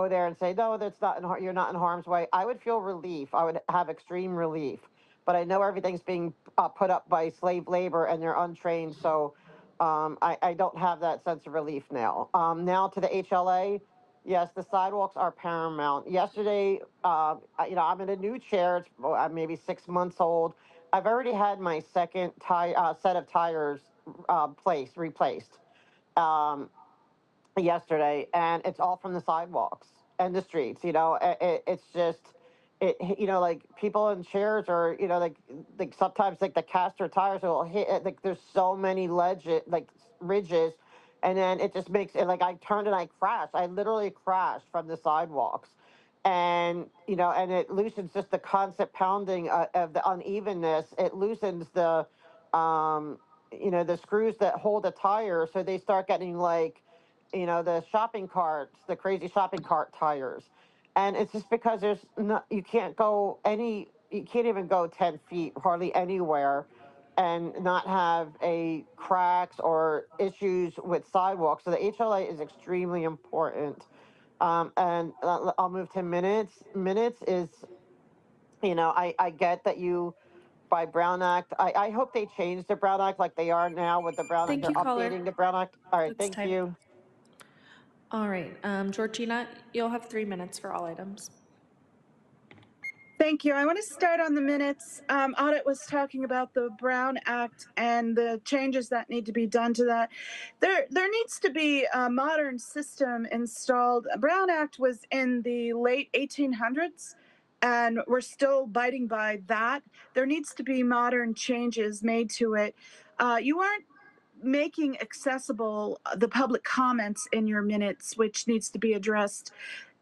there and say, no, that's not, you're not in harm's way, I would feel relief. I would have extreme relief. But I know everything's being put up by slave labor and they're untrained. So I don't have that sense of relief now. Now to the HLA. Yes, the sidewalks are paramount. Yesterday, you know, I'm in a new chair. It's maybe 6 months old. I've already had my second set of tires replaced yesterday, and it's all from the sidewalks and the streets. You know, it's just you know, like people in chairs or, you know, like sometimes like the caster tires will hit it, like there's so many ridges, and then it just makes it like I turned and I crashed. I literally crashed from the sidewalks. And, you know, and it loosens just the constant pounding of the unevenness. It loosens the, you know, the screws that hold the tire. So they start getting like, you know, the shopping carts, the crazy shopping cart tires. And it's just because you can't even go 10 feet hardly anywhere and not have cracks or issues with sidewalks. So the HLA is extremely important. And I'll move to minutes. Minutes is, you know, I get that by Brown Act, I hope they change the Brown Act like they are now with the Brown Act. Thank you, They're caller. updating the Brown Act. All right, That's thank you. All right, Georgina, you'll have 3 minutes for all items. Thank you. I want to start on the minutes. Audit was talking about the Brown Act and the changes that need to be done to that. There needs to be a modern system installed. Brown Act was in the late 1800s, and we're still abiding by that. There needs to be modern changes made to it. You aren't making accessible the public comments in your minutes, which needs to be addressed.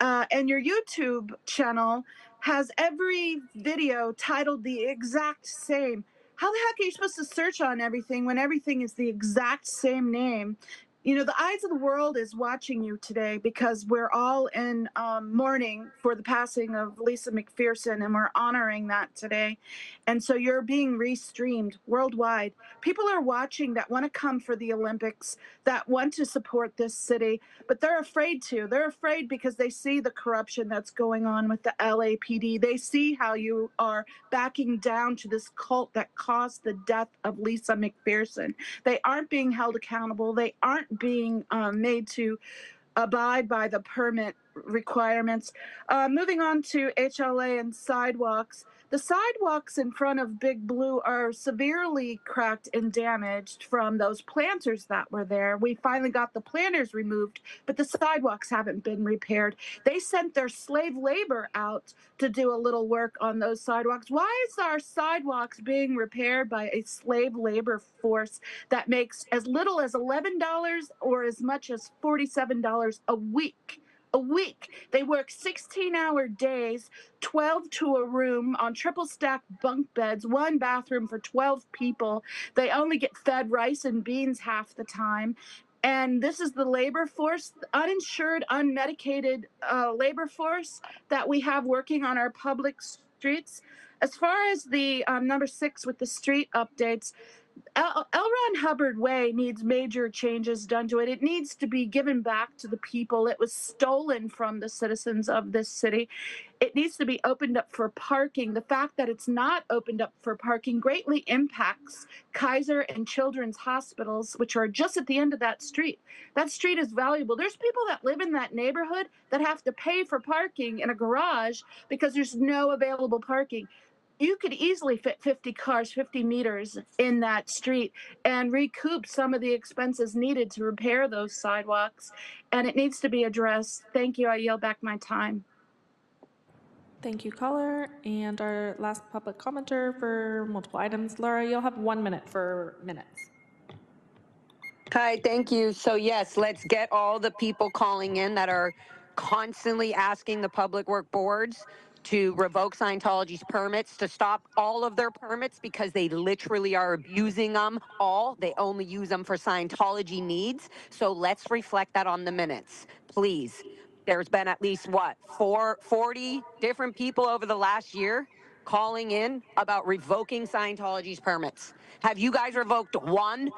And your YouTube channel has every video titled the exact same. How the heck are you supposed to search on everything when everything is the exact same name? You know, the eyes of the world is watching you today because we're all in mourning for the passing of Lisa McPherson, and we're honoring that today. And so you're being restreamed worldwide. People are watching that want to come for the Olympics, that want to support this city, but they're afraid to. They're afraid because they see the corruption that's going on with the LAPD. They see how you are backing down to this cult that caused the death of Lisa McPherson. They aren't being held accountable. They aren't being made to abide by the permit requirements. Moving on to HLA and sidewalks. The sidewalks in front of Big Blue are severely cracked and damaged from those planters that were there. We finally got the planters removed, but the sidewalks haven't been repaired. They sent their slave labor out to do a little work on those sidewalks. Why is our sidewalks being repaired by a slave labor force that makes as little as $11 or as much as $47 a week a week. They work 16-hour days, 12 to a room on triple stacked bunk beds, one bathroom for 12 people. They only get fed rice and beans half the time. And this is the labor force, uninsured, unmedicated labor force that we have working on our public streets. As far as the number 6 with the street updates, L. Ron Hubbard Way needs major changes done to it. It needs to be given back to the people. It was stolen from the citizens of this city. It needs to be opened up for parking. The fact that it's not opened up for parking greatly impacts Kaiser and Children's hospitals, which are just at the end of that street. That street is valuable. There's people that live in that neighborhood that have to pay for parking in a garage because there's no available parking. You could easily fit 50 cars, 50 meters in that street and recoup some of the expenses needed to repair those sidewalks. And it needs to be addressed. Thank you. I yield back my time. Thank you, caller. And our last public commenter for multiple items. Laura, you'll have 1 minute for minutes. Hi, thank you. So yes, let's get all the people calling in that are constantly asking the public work boards to revoke Scientology's permits, to stop all of their permits because they literally are abusing them all. They only use them for Scientology needs. So let's reflect that on the minutes, please. There's been at least, 40 different people over the last year calling in about revoking Scientology's permits. Have you guys revoked one?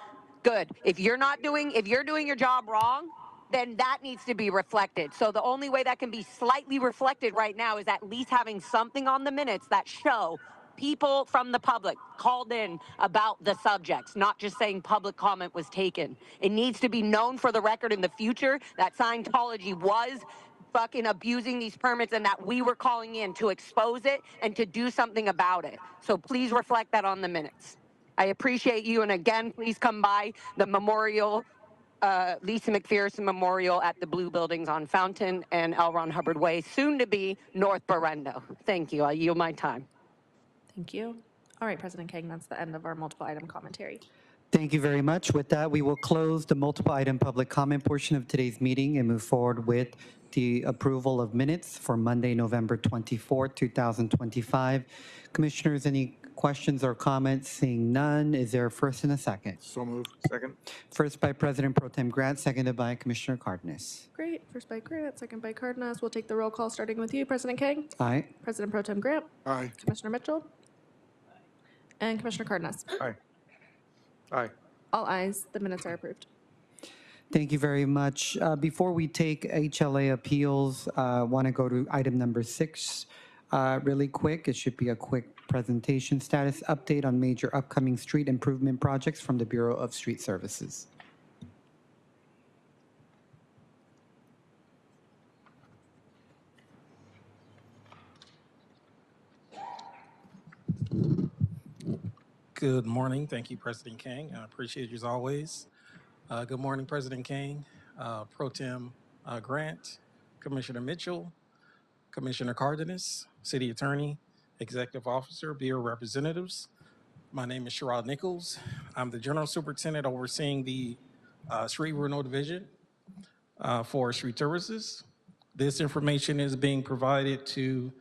Good. If you're doing your job wrong, then that needs to be reflected. So the only way that can be slightly reflected right now is at least having something on the minutes that show people from the public called in about the subjects, not just saying public comment was taken. It needs to be known for the record in the future that Scientology was fucking abusing these permits and that we were calling in to expose it and to do something about it. So please reflect that on the minutes. I appreciate you, and again, please come by the memorial, Lisa McPherson Memorial at the Blue Buildings on Fountain and L. Ron Hubbard Way, soon to be North Berendo. Thank you. I yield my time. Thank you. All right, President King, that's the end of our multiple item commentary. Thank you very much. With that, we will close the multiple item public comment portion of today's meeting and move forward with the approval of minutes for Monday, November 24, 2025. Commissioners, any questions or comments? Seeing none, is there a first and a second? So moved. Second. First by President Pro Tem Grant, seconded by Commissioner Cardenas. Great. First by Grant, second by Cardenas. We'll take the roll call starting with you, President King. Aye. President Pro Tem Grant. Aye. Commissioner Mitchell. And Commissioner Cardenas. Aye. Aye. All ayes. The minutes are approved. Thank you very much. Before we take HLA appeals, I want to go to item number 6 really quick. It should be a quick presentation. Status update on major upcoming street improvement projects from the Bureau of Street Services. Good morning. Thank you, President King. I appreciate you as always. Good morning, President King, Pro Tem Grant, Commissioner Mitchell, Commissioner Cardenas, City Attorney, Executive Officer, Bureau Representatives. My name is Sherrod Nichols. I'm the General Superintendent overseeing the Street Renewal Division for Street Services. This information is being provided to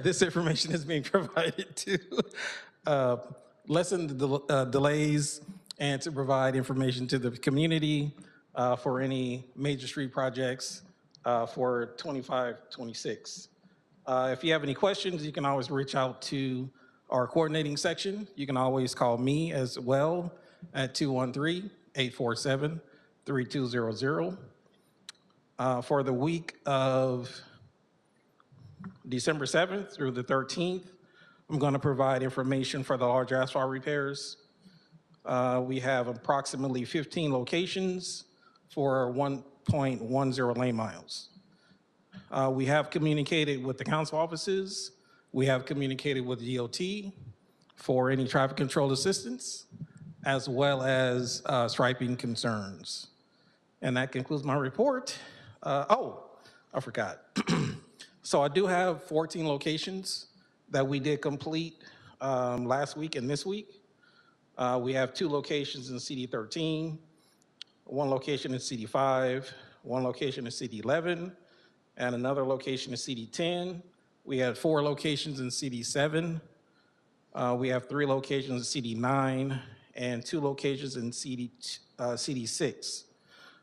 this information is being provided to lessen the delays and to provide information to the community for any major street projects for 25-26. If you have any questions, you can always reach out to our coordinating section. You can always call me as well at 213-847-3200. For the week of December 7th through the 13th, I'm going to provide information for the large asphalt repairs. We have approximately 15 locations for 1.10 lane miles. We have communicated with the council offices. We have communicated with DOT for any traffic control assistance, as well as striping concerns. And that concludes my report. Oh, I forgot. So I do have 14 locations that we did complete last week and this week. We have 2 locations in CD13, 1 location in CD5, 1 location in CD11, and another location in CD10. We had 4 locations in CD7. We have 3 locations in CD9 and 2 locations in CD6.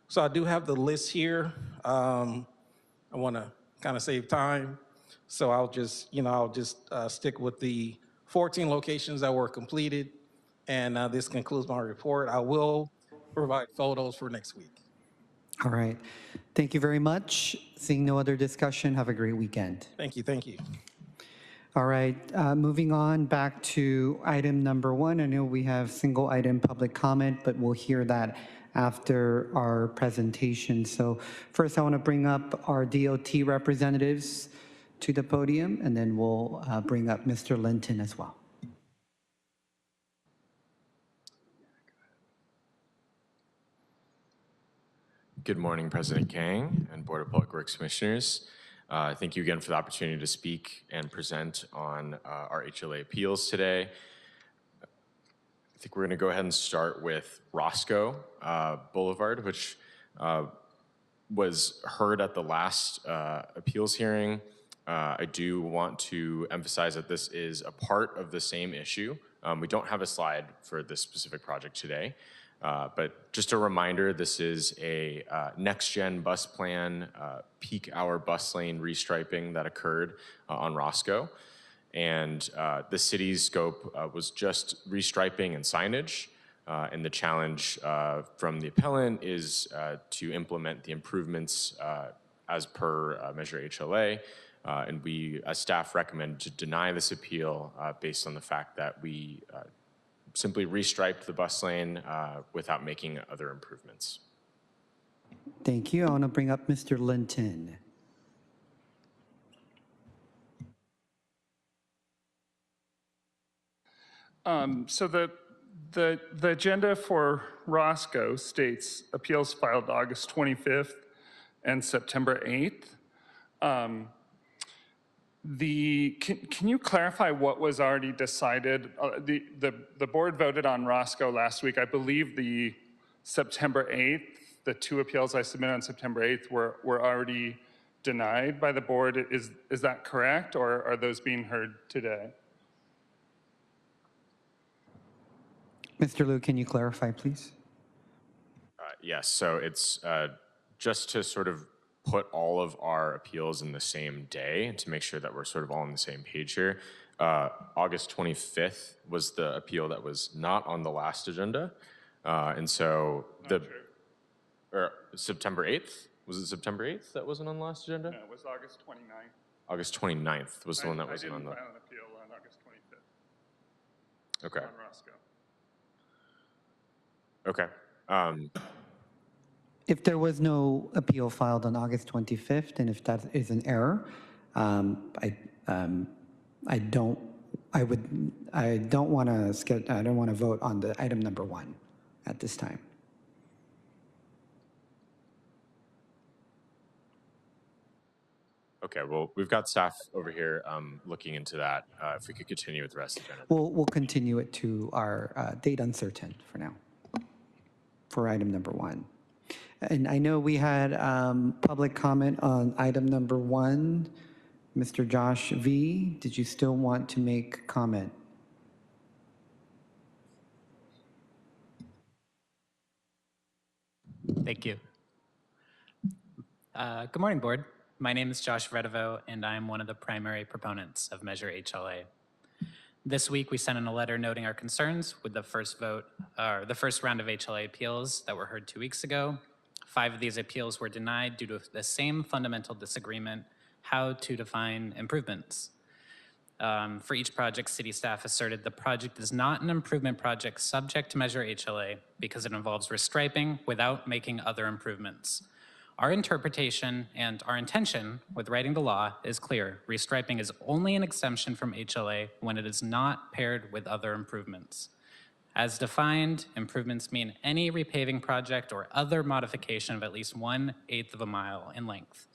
So I do have the list here. I want to kind of save time, so I'll just stick with the 14 locations that were completed, and this concludes my report. I will provide photos for next week. All right. Thank you very much. Seeing no other discussion, have a great weekend. Thank you. Thank you. All right, moving on back to item number 1. I know we have single item public comment, but we'll hear that after our presentation. So first I want to bring up our DOT representatives to the podium, and then we'll bring up Mr. Linton as well. Good morning, President Kang and Board of Public Works Commissioners. Thank you again for the opportunity to speak and present on our HLA appeals today. I think we're going to go ahead and start with Roscoe Boulevard, which was heard at the last appeals hearing. I do want to emphasize that this is a part of the same issue. We don't have a slide for this specific project today. But just a reminder, this is a next-gen bus plan, peak hour bus lane restriping that occurred on Roscoe. And the city's scope was just restriping and signage. And the challenge from the appellant is to implement the improvements as per Measure HLA. And we, as staff, recommend to deny this appeal based on the fact that we simply restriped the bus lane without making other improvements. Thank you. I want to bring up Mr. Linton. So the agenda for Roscoe states appeals filed August 25th and September 8th. Can you clarify what was already decided? The board voted on Roscoe last week. I believe the September 8th, the 2 appeals I submitted on September 8th were already denied by the board. Is that correct, or are those being heard today? Mr. Liu, can you clarify, please? Yes, so it's just to sort of put all of our appeals in the same day and to make sure that we're sort of all on the same page here. August 25th was the appeal that was not on the last agenda. And so September 8th, was it September 8th that wasn't on the last agenda? No, it was August 29th. August 29th was the one that wasn't on the. I didn't file an appeal on August 25th. Okay. On Roscoe. Okay. If there was no appeal filed on August 25th, and if that is an error, I don't want to vote on the item number 1 at this time. Okay, well, we've got staff over here looking into that. If we could continue with the rest of the agenda. We'll continue it to our date uncertain for now, for item number 1. And I know we had public comment on item number 1. Mr. Josh V., did you still want to make comment? Thank you. Good morning, Board. My name is Josh Vredevo, and I'm one of the primary proponents of Measure HLA. This week, we sent in a letter noting our concerns with the first round of HLA appeals that were heard 2 weeks ago. 5 of these appeals were denied due to the same fundamental disagreement, how to define improvements. For each project, city staff asserted the project is not an improvement project subject to Measure HLA because it involves restriping without making other improvements. Our interpretation and our intention with writing the law is clear. Restriping is only an exemption from HLA when it is not paired with other improvements. As defined, improvements mean any repaving project or other modification of at least 1/8 of a mile in length.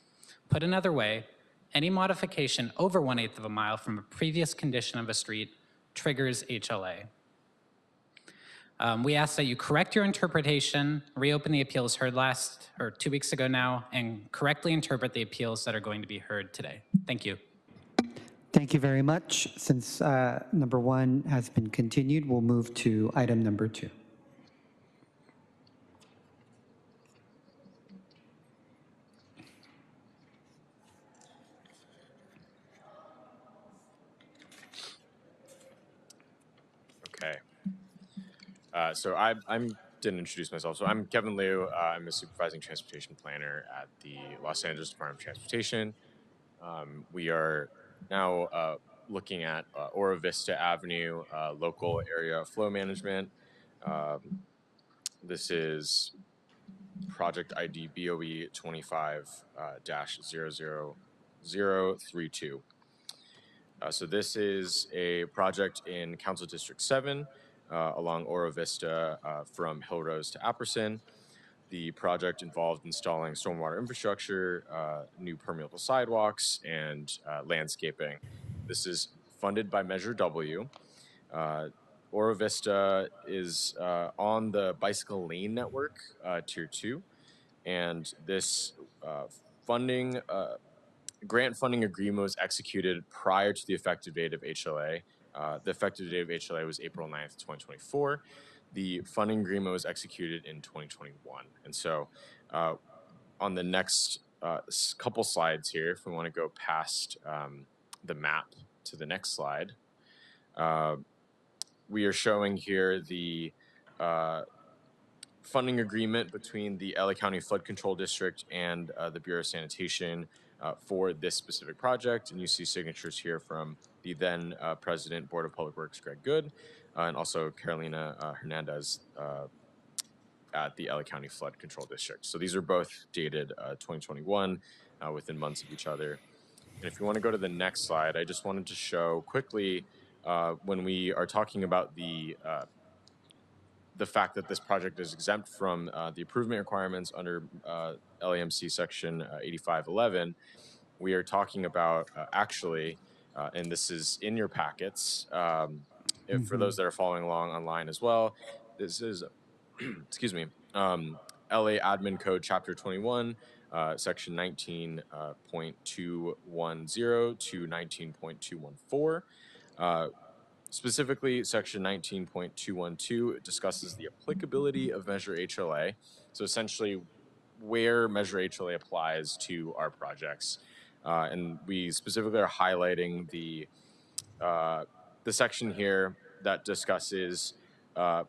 Put another way, any modification over 1/8 of a mile from a previous condition of a street triggers HLA. We ask that you correct your interpretation, reopen the appeals heard 2 weeks ago now, and correctly interpret the appeals that are going to be heard today. Thank you. Thank you very much. Since number 1 has been continued, we'll move to item number 2. Okay. So I didn't introduce myself. So I'm Kevin Liu. I'm a supervising transportation planner at the Los Angeles Department of Transportation. We are now looking at Oro Vista Avenue, local area flow management. This is project ID BOE 25-00032. So this is a project in Council District 7 along Oro Vista from Hill Rose to Apperson. The project involved installing stormwater infrastructure, new permeable sidewalks, and landscaping. This is funded by Measure W. Oro Vista is on the bicycle lane network, Tier 2, and this grant funding agreement was executed prior to the effective date of HLA. The effective date of HLA was April 9th, 2024. The funding agreement was executed in 2021. And so on the next couple slides here, if we want to go past the map to the next slide, we are showing here the funding agreement between the LA County Flood Control District and the Bureau of Sanitation for this specific project. And you see signatures here from the then President, Board of Public Works, Greg Good, and also Carolina Hernandez at the LA County Flood Control District. So these are both dated 2021, within months of each other. And if you want to go to the next slide, I just wanted to show quickly when we are talking about the fact that this project is exempt from the improvement requirements under LAMC section 8511, we are talking about actually, and this is in your packets, for those that are following along online as well, this is, excuse me, LA Admin Code Chapter 21, section 19.210 to 19.214. Specifically, section 19.212 discusses the applicability of Measure HLA. So essentially, where Measure HLA applies to our projects. And we specifically are highlighting the section here that discusses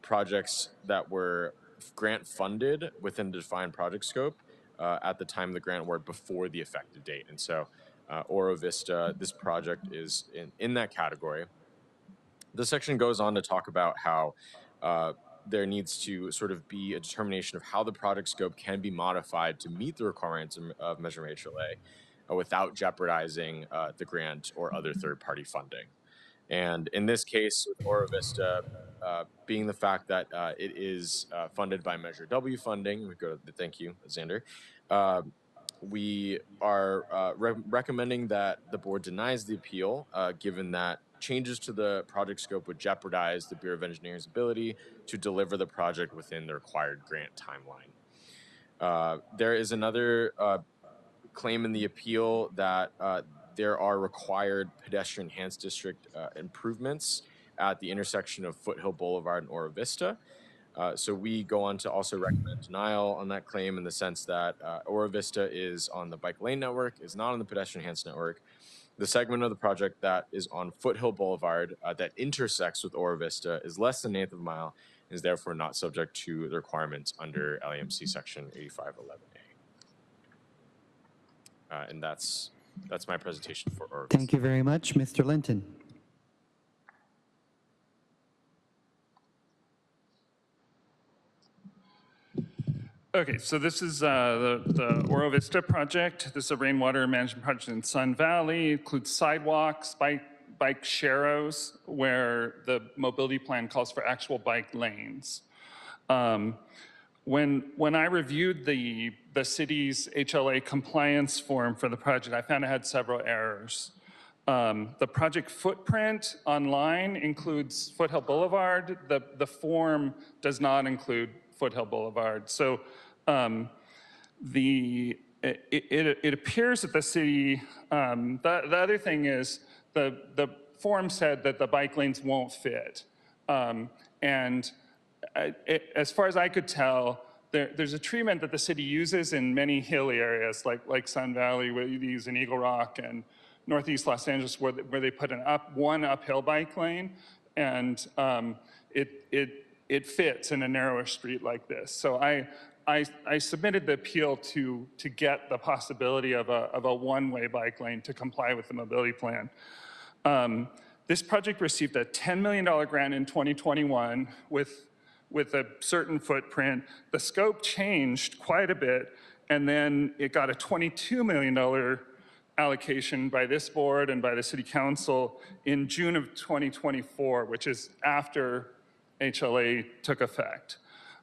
projects that were grant funded within the defined project scope at the time of the grant award before the effective date. And so Oro Vista, this project is in that category. This section goes on to talk about how there needs to sort of be a determination of how the project scope can be modified to meet the requirements of Measure HLA without jeopardizing the grant or other third-party funding. And in this case, with Oro Vista, being the fact that it is funded by Measure W funding, we go to the thank you, Xander. We are recommending that the board denies the appeal, given that changes to the project scope would jeopardize the Bureau of Engineering's ability to deliver the project within the required grant timeline. There is another claim in the appeal that there are required pedestrian enhanced district improvements at the intersection of Foothill Boulevard and Oro Vista. So we go on to also recommend denial on that claim in the sense that Oro Vista is on the bike lane network, is not on the pedestrian enhanced network. The segment of the project that is on Foothill Boulevard that intersects with Oro Vista is less than an eighth of a mile and is therefore not subject to the requirements under LAMC section 8511A. And that's my presentation for Oro Vista. Thank you very much. Mr. Linton. Okay, so this is the Oro Vista project. This is a rainwater management project in Sun Valley. It includes sidewalks, bike sharrows, where the mobility plan calls for actual bike lanes. When I reviewed the city's HLA compliance form for the project, I found it had several errors. The project footprint online includes Foothill Boulevard. The form does not include Foothill Boulevard. So it appears that the city, the other thing is the form said that the bike lanes won't fit. As far as I could tell, there's a treatment that the city uses in many hilly areas like Sun Valley, where you use in Eagle Rock, and Northeast Los Angeles, where they put one uphill bike lane, and it fits in a narrower street like this. So I submitted the appeal to get the possibility of a one-way bike lane to comply with the mobility plan. This project received a $10 million grant in 2021 with a certain footprint. The scope changed quite a bit, and then it got a $22 million allocation by this board and by the city council in June of 2024, which is after HLA took effect.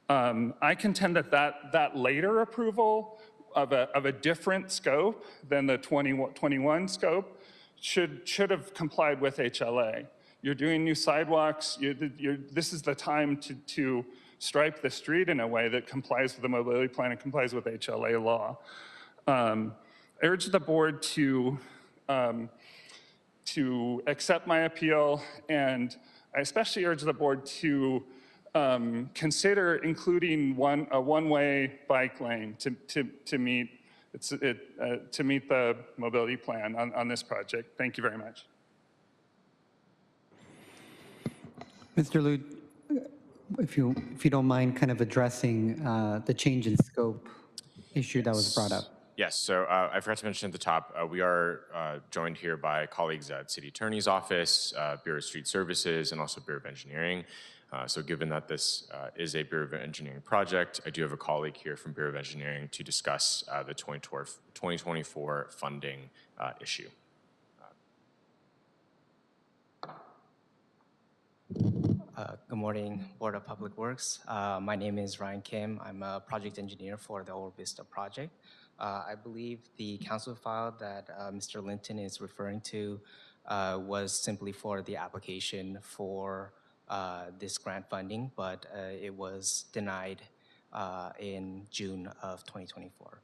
I contend that later approval of a different scope than the 2021 scope should have complied with HLA. You're doing new sidewalks. This is the time to stripe the street in a way that complies with the mobility plan and complies with HLA law. I urge the board to accept my appeal, and I especially urge the board to consider including a one-way bike lane to meet the mobility plan on this project. Thank you very much. Mr. Liu, if you don't mind kind of addressing the change in scope issue that was brought up. Yes, so I forgot to mention at the top, we are joined here by colleagues at City Attorney's Office, Bureau of Street Services, and also Bureau of Engineering. So given that this is a Bureau of Engineering project, I do have a colleague here from Bureau of Engineering to discuss the 2024 funding issue. Good morning, Board of Public Works. My name is Ryan Kim. I'm a project engineer for the Old Vista project. I believe the council file that Mr. Linton is referring to was simply for the application for this grant funding, but it was denied in June of 2024.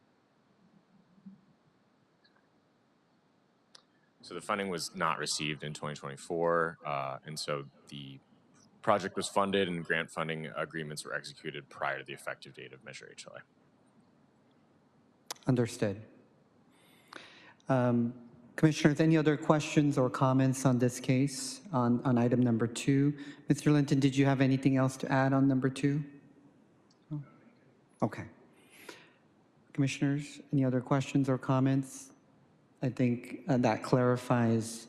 So the funding was not received in 2024, and so the project was funded and grant funding agreements were executed prior to the effective date of Measure HLA. Understood. Commissioners, any other questions or comments on this case, on item number 2? Mr. Linton, did you have anything else to add on number 2? No? Okay. Commissioners, any other questions or comments? I think that clarifies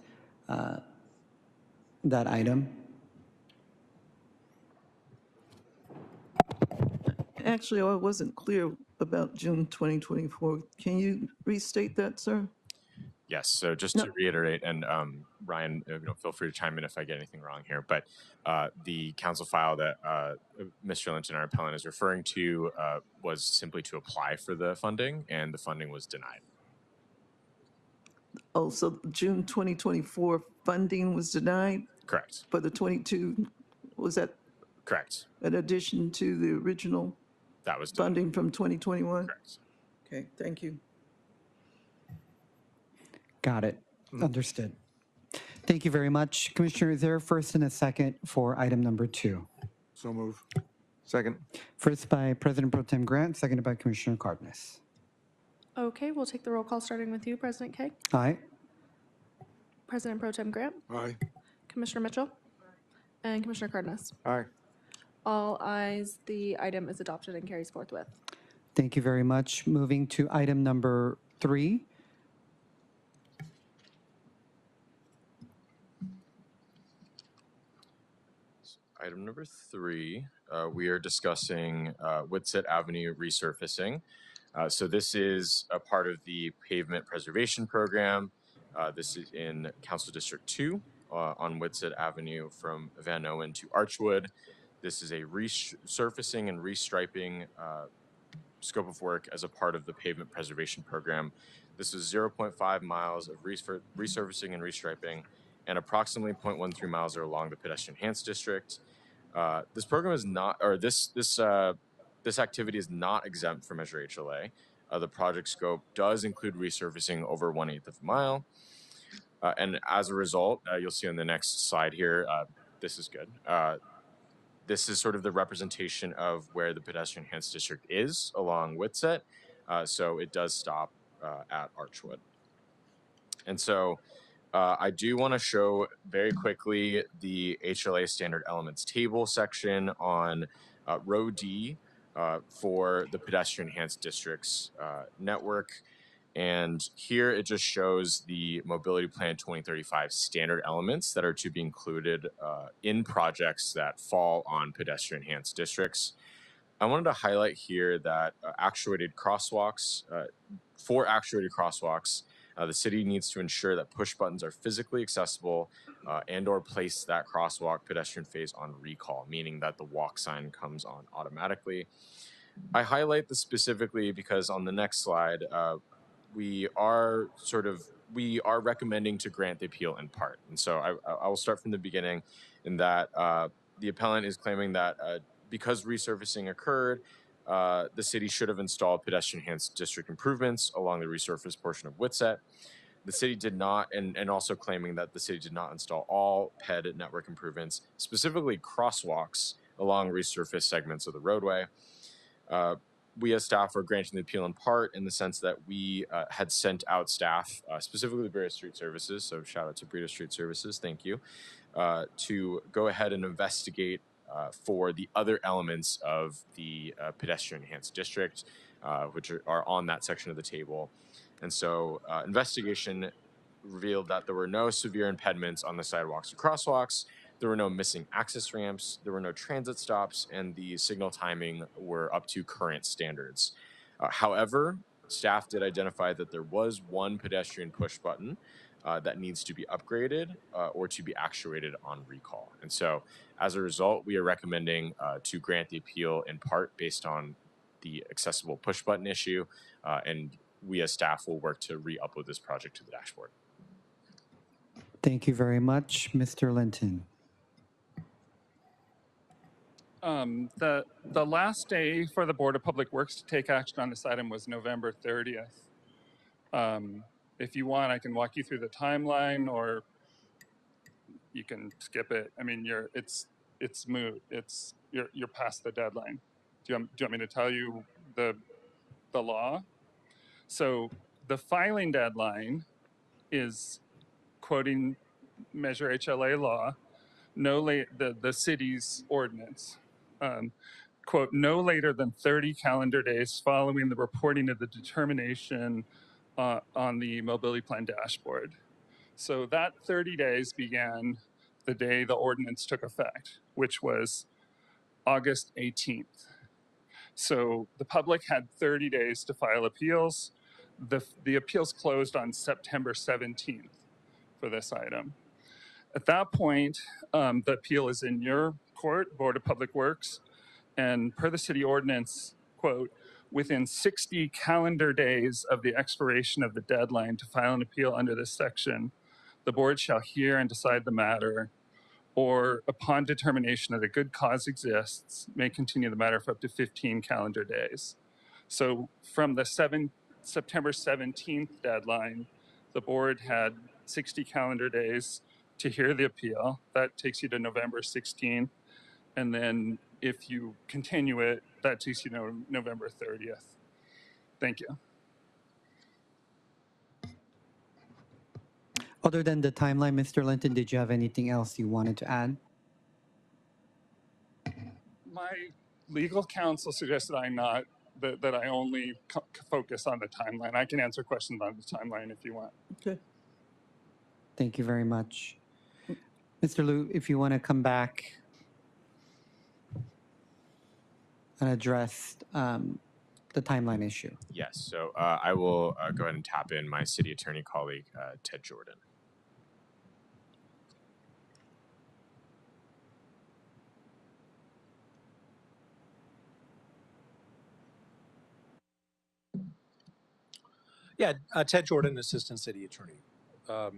that item. Actually, I wasn't clear about June 2024. Can you restate that, sir? Yes, so just to reiterate, and Ryan, feel free to chime in if I get anything wrong here, but the council file that Mr. Linton, our appellant, is referring to was simply to apply for the funding, and the funding was denied. Oh, so June 2024 funding was denied? Correct. For the 22, was that? Correct. In addition to the original? That was funding from 2021? Correct. Okay, thank you. Got it. Understood. Thank you very much. Commissioner, is there a first and a second for item number 2? So move. Second. First by President Pro Tem Grant, seconded by Commissioner Cardenas. Okay, we'll take the roll call starting with you, President Kay. Aye. President Pro Tem Grant. Aye. Commissioner Mitchell. And Commissioner Cardenas. Aye. All ayes, the item is adopted and carries forthwith. Thank you very much. Moving to item number 3. Item number 3, we are discussing Whitsett Avenue resurfacing. So this is a part of the pavement preservation program. This is in Council District 2 on Whitsett Avenue from Van Owen to Archwood. This is a resurfacing and restriping scope of work as a part of the pavement preservation program This is 0.5 miles of resurfacing and restriping, and approximately 0.13 miles are along the pedestrian enhanced district. This program is not, or this activity is not exempt from Measure HLA. The project scope does include resurfacing over 1/8 of a mile. And as a result, you'll see on the next slide here, this is good. This is sort of the representation of where the pedestrian enhanced district is along Whitsett. So it does stop at Archwood. And so I do want to show very quickly the HLA standard elements table section on row D for the pedestrian enhanced districts network. And here it just shows the Mobility Plan 2035 standard elements that are to be included in projects that fall on pedestrian enhanced districts. I wanted to highlight here that actuated crosswalks, for actuated crosswalks, the city needs to ensure that push buttons are physically accessible and or place that crosswalk pedestrian phase on recall, meaning that the walk sign comes on automatically. I highlight this specifically because on the next slide, we are recommending to grant the appeal in part. And so I will start from the beginning in that the appellant is claiming that because resurfacing occurred, the city should have installed pedestrian enhanced district improvements along the resurfaced portion of Whitsett. The city did not, and also claiming that the city did not install all PED network improvements, specifically crosswalks along resurfaced segments of the roadway. We as staff are granting the appeal in part in the sense that we had sent out staff, specifically Burris Street Services, so shout out to Burris Street Services, thank you, to go ahead and investigate for the other elements of the pedestrian enhanced district, which are on that section of the table. And so investigation revealed that there were no severe impediments on the sidewalks or crosswalks, there were no missing access ramps, there were no transit stops, and the signal timing were up to current standards. However, staff did identify that there was one pedestrian push button that needs to be upgraded or to be actuated on recall. And so as a result, we are recommending to grant the appeal in part based on the accessible push button issue, and we as staff will work to re-upload this project to the dashboard. Thank you very much. Mr. Linton. The last day for the Board of Public Works to take action on this item was November 30th. If you want, I can walk you through the timeline, or you can skip it. I mean, it's moot. You're past the deadline. Do you want me to tell you the law? So the filing deadline is, quoting Measure HLA law, the city's ordinance, quote, no later than 30 calendar days following the reporting of the determination on the mobility plan dashboard. So that 30 days began the day the ordinance took effect, which was August 18th. So the public had 30 days to file appeals. The appeals closed on September 17th for this item. At that point, the appeal is in your court, Board of Public Works, and per the city ordinance, quote, within 60 calendar days of the expiration of the deadline to file an appeal under this section, the board shall hear and decide the matter, or upon determination that a good cause exists, may continue the matter for up to 15 calendar days. So from the September 17th deadline, the board had 60 calendar days to hear the appeal. That takes you to November 16th. And then if you continue it, that takes you to November 30th. Thank you. Other than the timeline, Mr. Linton, did you have anything else you wanted to add? My legal counsel suggested that I only focus on the timeline. I can answer questions on the timeline if you want. Okay. Thank you very much. Mr. Liu, if you want to come back and address the timeline issue. Yes, so I will go ahead and tap in my city attorney colleague, Ted Jordan. Yeah, Ted Jordan, Assistant City Attorney. As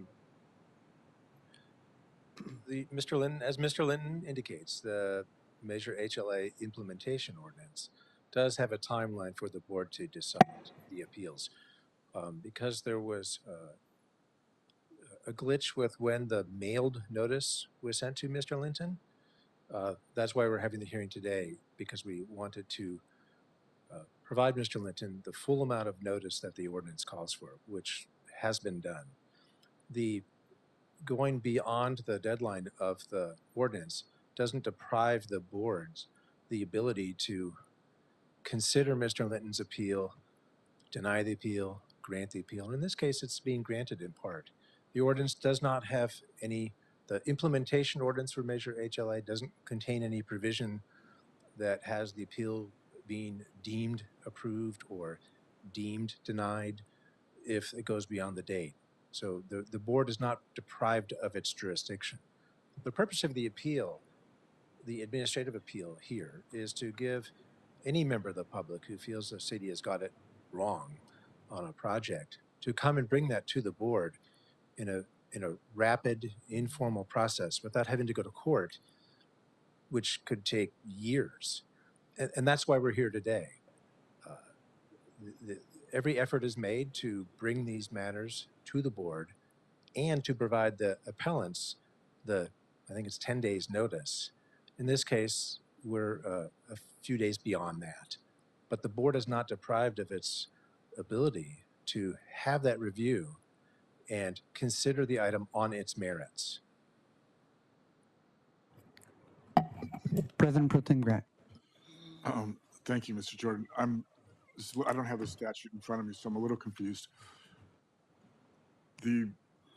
Mr. Linton indicates, the Measure HLA implementation ordinance does have a timeline for the board to decide the appeals. Because there was a glitch with when the mailed notice was sent to Mr. Linton, that's why we're having the hearing today, because we wanted to provide Mr. Linton the full amount of notice that the ordinance calls for, which has been done. The going beyond the deadline of the ordinance doesn't deprive the boards the ability to consider Mr. Linton's appeal, deny the appeal, grant the appeal. And in this case, it's being granted in part. The ordinance does not have the implementation ordinance for Measure HLA doesn't contain any provision that has the appeal being deemed approved or deemed denied if it goes beyond the date. So the board is not deprived of its jurisdiction. The purpose of the appeal, the administrative appeal here, is to give any member of the public who feels the city has got it wrong on a project to come and bring that to the board in a rapid, informal process without having to go to court, which could take years. And that's why we're here today. Every effort is made to bring these matters to the board and to provide the appellants I think it's 10 days notice. In this case, we're a few days beyond that. But the board is not deprived of its ability to have that review and consider the item on its merits. President Pro Tem Grant. Thank you, Mr. Jordan. I don't have the statute in front of me, so I'm a little confused. The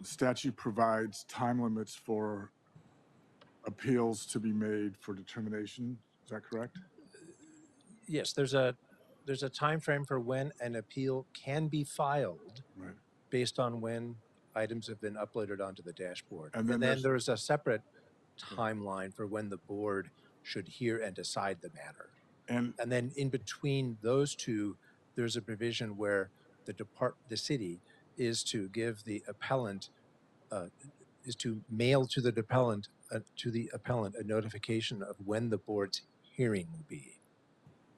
statute provides time limits for appeals to be made for determination. Is that correct? Yes, there's a time frame for when an appeal can be filed based on when items have been uploaded onto the dashboard. And then there's a separate timeline for when the board should hear and decide the matter. And then in between those two, there's a provision where the city is to give the appellant, is to mail to the appellant a notification of when the board's hearing will be.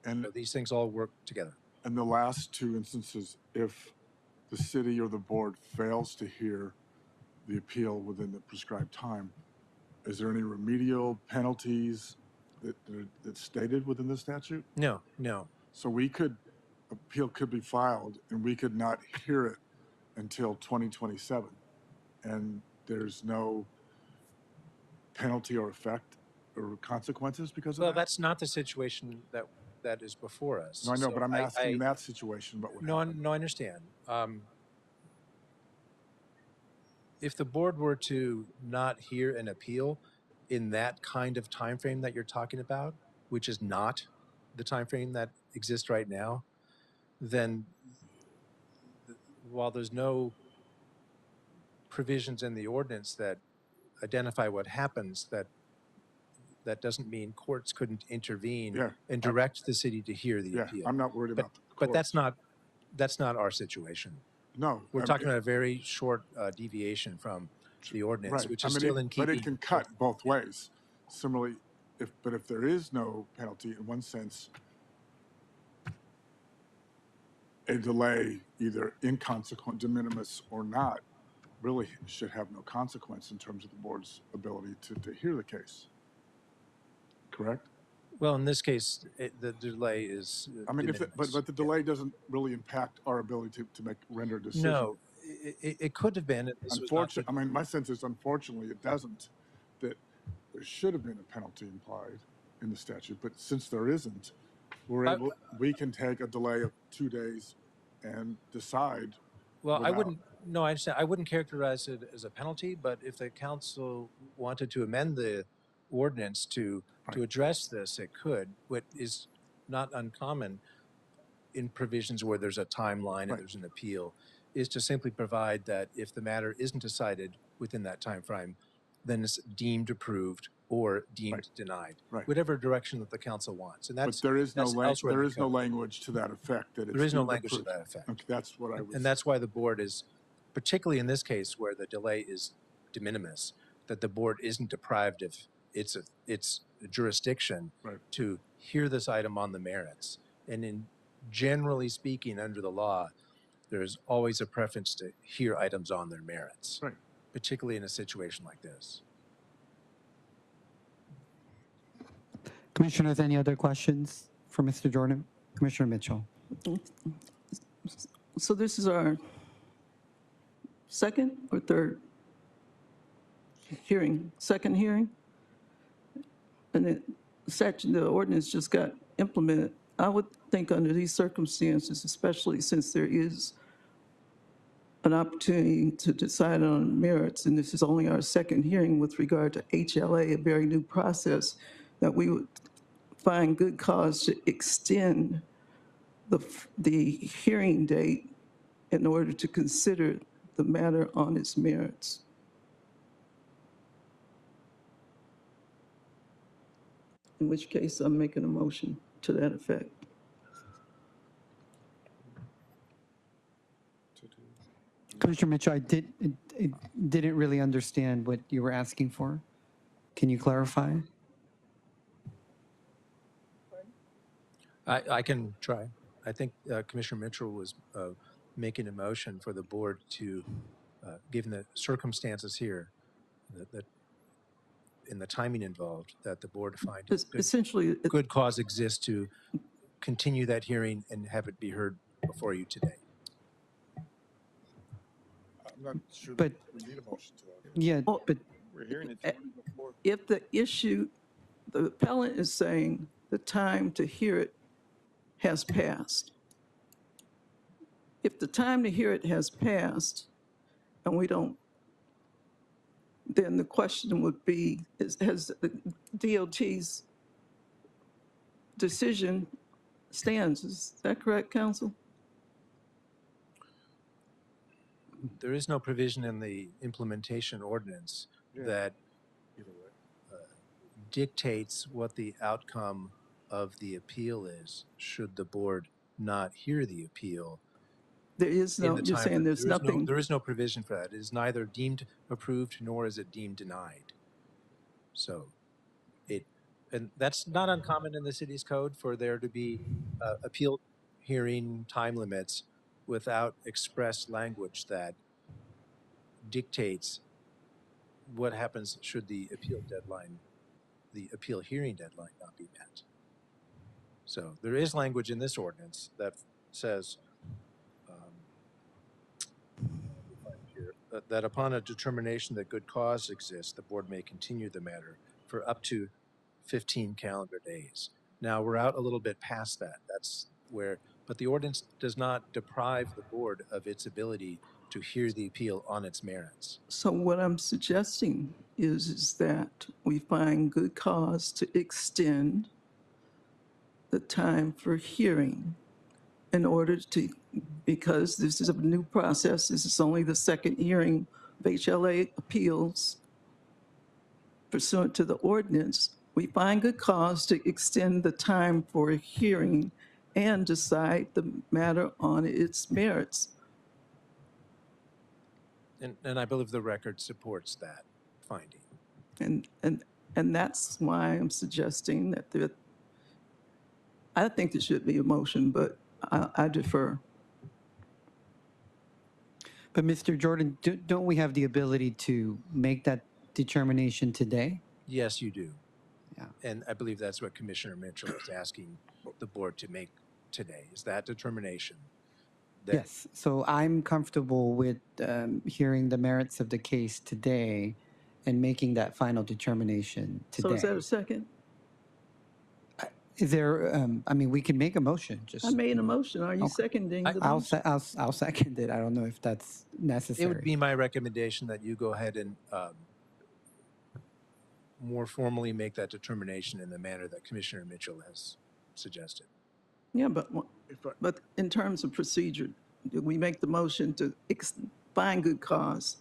And so these things all work together. In the last two instances, if the city or the board fails to hear the appeal within the prescribed time, is there any remedial penalties that's stated within the statute? No. So appeal could be filed and we could not hear it until 2027. And there's no penalty or effect or consequences because of that? Well, that's not the situation that is before us. No, I know, So but I'm asking in that situation, what would happen? No, I understand. If the board were to not hear an appeal in that kind of time frame that you're talking about, which is not the time frame that exists right now, then while there's no provisions in the ordinance that identify what happens, that doesn't mean courts couldn't intervene and direct the city to hear the appeal. I'm not worried about the But that's not our situation. No. We're talking about a very short deviation from the ordinance, which is still in keeping. But it can cut both ways. Similarly, if there is no penalty, in one sense, a delay, either inconsequent, de minimis, or not, really should have no consequence in terms of the board's ability to hear the case. Correct? Well, in this case, the delay is. I mean, but the delay doesn't really impact our ability to render a decision. No, it could have been. Unfortunately, I mean, my sense is unfortunately it doesn't. That there should have been a penalty implied in the statute, but since there isn't, we can take a delay of 2 days and decide. Well, I wouldn't. No, I understand. I wouldn't characterize it as a penalty, but if the council wanted to amend the ordinance to address this, it could. What is not uncommon in provisions where there's a timeline and there's an appeal is to simply provide that if the matter isn't decided within that time frame, then it's deemed approved or deemed denied. Whatever direction that the council wants. And But that's, there is no, that's elsewhere in there the is no code. language to that effect. That it's There is no deemed language to approved. that effect. Okay, that's what I was. And that's why the board is, particularly in this case where the delay is de minimis, that the board isn't deprived of its jurisdiction to hear this item on the merits. And in generally speaking, under the law, there's always a preference to hear items on their merits, particularly in a situation like this. Commissioners, any other questions for Mr. Jordan? Commissioner Mitchell. So this is our second or third hearing? Second hearing? And the ordinance just got implemented. I would think under these circumstances, especially since there is an opportunity to decide on merits, and this is only our second hearing with regard to HLA, a very new process, that we would find good cause to extend the hearing date in order to consider the matter on its merits. In which case, I'm making a motion to that effect. Commissioner Mitchell, I didn't really understand what you were asking for. Can you clarify? I can try. I think Commissioner Mitchell was making a motion for the board to, given the circumstances here, that in the timing involved, that the board find essentially good cause exists to continue that hearing and have it be heard before you today. I'm not sure But- we need a motion to that. Yeah, but We're hearing it before. If the issue, the appellant is saying the time to hear it has passed. If the time to hear it has passed and we don't, then the question would be, has the DOT's decision stands? Is that correct, counsel? There is no provision in the implementation ordinance that dictates what the outcome of the appeal is, should the board not hear the appeal. There is no, you're saying there's nothing. There is no provision for that. It is neither deemed approved nor is it deemed denied. So and that's not uncommon in the city's code for there to be appeal hearing time limits without express language that dictates what happens should the appeal hearing deadline not be met. So there is language in this ordinance that says that upon a determination that good cause exists, the board may continue the matter for up to 15 calendar days. Now we're out a little bit past that. That's where, but the ordinance does not deprive the board of its ability to hear the appeal on its merits. So what I'm suggesting is that we find good cause to extend the time for hearing in order to, because this is a new process, this is only the second hearing of HLA appeals pursuant to the ordinance, we find good cause to extend the time for a hearing and decide the matter on its merits. And I believe the record supports that finding. And that's why I'm suggesting that I think there should be a motion, but I defer. But Mr. Jordan, don't we have the ability to make that determination today? Yes, you do. Yeah. And I believe that's what Commissioner Mitchell is asking the board to make today, is that determination. Yes. So I'm comfortable with hearing the merits of the case today and making that final determination today. So is that a second? Is there, I mean, we can make a motion. Just I made a motion. Are you seconding the motion? I'll second it. I don't know if that's necessary. It would be my recommendation that you go ahead and more formally make that determination in the manner that Commissioner Mitchell has suggested. Yeah, but in terms of procedure, we make the motion to find good cause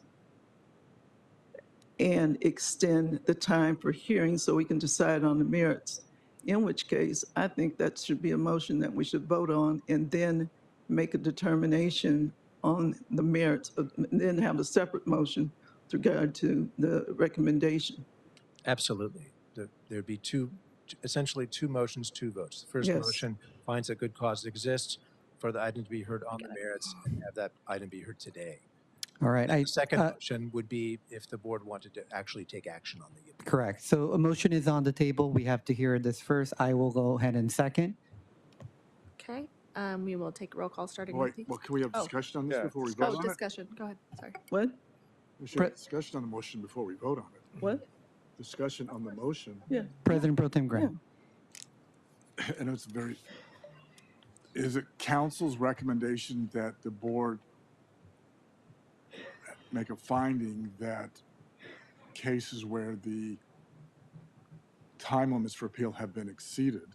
and extend the time for hearing so we can decide on the merits. In which case, I think that should be a motion that we should vote on and then make a determination on the merits, and then have a separate motion with regard to the recommendation. Absolutely. There'd be essentially two motions, two votes. The first Yes. motion finds that good cause exists for the item to be heard on the merits and have that item be heard today. All right. The second motion would be if the board wanted to actually take action on the appeal. Correct. So a motion is on the table. We have to hear this first. I will go ahead and second. Okay, we will take roll call starting Wait, with you. well, can we have discussion on this before we vote Oh, on it? discussion, go ahead, sorry. What? We should have discussion on the motion before we vote on it. What? Discussion on the motion. Yeah. President Pro Tem Grant. And it's is it council's recommendation that the board make a finding that cases where the time limits for appeal have been exceeded,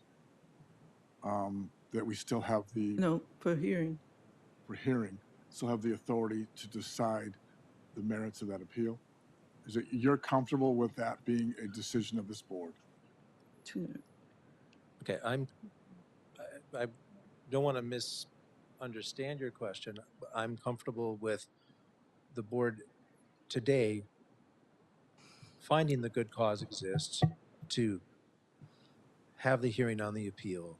that we still have the, No, for hearing. for hearing, still have the authority to decide the merits of that appeal? Is it, you're comfortable with that being a decision of this board? 2 minutes. Okay, I don't want to misunderstand your question. I'm comfortable with the board today finding the good cause exists to have the hearing on the appeal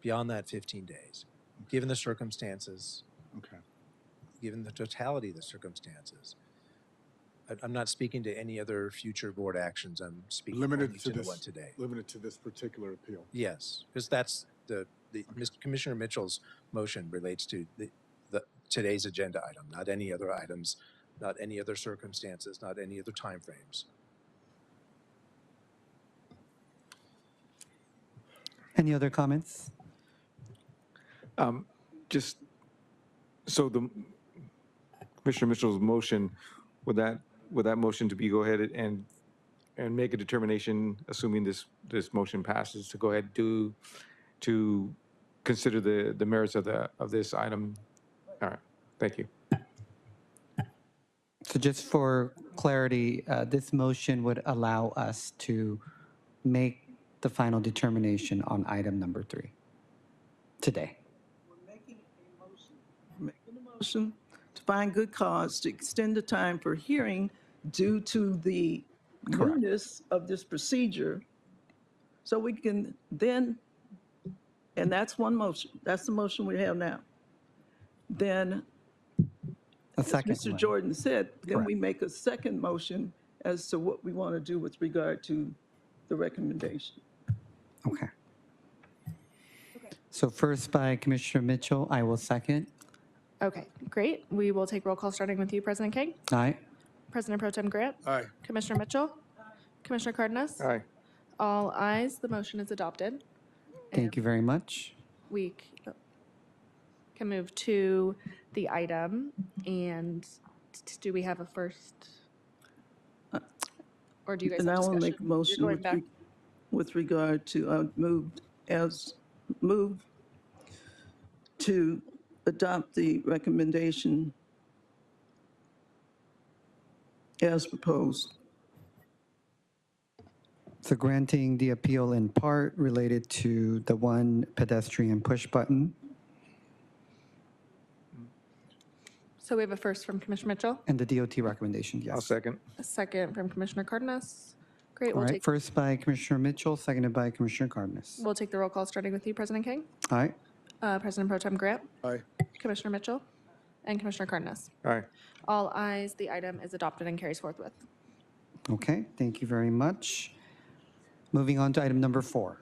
beyond that 15 days, given the circumstances. Okay. Given the totality of the circumstances. I'm not speaking to any other future board actions. I'm speaking Limited only to to the this, one today. limited to this particular appeal? Yes, because that's Commissioner Mitchell's motion relates to the today's agenda item, not any other items, not any other circumstances, not any other timeframes. Any other comments? Just so the Commissioner Mitchell's motion, would that motion to be go ahead and make a determination, assuming this motion passes, to go ahead to consider the merits of this item? All right, thank you. So just for clarity, this motion would allow us to make the final determination on item number 3 today. Making a motion to find good cause to extend the time for hearing due to the newness of this procedure. So we can then, and that's one motion, that's the motion we have now. Then, A as second Mr. one. Jordan said, then Correct. we make a second motion as to what we want to do with regard to the recommendation. Okay. So first by Commissioner Mitchell, I will second. Okay, great. We will take roll call starting with you, President King. Aye. President Pro Tem Grant. Aye. Commissioner Mitchell. Commissioner Cardenas. Aye. All ayes, the motion is adopted. Thank you very much. We can move to the item, and do we have a first? Or do you guys And have I will discussion? make a motion You're going back. with regard to, move to adopt the recommendation as proposed. So granting the appeal in part related to the one pedestrian push button So we have a first from Commissioner Mitchell, and the DOT recommendation, yes. I'll second. a second from Commissioner Cardenas. Great, All we'll right, take, first by Commissioner Mitchell, seconded by Commissioner Cardenas. we'll take the roll call starting with you, President King. Aye. President Pro Tem Grant. Aye. Commissioner Mitchell. And Commissioner Cardenas. Aye. All ayes, the item is adopted and carries forthwith. Okay, thank you very much. Moving on to item number 4.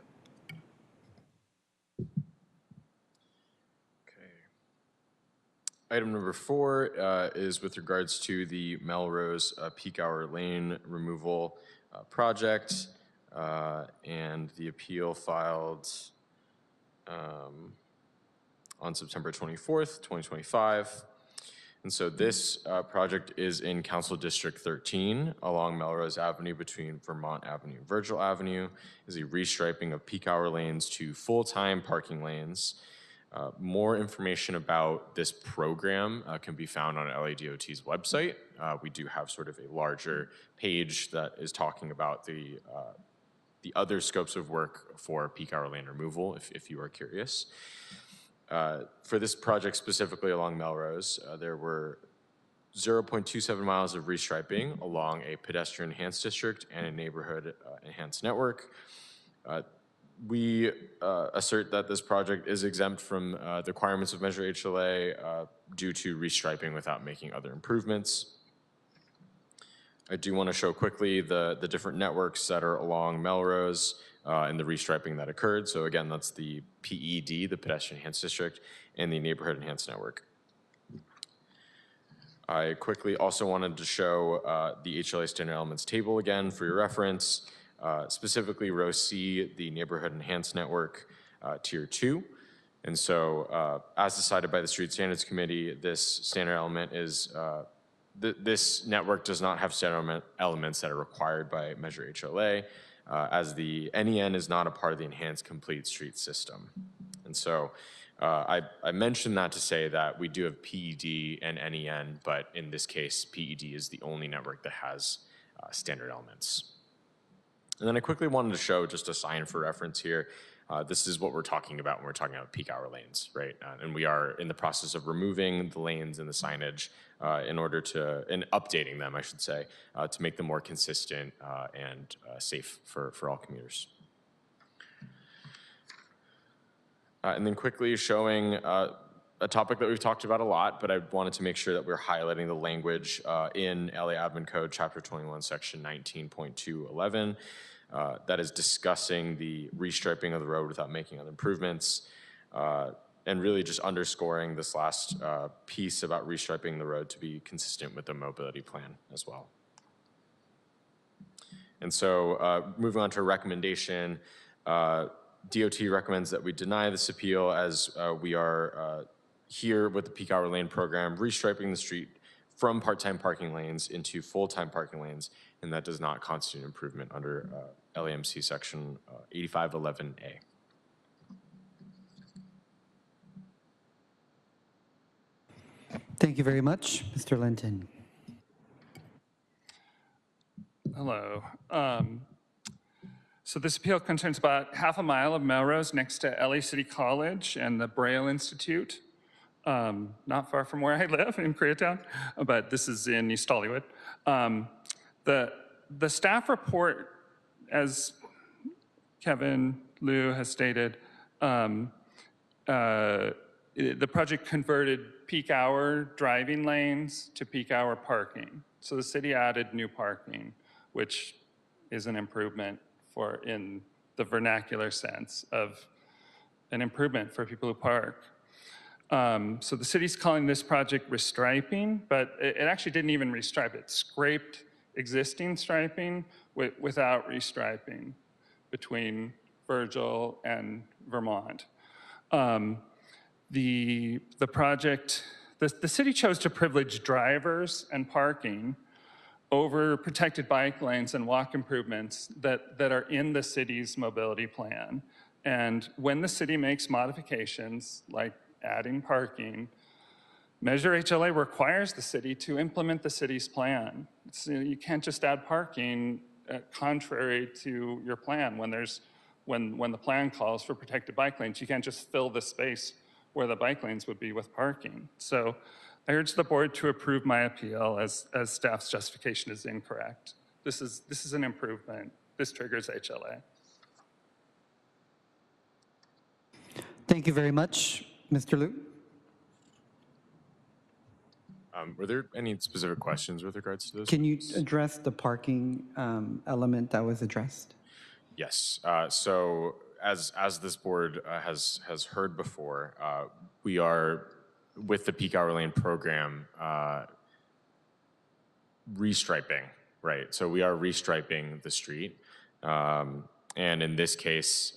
Item number 4 is with regards to the Melrose Peak Hour Lane Removal Project, and the appeal filed on September 24th, 2025. And so this project is in Council District 13 along Melrose Avenue between Vermont Avenue and Virgil Avenue, is a restriping of peak hour lanes to full-time parking lanes. More information about this program can be found on LADOT's website. We do have sort of a larger page that is talking about the other scopes of work for peak hour lane removal, if you are curious. For this project specifically along Melrose, there were 0.27 miles of restriping along a pedestrian enhanced district and a neighborhood enhanced network. We assert that this project is exempt from the requirements of Measure HLA due to restriping without making other improvements. I do want to show quickly the different networks that are along Melrose and the restriping that occurred. So again, that's the PED, the Pedestrian Enhanced District, and the Neighborhood Enhanced Network. I quickly also wanted to show the HLA standard elements table again for your reference, specifically row C, the Neighborhood Enhanced Network, Tier 2. And so as decided by the Street Standards Committee, this standard element is, this network does not have standard elements that are required by Measure HLA, as the NEN is not a part of the Enhanced Complete Street System. And so I mentioned that to say that we do have PED and NEN, but in this case, PED is the only network that has standard elements. And then I quickly wanted to show just a sign for reference here. This is what we're talking about when we're talking about peak hour lanes, right? And we are in the process of removing the lanes and the signage in order to, and updating them, I should say, to make them more consistent and safe for all commuters. And then quickly showing a topic that we've talked about a lot, but I wanted to make sure that we're highlighting the language in LA Admin Code, Chapter 21, Section 19.211, that is discussing the restriping of the road without making other improvements, and really just underscoring this last piece about restriping the road to be consistent with the mobility plan as well. And so moving on to a recommendation, DOT recommends that we deny this appeal as we are here with the peak hour lane program, restriping the street from part-time parking lanes into full-time parking lanes, and that does not constitute improvement under LAMC section 8511A. Thank you very much, Mr. Linton. Hello. So this appeal concerns about half a mile of Melrose next to LA City College and the Braille Institute, not far from where I live in Koreatown, but this is in East Hollywood. The staff report, as Kevin Liu has stated, the project converted peak hour driving lanes to peak hour parking. So the city added new parking, which is an improvement in the vernacular sense of an improvement for people who park. So the city's calling this project restriping, but it actually didn't even restripe. It scraped existing striping without restriping between Virgil and Vermont. The project, the city chose to privilege drivers and parking over protected bike lanes and walk improvements that are in the city's mobility plan. And when the city makes modifications, like adding parking, Measure HLA requires the city to implement the city's plan. You can't just add parking contrary to your plan when the plan calls for protected bike lanes. You can't just fill the space where the bike lanes would be with parking. So I urge the board to approve my appeal as staff's justification is incorrect. This is an improvement. This triggers HLA. Thank you very much, Mr. Liu. Were there any specific questions with regards to this? Can you address the parking element that was addressed? Yes. So as this board has heard before, we are with the peak hour lane program restriping, right? So we are restriping the street, and in this case,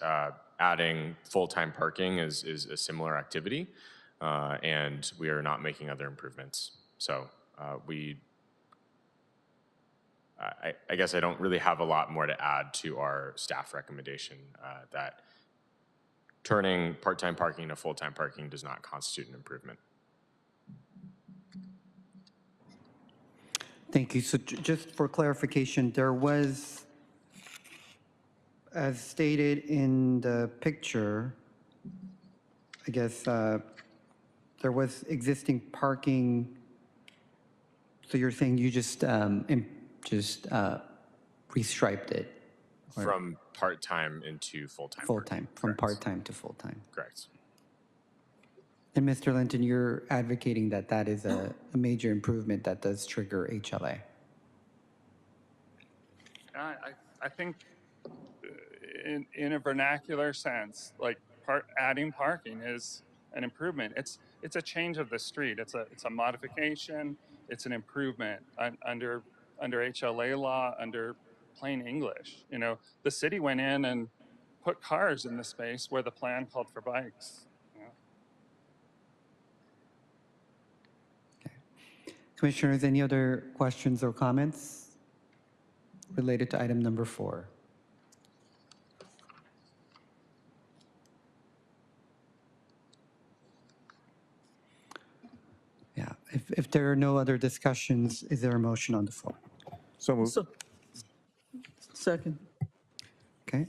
adding full-time parking is a similar activity, and we are not making other improvements. So I guess I don't really have a lot more to add to our staff recommendation that turning part-time parking to full-time parking does not constitute an improvement. Thank you. So just for clarification, there was, as stated in the picture, I guess there was existing parking. So you're saying you just restriped it? Or From part-time into full-time. full-time, from part-time to full-time. Correct. And Mr. Linton, you're advocating that that is a major improvement that does trigger HLA. I think in a vernacular sense, like adding parking is an improvement. It's a change of the street. It's a modification. It's an improvement under HLA law, under plain English. You know, the city went in and put cars in the space where the plan called for bikes. Commissioners, any other questions or comments related to item number 4? Yeah, if there are no other discussions, is there a motion on the floor? So moved. Second. Okay,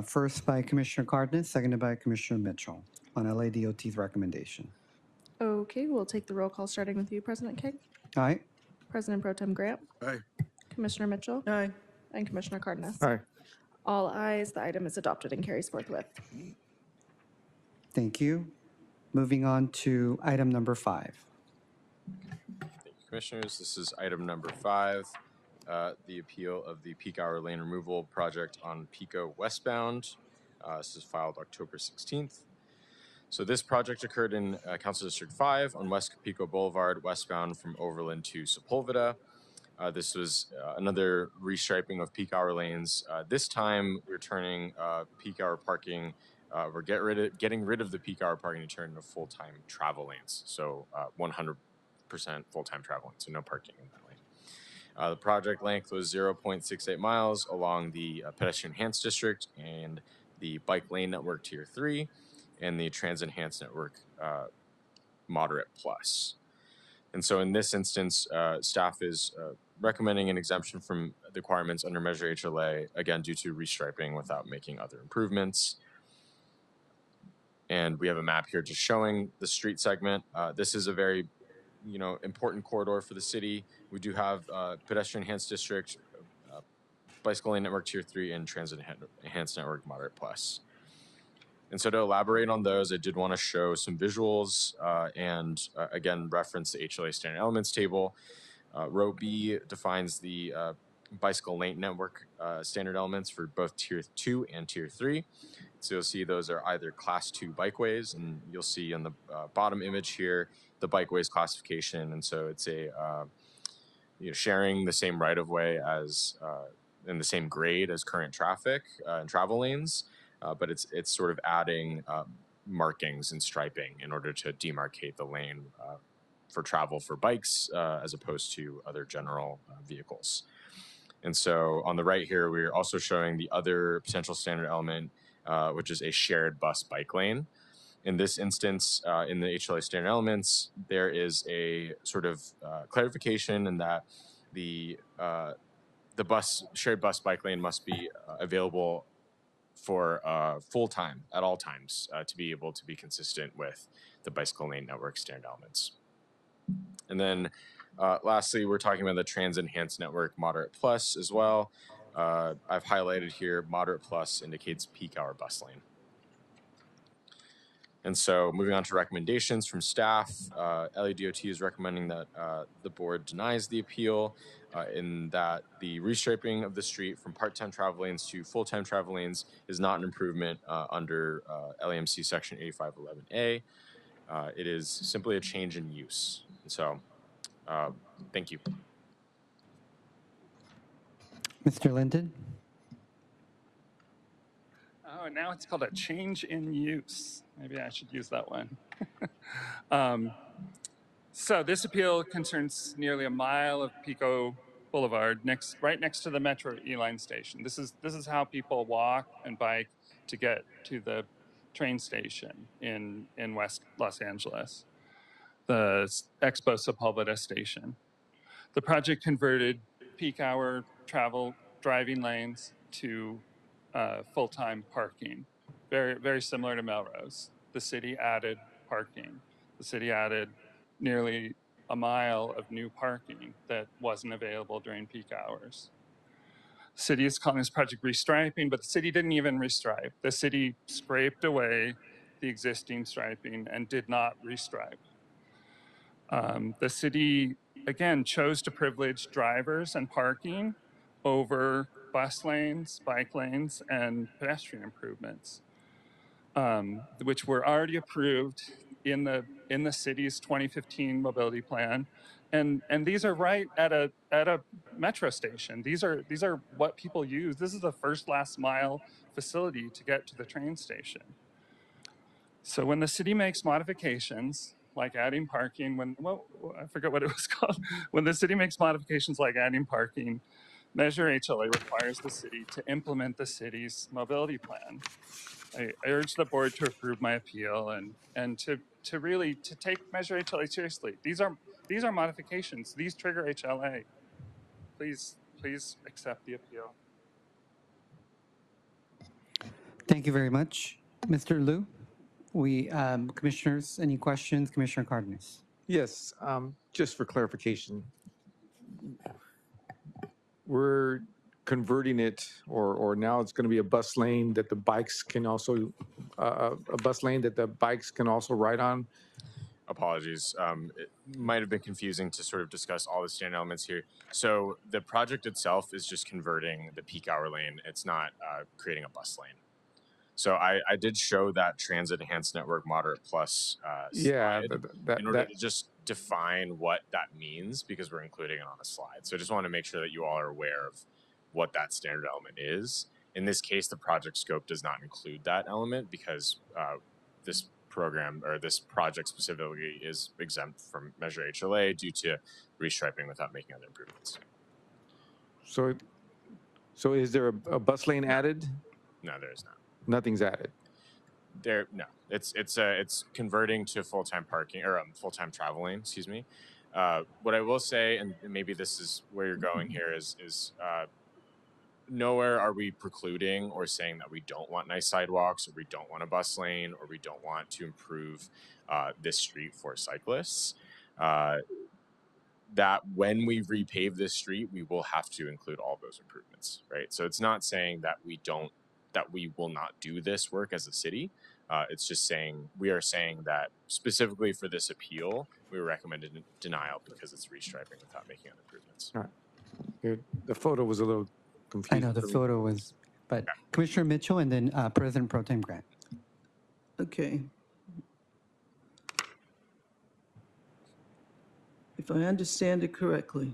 first by Commissioner Cardenas, seconded by Commissioner Mitchell on LADOT's recommendation. Okay, we'll take the roll call starting with you, President King. Aye. President Pro Tem Grant. Aye. Commissioner Mitchell. Aye. And Commissioner Cardenas. Aye. All ayes, the item is adopted and carries forthwith. Thank you. Moving on to item number 5. Thank you, Commissioners. This is item number 5, the appeal of the peak hour lane removal project on Pico westbound. This is filed October 16th. So this project occurred in Council District 5 on West Pico Boulevard, westbound from Overland to Sepulveda. This was another restriping of peak hour lanes. This time we're turning peak hour parking, we're getting rid of the peak hour parking to turn into full-time travel lanes. So 100% full-time travel lanes, so no parking in that lane. The project length was 0.68 miles along the pedestrian enhanced district and the bike lane network tier 3 and the transit enhanced network moderate plus. And so in this instance, staff is recommending an exemption from the requirements under Measure HLA, again, due to restriping without making other improvements. And we have a map here just showing the street segment. This is a very, important corridor for the city. We do have pedestrian enhanced district, bicycle lane network tier 3, and transit enhanced network moderate plus. And so to elaborate on those, I did want to show some visuals and again, reference the HLA standard elements table. Row B defines the bicycle lane network standard elements for both tier 2 and tier 3. So you'll see those are either class 2 bikeways, and you'll see on the bottom image here, the bikeways classification. And so it's a, sharing the same right of way as, in the same grade as current traffic and travel lanes. But it's sort of adding markings and striping in order to demarcate the lane for travel for bikes as opposed to other general vehicles. And so on the right here, we're also showing the other potential standard element, which is a shared bus bike lane. In this instance, in the HLA standard elements, there is a sort of clarification in that the shared bus bike lane must be available for full time at all times to be able to be consistent with the bicycle lane network standard elements. And then lastly, we're talking about the transit enhanced network moderate plus as well. I've highlighted here moderate plus indicates peak hour bus lane. And so moving on to recommendations from staff, LADOT is recommending that the board denies the appeal in that the restriping of the street from part-time travel lanes to full-time travel lanes is not an improvement under LAMC section 8511A. It is simply a change in use. And so, thank you. Mr. Linton? Oh, now it's called a change in use. Maybe I should use that one. So this appeal concerns nearly a mile of Pico Boulevard, right next to the Metro E-Line station. This is how people walk and bike to get to the train station in West Los Angeles, the Expo Sepulveda station. The project converted peak hour travel driving lanes to full-time parking, very similar to Melrose. The city added parking. The city added nearly a mile of new parking that wasn't available during peak hours. The city is calling this project restriping, but the city didn't even restripe. The city scraped away the existing striping and did not restripe. The city, again, chose to privilege drivers and parking over bus lanes, bike lanes, and pedestrian improvements, which were already approved in the city's 2015 mobility plan. And these are right at a metro station. These are what people use. This is the first last mile facility to get to the train station. So when the city makes modifications like adding parking, I forget what it was called. When the city makes modifications like adding parking, Measure HLA requires the city to implement the city's mobility plan. I urge the board to approve my appeal and to really take Measure HLA seriously. These are modifications. These trigger HLA. Please accept the appeal. Thank you very much. Mr. Liu, commissioners, any questions? Commissioner Cardenas. Yes, just for clarification, we're converting it, or now it's going to be a bus lane that the bikes can also, ride on? Apologies. It might have been confusing to sort of discuss all the standard elements here. So the project itself is just converting the peak hour lane. It's not creating a bus lane. So I did show that Transit Enhanced Network Moderate Plus slide in order to just define what that means, because we're including it on a slide. So I just want to make sure that you all are aware of what that standard element is. In this case, the project scope does not include that element because this program or this project specifically is exempt from Measure HLA due to restriping without making other improvements. So is there a bus lane added? No, there is not. Nothing's added. No, it's converting to full-time parking or full-time travel lane. Excuse me. What I will say, and maybe this is where you're going here, is nowhere are we precluding or saying that we don't want nice sidewalks, or we don't want a bus lane, or we don't want to improve this street for cyclists. That when we repave this street, we will have to include all those improvements, right? So it's not saying that we will not do this work as a city. It's just saying, we are saying that specifically for this appeal, we recommended denial because it's restriping without making other improvements. All right. The photo was a little confusing. I know the photo was, but Commissioner Mitchell and then President Pro Tem Grant. Okay. If I understand it correctly,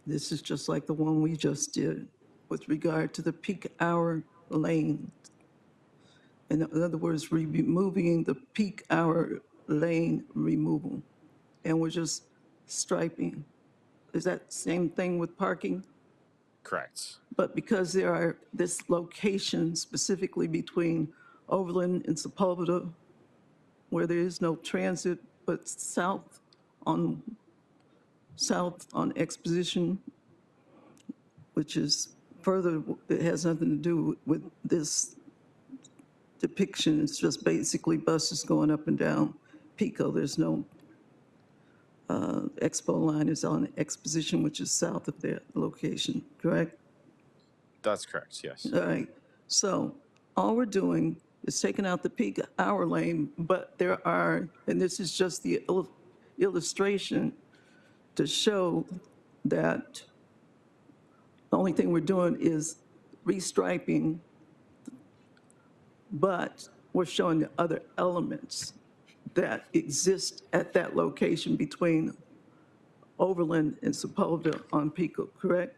this is just like the one we just did with regard to the peak hour lane. In other words, removing the peak hour lane removal. And we're just striping. Is that same thing with parking? Correct. But because there are this location specifically between Overland and Sepulveda, where there is no transit, but south on Exposition, which is further, it has nothing to do with this depiction. It's just basically buses going up and down Pico. There's no Expo line is on Exposition, which is south of that location, correct? That's correct, yes. All right. So all we're doing is taking out the peak hour lane, but there are, and this is just the illustration to show that the only thing we're doing is restriping, but we're showing the other elements that exist at that location between Overland and Sepulveda on Pico, correct?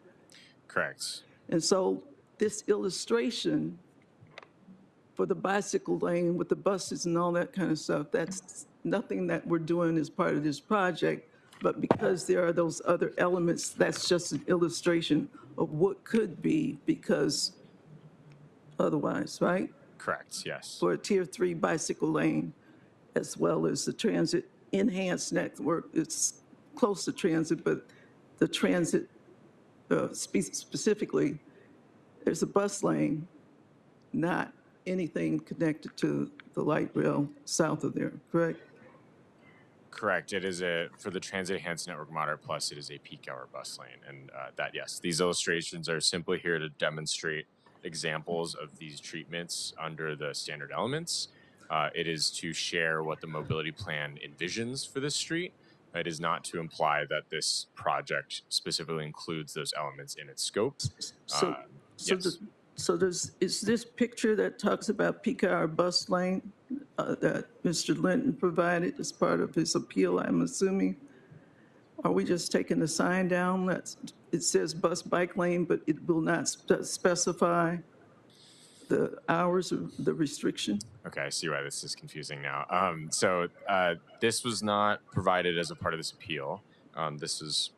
Correct. And so this illustration for the bicycle lane with the buses and all that kind of stuff, that's nothing that we're doing as part of this project, but because there are those other elements, that's just an illustration of what could be, because otherwise, right? Correct, yes. for a Tier 3 bicycle lane, as well as the transit enhanced network. It's close to transit, but the transit specifically, there's a bus lane, not anything connected to the light rail south of there, correct? Correct. It is for the Transit Enhanced Network Modern Plus, it is a peak hour bus lane. And yes, these illustrations are simply here to demonstrate examples of these treatments under the standard elements. It is to share what the mobility plan envisions for this street. It is not to imply that this project specifically includes those elements in its scope. So is this picture that talks about peak hour bus lane that Mr. Linton provided as part of his appeal, I'm assuming? Are we just taking the sign down it says bus bike lane, but it will not specify the hours of the restriction? Okay, I see why this is confusing now. This was not provided as a part of this appeal. This is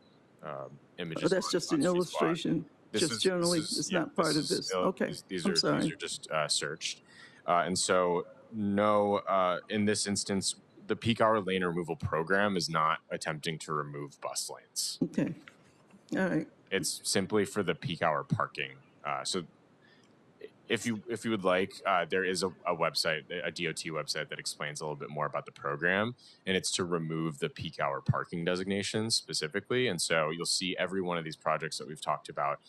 images. That's just an illustration. Generally, it's not part of this. Okay, These I'm are sorry. just searched. And so, no, in this instance, the peak hour lane removal program is not attempting to remove bus lanes. Okay, all right. It's simply for the peak hour parking. So if you would like, there is a website, a DOT website that explains a little bit more about the program, and it's to remove the peak hour parking designations specifically. And so you'll see every one of these projects that we've talked about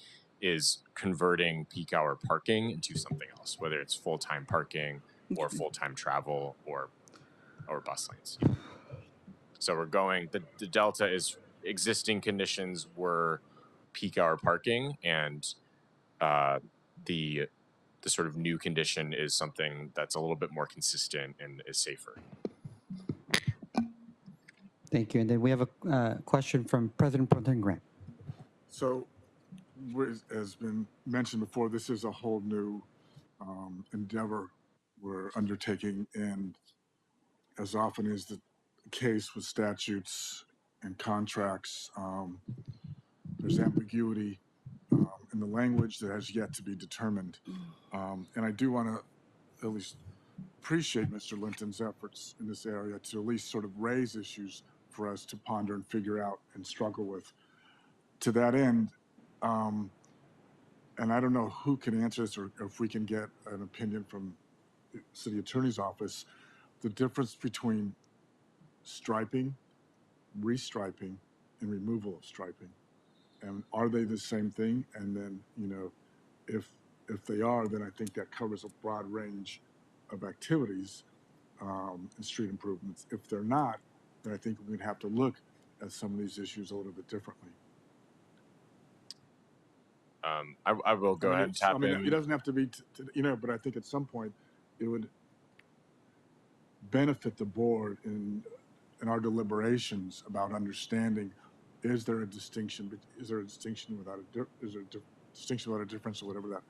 is converting peak hour parking into something else, whether it's full-time parking or full-time travel or bus lanes. So we're going, the delta is existing conditions were peak hour parking, and the sort of new condition is something that's a little bit more consistent and is safer. Thank you. And then we have a question from President Pro Tem Grant. So, as been mentioned before, this is a whole new endeavor we're undertaking, and as often is the case with statutes and contracts, there's ambiguity in the language that has yet to be determined. And I do want to at least appreciate Mr. Linton's efforts in this area to at least sort of raise issues for us to ponder and figure out and struggle with. To that end, and I don't know who can answer this or if we can get an opinion from the City Attorney's Office, the difference between striping, restriping, and removal of striping. And are they the same thing? And then, you know, if they are, then I think that covers a broad range of activities and street improvements. If they're not, then I think we'd have to look at some of these issues a little bit differently. I will go ahead and tap in. It doesn't have to be, you know, but I think at some point it would benefit the board in our deliberations about understanding, is there a distinction? Is there a distinction without distinction without a difference, or whatever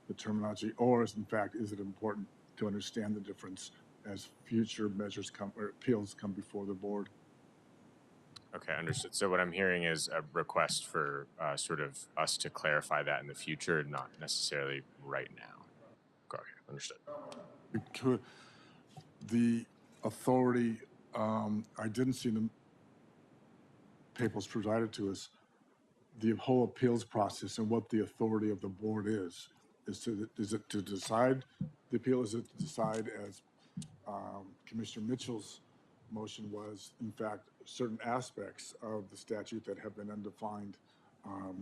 the terminology, or is it important to understand the difference as future measures come or appeals come before the board? Okay, understood. So what I'm hearing is a request for sort of us to clarify that in the future, not necessarily right now. Okay, understood. The authority, I didn't see the papers provided to us, the whole appeals process and what the authority of the board is it to decide the appeal? Is it to decide, as Commissioner Mitchell's motion was, in fact, certain aspects of the statute that have been undefined?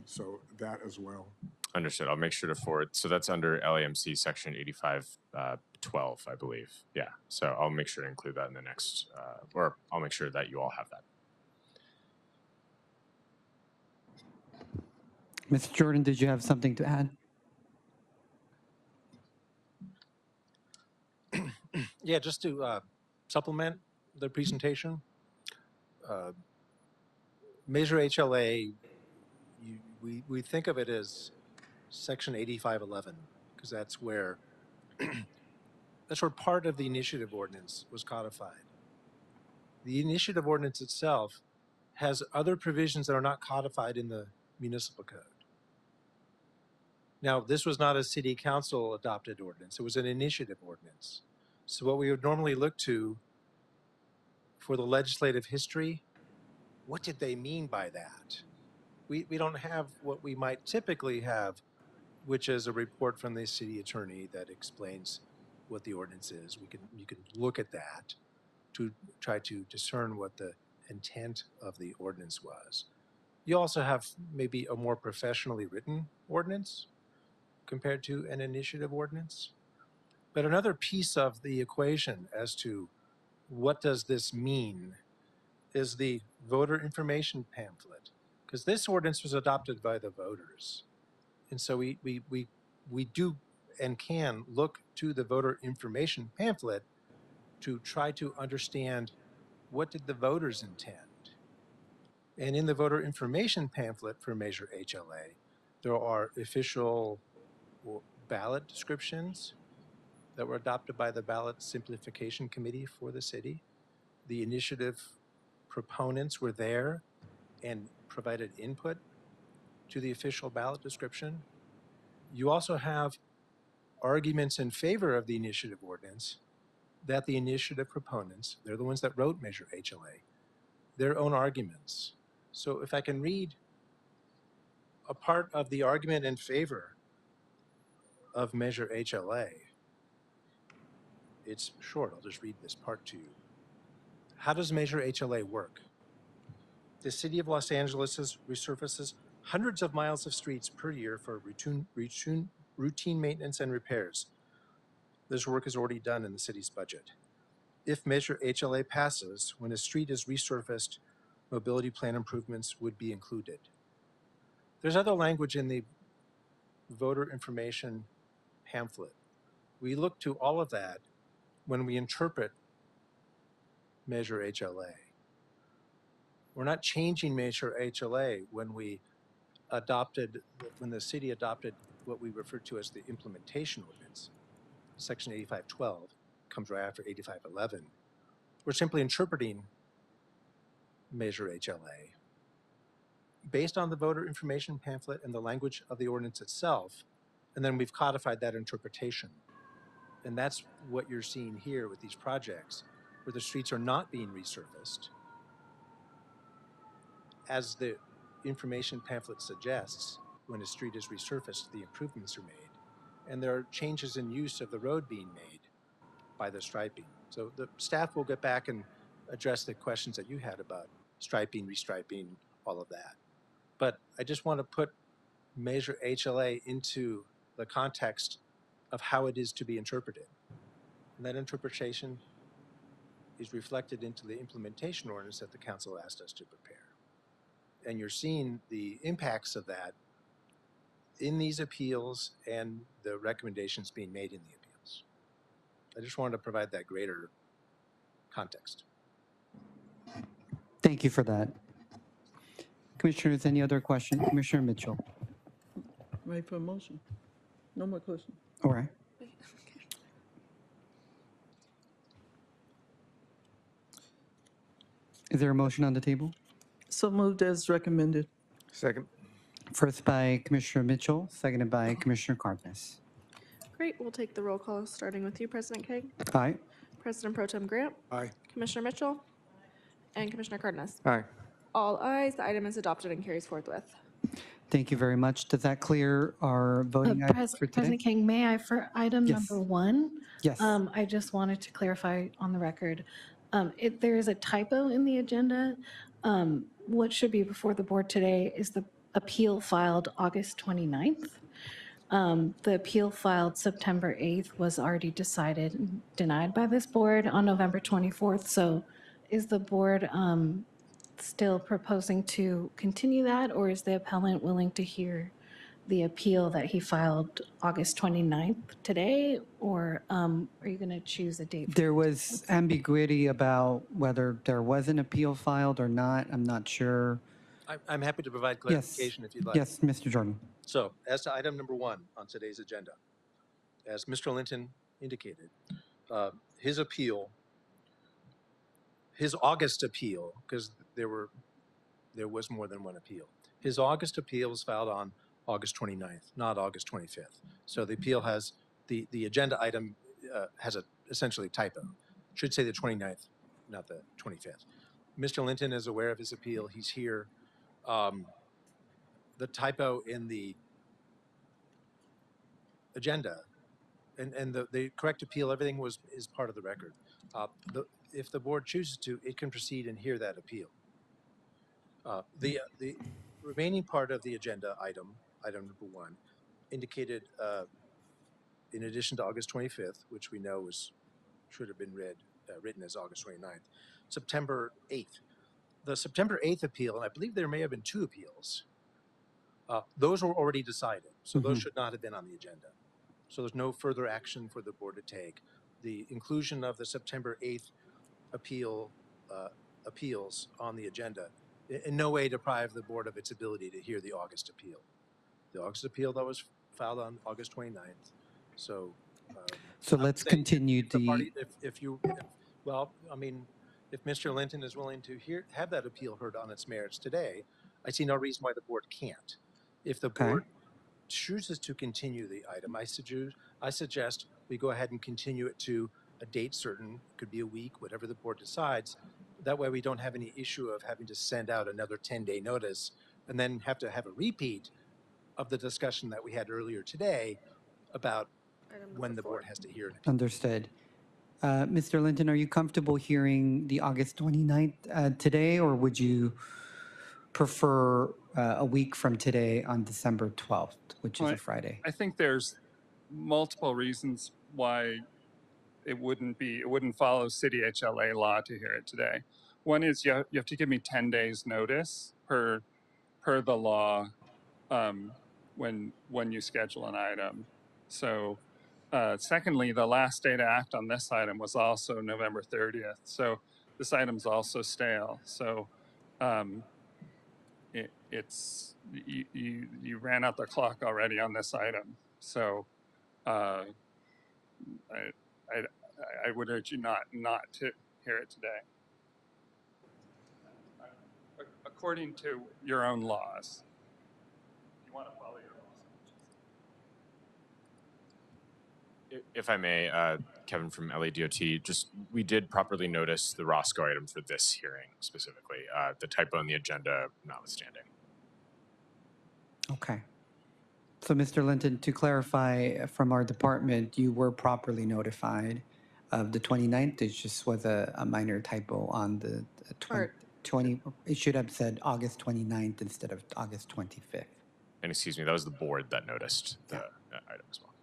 So that as well. Understood. I'll make sure to forward. So that's under LAMC section 8512, I believe. Yeah. So I'll make sure to include that in the next, or I'll make sure that you all have that. Mr. Jordan, did you have something to add? Yeah, just to supplement the presentation. Measure HLA, we think of it as section 8511, because that's where part of the initiative ordinance was codified. The initiative ordinance itself has other provisions that are not codified in the municipal code. Now, this was not a city council adopted ordinance. It was an initiative ordinance. So what we would normally look to for the legislative history, what did they mean by that? We don't have what we might typically have, which is a report from the city attorney that explains what the ordinance is. You can look at that to try to discern what the intent of the ordinance was. You also have maybe a more professionally written ordinance compared to an initiative ordinance. But another piece of the equation as to what does this mean is the voter information pamphlet, because this ordinance was adopted by the voters. And so we do and can look to the voter information pamphlet to try to understand what did the voters intend. And in the voter information pamphlet for Measure HLA, there are official ballot descriptions that were adopted by the Ballot Simplification Committee for the city. The initiative proponents were there and provided input to the official ballot description. You also have arguments in favor of the initiative ordinance that the initiative proponents, they're the ones that wrote Measure HLA, their own arguments. So if I can read a part of the argument in favor of Measure HLA, it's short, I'll just read this part to you. How does Measure HLA work? The city of Los Angeles resurfaces hundreds of miles of streets per year for routine maintenance and repairs. This work is already done in the city's budget. If Measure HLA passes, when a street is resurfaced, mobility plan improvements would be included. There's other language in the voter information pamphlet. We look to all of that when we interpret Measure HLA. We're not changing Measure HLA when the city adopted what we refer to as the implementation ordinance. Section 8512 comes right after 8511. We're simply interpreting Measure HLA based on the voter information pamphlet and the language of the ordinance itself, and then we've codified that interpretation. And that's what you're seeing here with these projects, where the streets are not being resurfaced. As the information pamphlet suggests, when a street is resurfaced, the improvements are made. And there are changes in use of the road being made by the striping. So the staff will get back and address the questions that you had about striping, restriping, all of that. But I just want to put Measure HLA into the context of how it is to be interpreted. And that interpretation is reflected into the implementation ordinance that the council asked us to prepare. And you're seeing the impacts of that in these appeals and the recommendations being made in the appeals. I just wanted to provide that greater context. Thank you for that. Commissioners, any other questions? Commissioner Mitchell. Ready for a motion? No more questions. All right. Is there a motion on the table? So moved as recommended. Second. First by Commissioner Mitchell, seconded by Commissioner Carpus. Great, we'll take the roll call, starting with you, President King. Aye. President Pro Tem Grant. Aye. Commissioner Mitchell. And Commissioner Cardenas. Aye. All ayes, the item is adopted and carries forthwith. Thank you very much. Does that clear our voting items for today? President King, may I, for item Yes. number 1? Yes. I just wanted to clarify on the record. There is a typo in the agenda. What should be before the board today is the appeal filed August 29th. The appeal filed September 8th was already decided and denied by this board on November 24th. So is the board still proposing to continue that, or is the appellant willing to hear the appeal that he filed August 29th today, or are you going to choose a date? There was ambiguity about whether there was an appeal filed or not. I'm not sure. I'm happy to provide Yes. clarification if you'd like. Yes, Mr. Jordan. So, as to item number 1 on today's agenda, as Mr. Linton indicated, his appeal, his August appeal, because there was more than one appeal. His August appeal was filed on August 29th, not August 25th. So the appeal has, the agenda item has a essentially typo. It should say the 29th, not the 25th. Mr. Linton is aware of his appeal. He's here. The typo in the agenda and the correct appeal, everything is part of the record. If the board chooses to, it can proceed and hear that appeal. The remaining part of the agenda item number 1, indicated in addition to August 25th, which we know should have been written as August 29th, September 8th. The September 8th appeal, and I believe there may have been 2 appeals, those were already decided, so those should not have been on the agenda. So there's no further action for the board to take. The inclusion of the September 8th appeals on the agenda in no way deprive the board of its ability to hear the August appeal. The August appeal that was filed on August 29th. So, So let's continue if Mr. Linton is willing to have that appeal heard on its merits today, I see no reason why the board can't. If the board chooses to continue the item, I suggest we go ahead and continue it to a date certain, could be a week, whatever the board decides. That way we don't have any issue of having to send out another 10-day notice and then have to have a repeat of the discussion that we had earlier today about when the board has to hear it. Understood. Mr. Linton, are you comfortable hearing the August 29th today, or would you prefer a week from today on December 12th, which is a Friday? I think there's multiple reasons why it wouldn't follow city HLA law to hear it today. One is you have to give me 10 days notice per the law when you schedule an item. So secondly, the last day to act on this item was also November 30th. So this item's also stale. So you ran out the clock already on this item. So I would urge you not to hear it today, according to your own laws. You want to follow your laws. If I may, Kevin from LADOT, we did properly notice the Roscoe item for this hearing specifically, the typo in the agenda notwithstanding. Okay. So, Mr. Linton, to clarify from our department, you were properly notified of the 29th. It just was a minor typo on the 20. It should have said August 29th instead of August 25th. And excuse me, that was the board that noticed the item as well.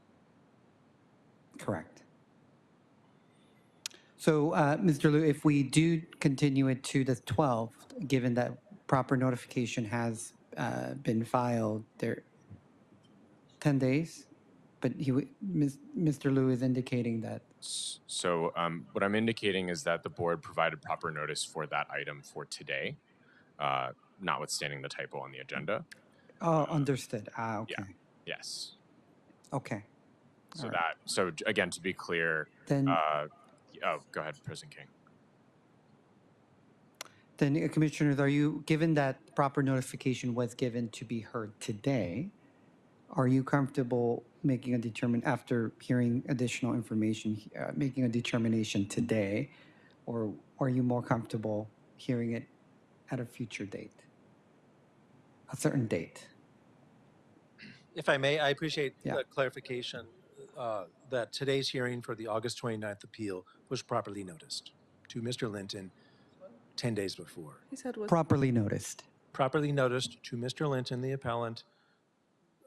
Correct. So, Mr. Liu, if we do continue it to the 12th, given that proper notification has been filed, there 10 days, but Mr. Liu is indicating that. So what I'm indicating is that the board provided proper notice for that item for today, notwithstanding the typo on the agenda. Oh, understood. Okay. Yeah. Yes. Okay. So so again, to be clear, then, go ahead, President King. Then, Commissioners, given that proper notification was given to be heard today, are you comfortable making after hearing additional information, making a determination today, or are you more comfortable hearing it at a future date, a certain date? If I may, I appreciate the clarification that today's hearing for the August 29th appeal was properly noticed to Mr. Linton 10 days before. He said was properly noticed. Properly noticed to Mr. Linton, the appellant,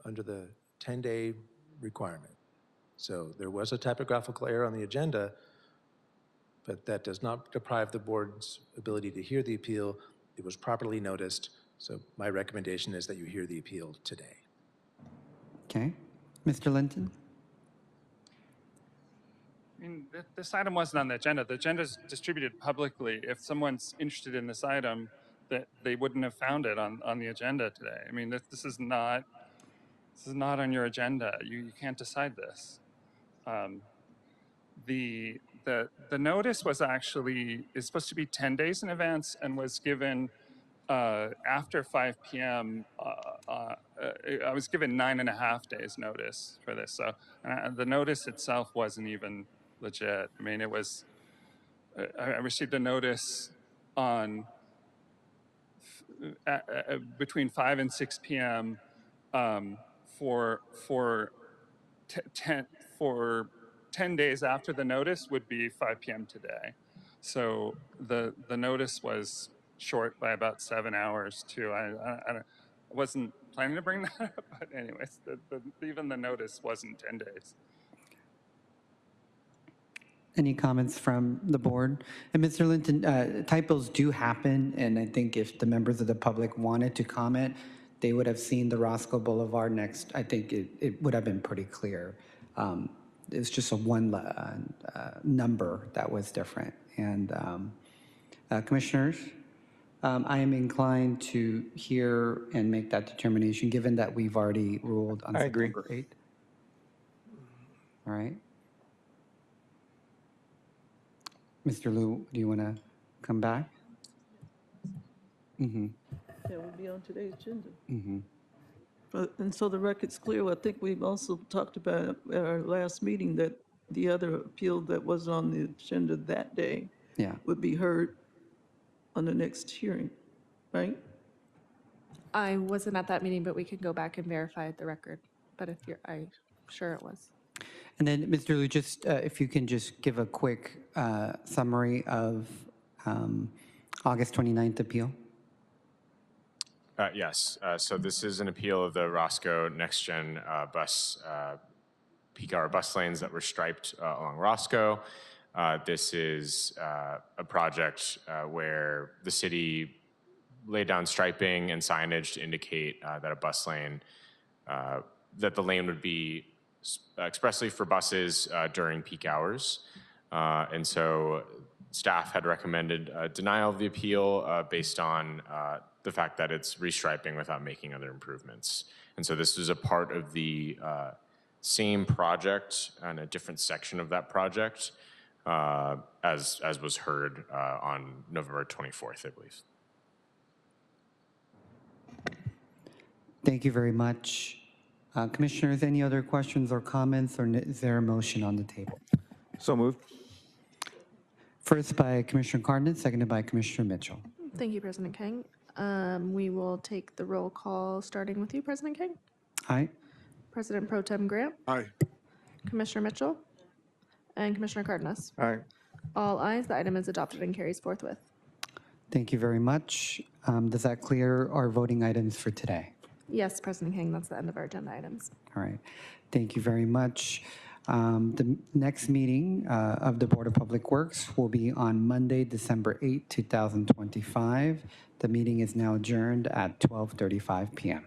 under the 10-day requirement. So there was a typographical error on the agenda, but that does not deprive the board's ability to hear the appeal. It was properly noticed. So my recommendation is that you hear the appeal today. Okay. Mr. Linton? I mean, this item wasn't on the agenda. The agenda is distributed publicly. If someone's interested in this item, that they wouldn't have found it on the agenda today. I mean, this is not on your agenda. You can't decide this. The notice was is supposed to be 10 days in advance and was given after 5 p.m., I was given 9.5 days notice for this. So the notice itself wasn't even legit. I mean, it was, I received a notice on between 5 and 6 p.m. For 10 days after the notice would be 5 p.m. today. So the notice was short by about 7 hours too. I wasn't planning to bring that up, but anyways, even the notice wasn't 10 days. Any comments from the board? And Mr. Linton, typos do happen, and I think if the members of the public wanted to comment, they would have seen the Roscoe Boulevard next. I think it would have been pretty clear. It's just a one number that was different. And commissioners, I am inclined to hear and make that determination, given that we've already ruled on September 8th. All right. Mr. Liu, do you want to come back? Mm-hmm. That will be on today's agenda. Mm-hmm. And so the record's clear. I think we've also talked about at our last meeting that the other appeal that was on the agenda that day would be heard on the next hearing, right? I wasn't at that meeting, but we can go back and verify the record. But if you're, I'm sure it was. And then, Mr. Liu, just if you can just give a quick summary of August 29th appeal. Yes. So this is an appeal of the Roscoe Next-Gen bus peak hour bus lanes that were striped along Roscoe. This is a project where the city laid down striping and signage to indicate that a bus lane, that the lane would be expressly for buses during peak hours. And so staff had recommended denial of the appeal based on the fact that it's restriping without making other improvements. And so this is a part of the same project and a different section of that project as was heard on November 24th, I believe. Thank you very much. Commissioners, any other questions or comments, or is there a motion on the table? So moved. First by Commissioner Cardenas, seconded by Commissioner Mitchell. Thank you, President King. We will take the roll call, starting with you, President King. Aye. President Pro Tem Grant. Aye. Commissioner Mitchell. And Commissioner Cardenas. Aye. All ayes. The item is adopted and carries forthwith. Thank you very much. Does that clear our voting items for today? Yes, President King, that's the end of our agenda items. All right. Thank you very much. The next meeting of the Board of Public Works will be on Monday, December 8, 2025. The meeting is now adjourned at 12:35 p.m.